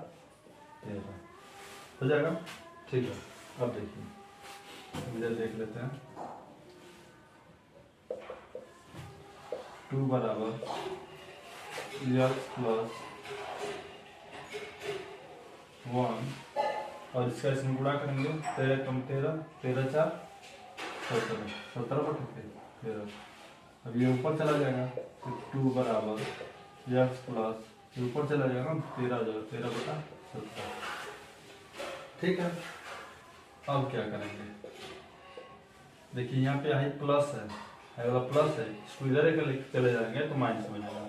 हो जाएगा। ठीक है, अब देखिए इधर देख लेते हैं। 2 बराबर x प्लस 1 और इसका इसमें गुणा करेंगे 13 कम 13 13 4 17 17 बटा 13। अब ये ऊपर चला जाएगा, तो 2 बराबर x प्लस ऊपर चला जाएगा 13 बटा 17। ठीक है, अब क्या करेंगे? देखिए यहाँ पे है प्लस है वाला प्लस है, इसको इधर लेकर चले जाएंगे तो माइनस हो जाएगा।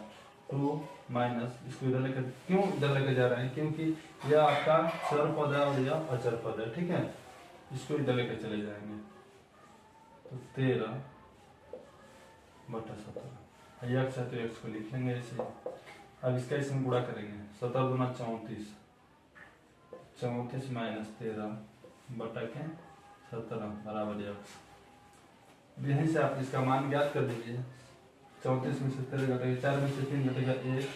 2 माइनस इसको इधर लेकर, क्यों इधर लेकर जा रहे हैं? क्योंकि यह आपका चर पद है और यह अचर पद है। ठीक है, इसको इधर लेकर चले जाएंगे तो 13 बटा 17 x है तो x को लिख लेंगे ऐसे। अब इसका इसमें गुणा करेंगे 17 गुना 34 34 माइनस 13 बटा के 17 बराबर x। यहीं से आप इसका मान ज्ञात कर दीजिए। 34 में से 13 घटेगा 4 में से 3 घटेगा 1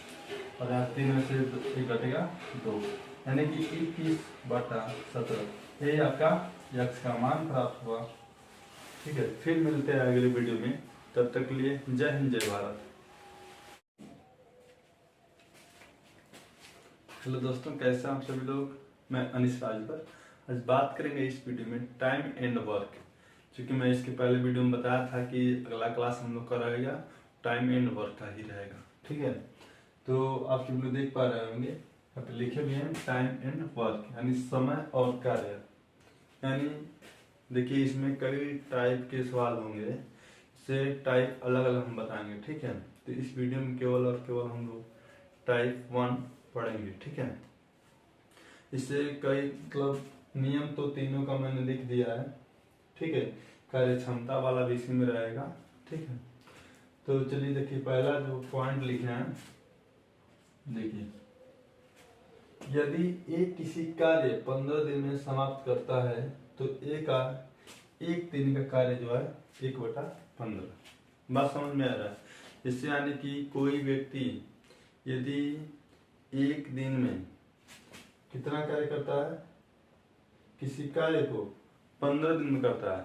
और यहाँ 3 में से 1 घटेगा 2, यानी कि 21 बटा 17। यही आपका x का मान प्राप्त हुआ। ठीक है, फिर मिलते हैं अगले वीडियो में, तब तक के लिए जय हिंद जय भारत। हेलो दोस्तों, कैसे हैं आप सभी लोग? मैं अनिश राजभर। आज बात करेंगे इस वीडियो में टाइम एंड वर्क। क्योंकि मैं इसके पहले वीडियो में बताया था कि अगला क्लास हम लोग का रहेगा टाइम एंड वर्क का ही रहेगा। ठीक है, तो आप सब लोग देख पा रहे होंगे यहाँ पे लिखे भी हैं टाइम एंड वर्क, यानी समय और कार्य। यानी देखिए इसमें कई टाइप के सवाल होंगे, से टाइप अलग अलग हम बताएंगे। ठीक है, तो इस वीडियो में केवल और केवल हम लोग टाइप 1 पढ़ेंगे। ठीक है, इससे कई मतलब नियम तो तीनों का मैंने लिख दिया है। ठीक है, कार्य क्षमता वाला भी इसी में रहेगा। ठीक है, तो चलिए देखिए पहला जो पॉइंट लिखे हैं, देखिए यदि एक किसी कार्य 15 दिन में समाप्त करता है तो एक दिन का कार्य जो है 1/15। बात समझ में आ रहा है? इससे यानी कि कोई व्यक्ति यदि एक दिन में कितना कार्य करता है, किसी कार्य को 15 दिन में करता है,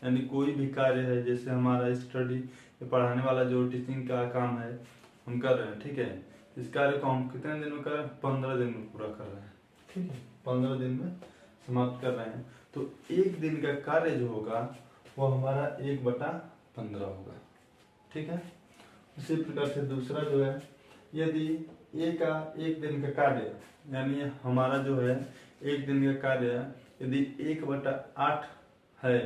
यानी कोई भी कार्य है, जैसे हमारा स्टडी पढ़ाने वाला जो टीचिंग का काम है हम कर रहे हैं। ठीक है, इस कार्य को हम कितने दिन में कर रहे हैं? 15 दिन में पूरा कर रहे हैं। ठीक है, 15 दिन में समाप्त कर रहे हैं, तो एक दिन का कार्य जो होगा वो हमारा 1/15 होगा। ठीक है, इसी प्रकार से दूसरा जो है यदि ए का एक दिन का कार्य यानी हमारा जो है एक दिन का कार्य यदि 1/8 है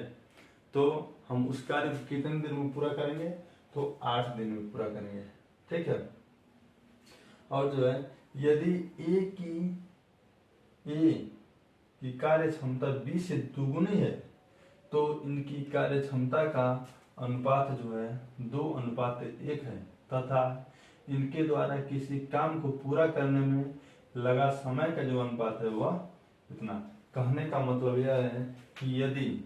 तो हम उस कार्य को कितने दिन में पूरा करेंगे, तो 8 दिन में पूरा करेंगे। ठीक है। और जो है यदि ए की कार्य क्षमता 20 से दुगुनी है तो इनकी कार्य क्षमता का अनुपात जो है 2:1 है तथा इनके द्वारा किसी काम को पूरा करने में लगा समय का जो अनुपात है वह इतना। कहने का मतलब यह है कि यदि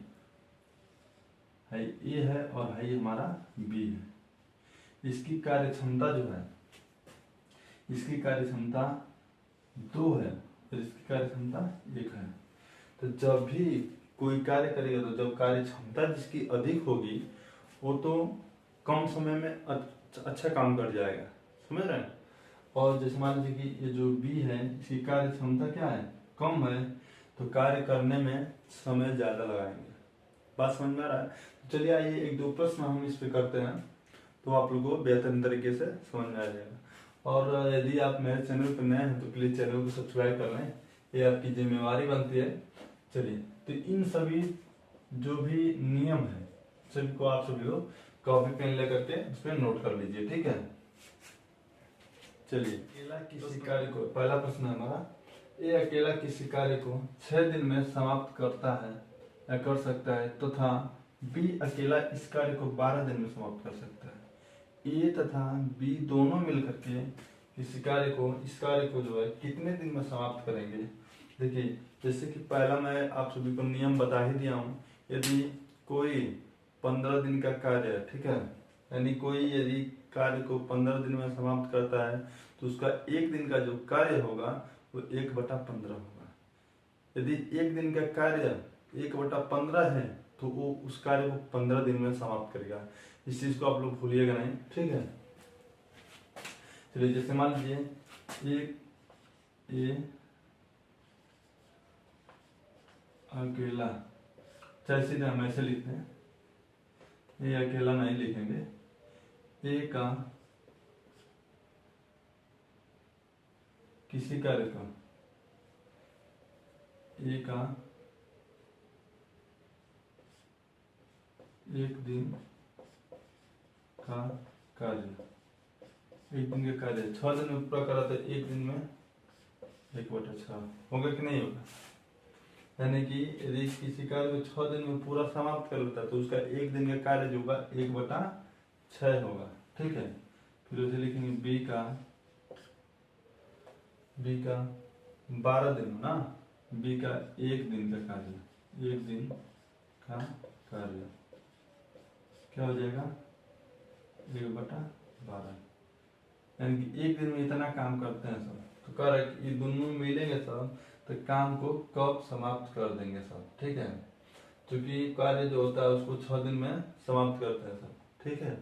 है ए है और है हमारा बी है, इसकी कार्य क्षमता जो है इसकी कार्य क्षमता 2 है और इसकी कार्य क्षमता 1 है। तो जब भी कोई कार्य करेगा तो जब कार्य क्षमता जिसकी अधिक होगी वो तो कम समय में अच्छा काम कर जाएगा, समझ रहे हैं। और जैसे मान लीजिए कि ये जो बी है इसकी कार्य क्षमता क्या है, कम है, तो कार्य करने में समय ज्यादा लगाएंगे। बात समझ में आ रहा है। तो चलिए आइए एक दो प्रश्न हम इस पे करते हैं तो आप लोगों को बेहतर तरीके से समझ में आ जाएगा। और यदि आप मेरे चैनल पर नए हैं तो प्लीज चैनल को सब्सक्राइब कर लें, ये आपकी जिम्मेवारी बनती है। चलिए तो इन सभी जो भी नियम है सभी को आप सभी लोग कॉपी पेन लेकर के उस पर नोट कर लीजिए। ठीक है। चलिए अकेला किसी कार्य को, पहला प्रश्न है हमारा, ये अकेला किसी कार्य को 6 दिन में समाप्त करता है या कर सकता है तथा बी अकेला इस कार्य को 12 दिन में समाप्त कर सकता है। ए तथा बी दोनों मिलकर के इस कार्य को जो है कितने दिन में समाप्त करेंगे। देखिए जैसे कि पहला मैं आप सभी को नियम बता ही दिया हूँ। यदि कोई 15 दिन का कार्य है, ठीक है, यानी कोई यदि कार्य को 15 दिन में समाप्त करता है तो उसका एक दिन का जो कार्य होगा वो 1/15 होगा। यदि एक दिन का कार्य 1/15 है तो वो उस कार्य को 15 दिन में समाप्त करेगा। इस चीज को आप लोग भूलिएगा नहीं। ठीक है। चलिए जैसे मान लीजिए एक अकेला, चाहे सीधे हम ऐसे लिखते हैं, ये अकेला नहीं लिखेंगे, ए का किसी कार्य का ए का एक दिन का कार्य, एक दिन का कार्य 6 दिन में पूरा करा तो एक दिन में 1/6 होगा कि नहीं होगा। यानी कि यदि किसी कार्य को 6 दिन में पूरा समाप्त कर लेता है तो उसका एक दिन का कार्य जो होगा 1/6 होगा। ठीक है। फिर उसे लिखेंगे बी का 12 दिन ना, बी का एक दिन का कार्य, एक दिन का कार्य क्या हो जाएगा 1/12, यानी कि एक दिन में इतना काम करते हैं सब। तो कह रहा है कि ये दोनों मिलेंगे सब तो काम को कब समाप्त कर देंगे सब। ठीक है। क्योंकि कार्य जो होता है उसको 6 दिन में समाप्त करते हैं सब। ठीक है।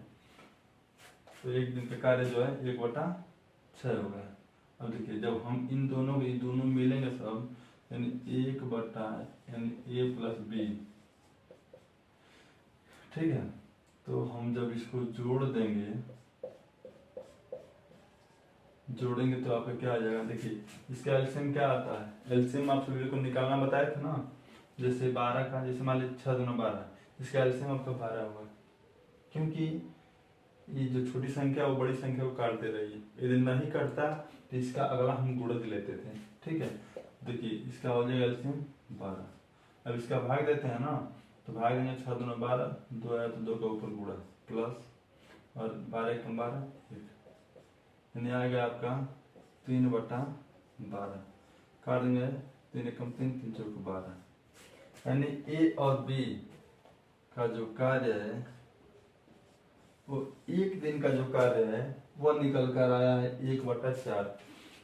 तो एक दिन का कार्य जो है 1/6 होगा। अब देखिए जब हम इन दोनों मिलेंगे सब यानी यानी ए प्लस बी, ठीक है, तो हम जब इसको जोड़ेंगे तो आपका क्या आ जाएगा। देखिए इसका एलसीएम क्या आता है, एलसीएम आप सभी को निकालना बताया था ना। जैसे 12 का, जैसे मान लीजिए 6 दूना 12, इसका एलसीएम आपका 12 होगा, क्योंकि ये जो छोटी संख्या वो बड़ी संख्या को काटते रही है। यदि नहीं काटता तो इसका अगला हम गुणज लेते थे। ठीक है। देखिए इसका हो जाएगा एलसीएम 12। अब इसका भाग देते हैं ना, तो भाग देंगे 6 दूना 12, 2 आया तो 2 का ऊपर गुणा प्लस और 12 एक 12 1, यानी आएगा आपका 3/12, काट देंगे 3 एकम 3, 3 चौक 12, यानी ए और बी का जो कार्य है वो एक दिन का जो कार्य है वो निकल कर आया है 1/4।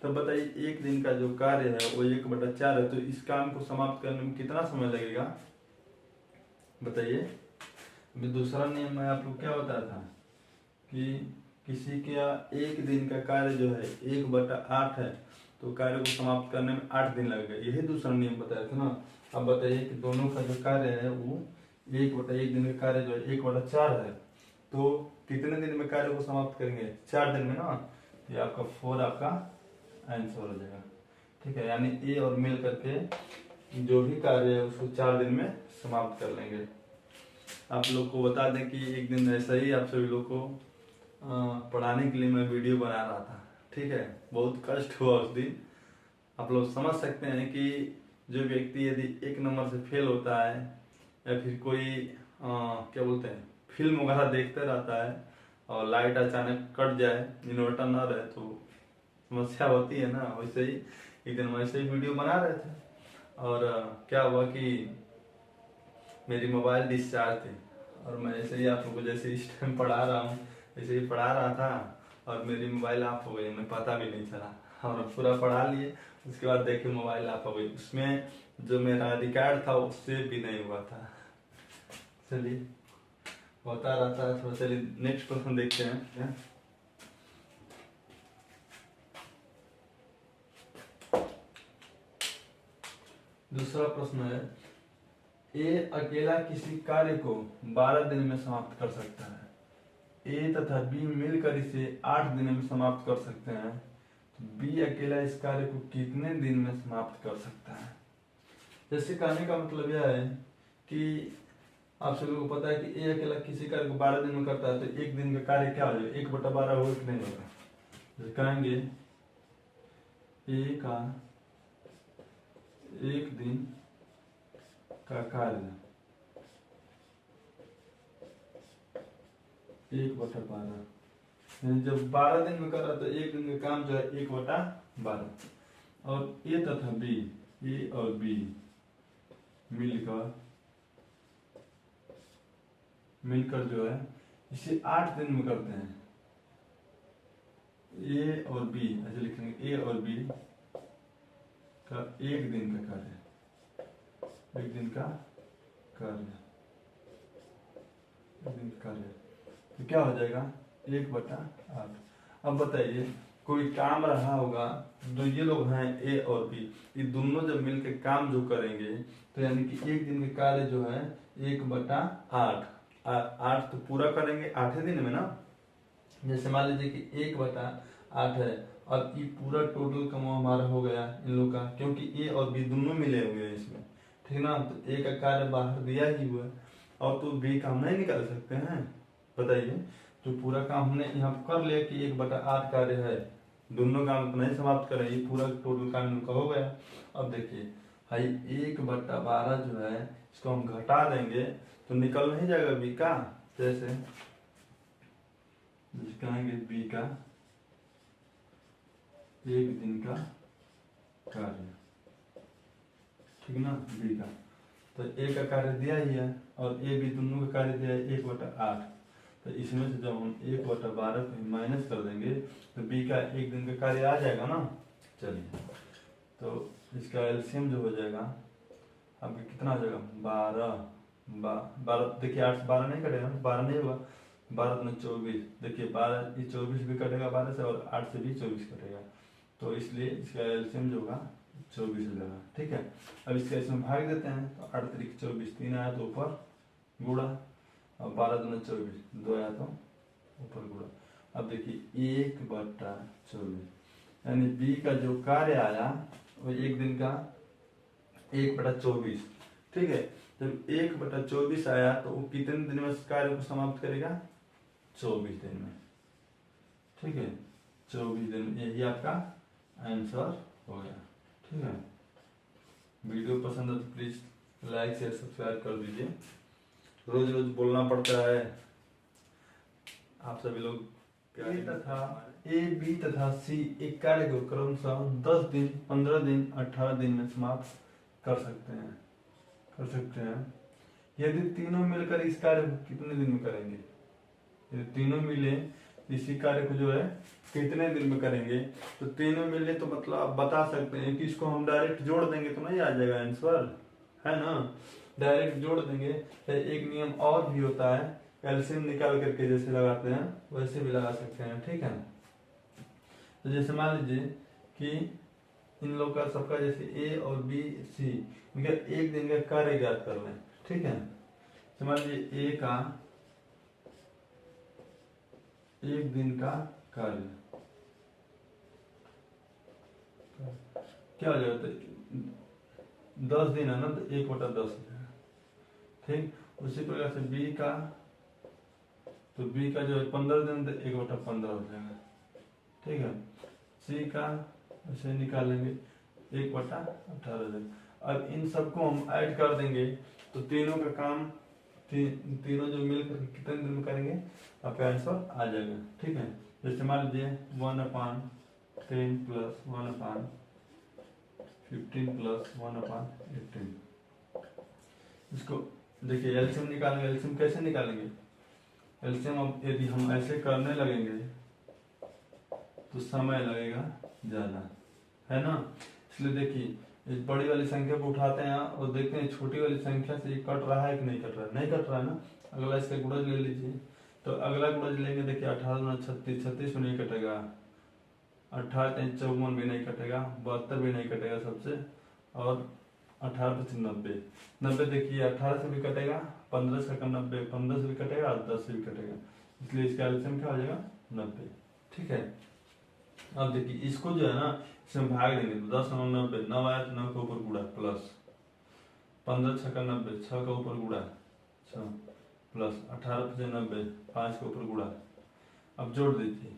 तो बताइए एक दिन का जो कार्य है वो 1/4 है, तो इस काम को समाप्त करने में कितना समय लगेगा बताइए। अभी दूसरा नियम में आप लोग क्या बताया था कि किसी का एक दिन का कार्य जो है 1/8 है तो कार्य को समाप्त करने में 8 दिन लगेगा। यही दूसरा नियम बताया था ना। अब बताइए कि दोनों का जो कार्य है वो 1 दिन का कार्य जो है 1/4 है, तो कितने दिन में कार्य को समाप्त करेंगे, 4 दिन में ना। ये आपका 4 आपका आंसर हो जाएगा। ठीक है, यानी ए और मिल करके जो भी कार्य है उसको 4 दिन में समाप्त कर लेंगे। आप लोग को बता दें कि एक दिन ऐसा ही आप सभी लोग को पढ़ाने के लिए मैं वीडियो बना रहा था। ठीक है, बहुत कष्ट हुआ उस दिन। आप लोग समझ सकते हैं कि जो व्यक्ति यदि 1 नंबर से फेल होता है या फिर कोई क्या बोलते हैं फिल्म वगैरह देखते रहता है और लाइट अचानक कट जाए, इन्वर्टर ना रहे तो समस्या होती है ना। वैसे ही एक दिन वैसे ही वीडियो बना रहे थे और क्या हुआ कि मेरी मोबाइल डिस्चार्ज थी और मैं ऐसे ही आप लोगों को जैसे इस टाइम पढ़ा रहा हूँ ऐसे ही पढ़ा रहा था और मेरी मोबाइल ऑफ हो गई, मुझे पता भी नहीं चला और पूरा पढ़ा लिए। उसके बाद देखे मोबाइल ऑफ हो गई, उसमें जो मेरा रिकॉर्ड था वो सेव भी नहीं हुआ था। चलिए होता रहता है थोड़ा। चलिए नेक्स्ट क्वेश्चन देखते हैं। दूसरा प्रश्न है, ए अकेला किसी कार्य को 12 दिन में समाप्त कर सकता है, ए तथा बी मिलकर इसे 8 दिन में समाप्त कर सकते हैं, तो बी अकेला इस कार्य को कितने दिन में समाप्त कर सकता है। जैसे कहने का मतलब यह है कि आप सभी को पता है कि ए अकेला किसी कार्य को 12 दिन में करता है, तो एक दिन का कार्य क्या हो जाएगा, 1/12 होगा कि नहीं होगा। जैसे कहेंगे ए का एक दिन का कार्य 1/12, यानी जब 12 दिन में कर रहा तो एक दिन का काम जो है 1/12। और ए तथा बी, ए और बी मिलकर जो है इसे 8 दिन में करते हैं। ए और बी ऐसे लिखेंगे, ए और बी का एक दिन का कार्य, एक दिन का कार्य, एक दिन का कार्य, तो क्या हो जाएगा 1/8। अब बताइए कोई काम रहा होगा, जो ये लोग हैं ए और बी, ये दोनों जब मिलकर काम जो करेंगे तो यानी कि एक दिन के कार्य जो है 1/8। 8 तो पूरा करेंगे 8 दिन में ना। जैसे मान लीजिए कि 1/8 है और ये पूरा टोटल काम हमारा हो गया इन लोग का, क्योंकि ए और बी दोनों मिले हुए हैं इसमें। ठीक ना, तो ए का कार्य बाहर दिया ही हुआ है और तो बी का हम नहीं निकाल सकते हैं। बताइए, जो पूरा काम हमने यहाँ कर लिया कि 1/8 कार्य है, दोनों काम नहीं समाप्त करें, ये पूरा टोटल काम इनका हो गया। अब देखिए भाई 1/12 जो है इसको हम घटा देंगे तो निकल नहीं जाएगा बी का। जैसे कहेंगे बी का एक दिन का कार्य, ठीक ना, बी का तो ए का कार्य दिया ही है और ए बी दोनों का कार्य दिया है 1/8। तो इसमें से जब हम 1/12 को माइनस कर देंगे तो बी का एक दिन का कार्य आ जाएगा ना। चलिए तो इसका एलसीएम जो हो जाएगा आपका कितना हो जाएगा 12। देखिए 8 से 12 नहीं कटेगा, 12 नहीं होगा, 12 में 24। देखिए 12 ये 24 भी कटेगा 12 से और 8 से भी 24 कटेगा, तो इसलिए इसका एलसीएम जो होगा 24 हो जाएगा। ठीक है, अब इसका इसमें भाग देते हैं तो 8 3 24, 3 आया तो ऊपर गुणा और 12 दूना 24, 2 आया तो ऊपर गुणा। अब देखिए 1/24 यानी बी का जो कार्य आया वो एक दिन का 1/24। ठीक है, जब 1/24 आया तो वो कितने दिन में कार्य को समाप्त करेगा 24 दिन में। ठीक है, 24 दिन में, यही आपका आंसर हो गया। ठीक है, वीडियो पसंद है तो प्लीज लाइक शेयर सब्सक्राइब कर दीजिए। रोज रोज बोलना पड़ता है, आप सभी लोग ए बी तथा सी एक कार्य को क्रमशः 10 दिन 15 दिन 18 दिन में समाप्त कर सकते हैं। यदि तीनों मिलकर इस कार्य को कितने दिन में करेंगे, यदि तीनों मिले इसी कार्य को जो है कितने दिन में करेंगे, तो तीनों मिले तो मतलब आप बता सकते हैं कि इसको हम डायरेक्ट जोड़ देंगे तो नहीं आ जाएगा आंसर, है ना। डायरेक्ट जोड़ देंगे। एक नियम और भी होता है, एलसीएम निकाल करके जैसे लगाते हैं वैसे भी लगा सकते हैं। ठीक है, तो जैसे मान लीजिए कि इन लोग का सबका जैसे ए और बी सी इनका एक दिन का कार्य ज्ञात कर लें। ठीक है, तो मान लीजिए ए का एक दिन का कार्य क्या हो जाएगा, तो 10 दिन है ना, तो 1/10 हो जाएगा। ठीक, उसी प्रकार से बी का, तो बी का जो है 15 दिन, तो 1/15 हो जाएगा। ठीक है, सी का ऐसे निकालेंगे 1/18 हो जाएगा। अब इन सबको हम ऐड कर देंगे, तो तीनों का काम तीनों जो मिलकर कितने दिन में करेंगे, आपका आंसर आ जाएगा। ठीक है, जैसे मान लीजिए 1/10 प्लस 1/15 प्लस 1/18। इसको देखिए एलसीएम निकालेंगे। एलसीएम कैसे निकालेंगे, एलसीएम अब यदि हम ऐसे करने लगेंगे तो समय लगेगा ज्यादा, है ना। इसलिए देखिए इस बड़ी वाली संख्या को उठाते हैं और देखते हैं छोटी वाली संख्या से ये कट रहा है कि नहीं कट रहा है। नहीं कट रहा है ना, अगला इसका गुणज ले लीजिए। तो अगला गुणज लेंगे, देखिए 18 36, 36 में नहीं कटेगा, 18 54 भी नहीं कटेगा, 72 भी नहीं कटेगा सबसे, और 18 से 90, 90 देखिए 18 से भी कटेगा, 15 से 90, 15 से भी कटेगा और 10 से भी कटेगा, इसलिए इसका एलसीएम क्या हो जाएगा 90। ठीक है, अब देखिए इसको जो है ना, इसमें भाग देंगे तो 10 9 90, 9 आया तो 9 के ऊपर गुड़ा प्लस 15 6 का 90, 6 का ऊपर गुड़ा 6 प्लस 18 से 90, 5 के ऊपर गुड़ा। अब जोड़ दीजिए,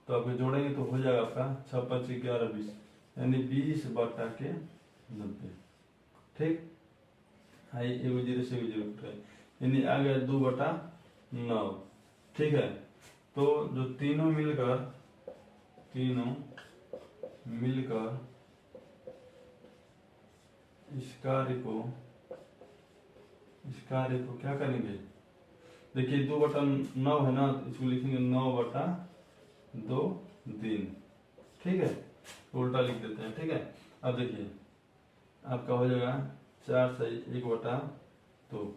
तो आप जोड़ेंगे तो हो जाएगा आपका 6 5 11 20, यानी 20/90। ठीक, हाँ ये 0 से 0 यानी आ गया 2/9। ठीक है, तो जो तीनों मिलकर इस कार्य को क्या करेंगे, देखिए 2/9 है ना, तो इसको लिखेंगे 9/2 दिन। ठीक है, उल्टा लिख देते हैं। ठीक है, अब देखिए आपका हो जाएगा 4 से 1/2,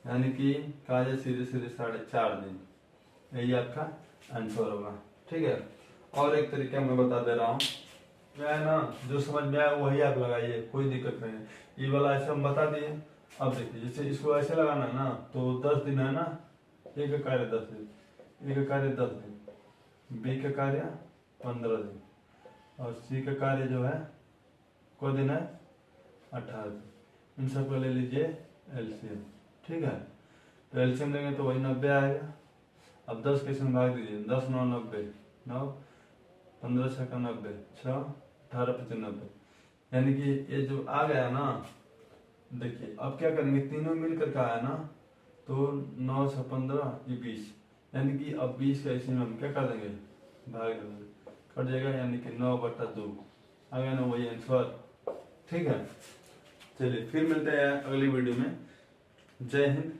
यानी कि कहा जाए सीधे सीधे 4.5 दिन, यही आपका आंसर होगा। ठीक है, और एक तरीका मैं बता दे रहा हूँ, है ना, जो समझ में आया वही आप लगाइए, कोई दिक्कत नहीं है। ये वाला ऐसे हम बता दिए। अब देखिए जैसे इसको ऐसे लगाना है ना, तो 10 दिन है ना, ए का कार्य 10 दिन, ए का कार्य 10 दिन, बी का कार्य 15 दिन, और सी का कार्य जो है को दिन है 18 दिन। इन सबको ले लीजिए एलसीएम। ठीक है, तो एलसीएम लेंगे तो वही 90 आएगा। अब 10 कैसे भाग दीजिए, 10 9 90, 9 15 6 का 90, 6 18 95, यानी कि ये जो आ गया ना, देखिए अब क्या करेंगे, तीनों मिलकर का है ना, तो 9 6 15 ये 20, यानी कि अब 20 का इसी में हम क्या कर देंगे, भाग देंगे, कट जाएगा, यानी कि 9/2 आ गया ना, वही आंसर। ठीक है, चलिए फिर मिलते हैं अगली वीडियो में। जय हिंद।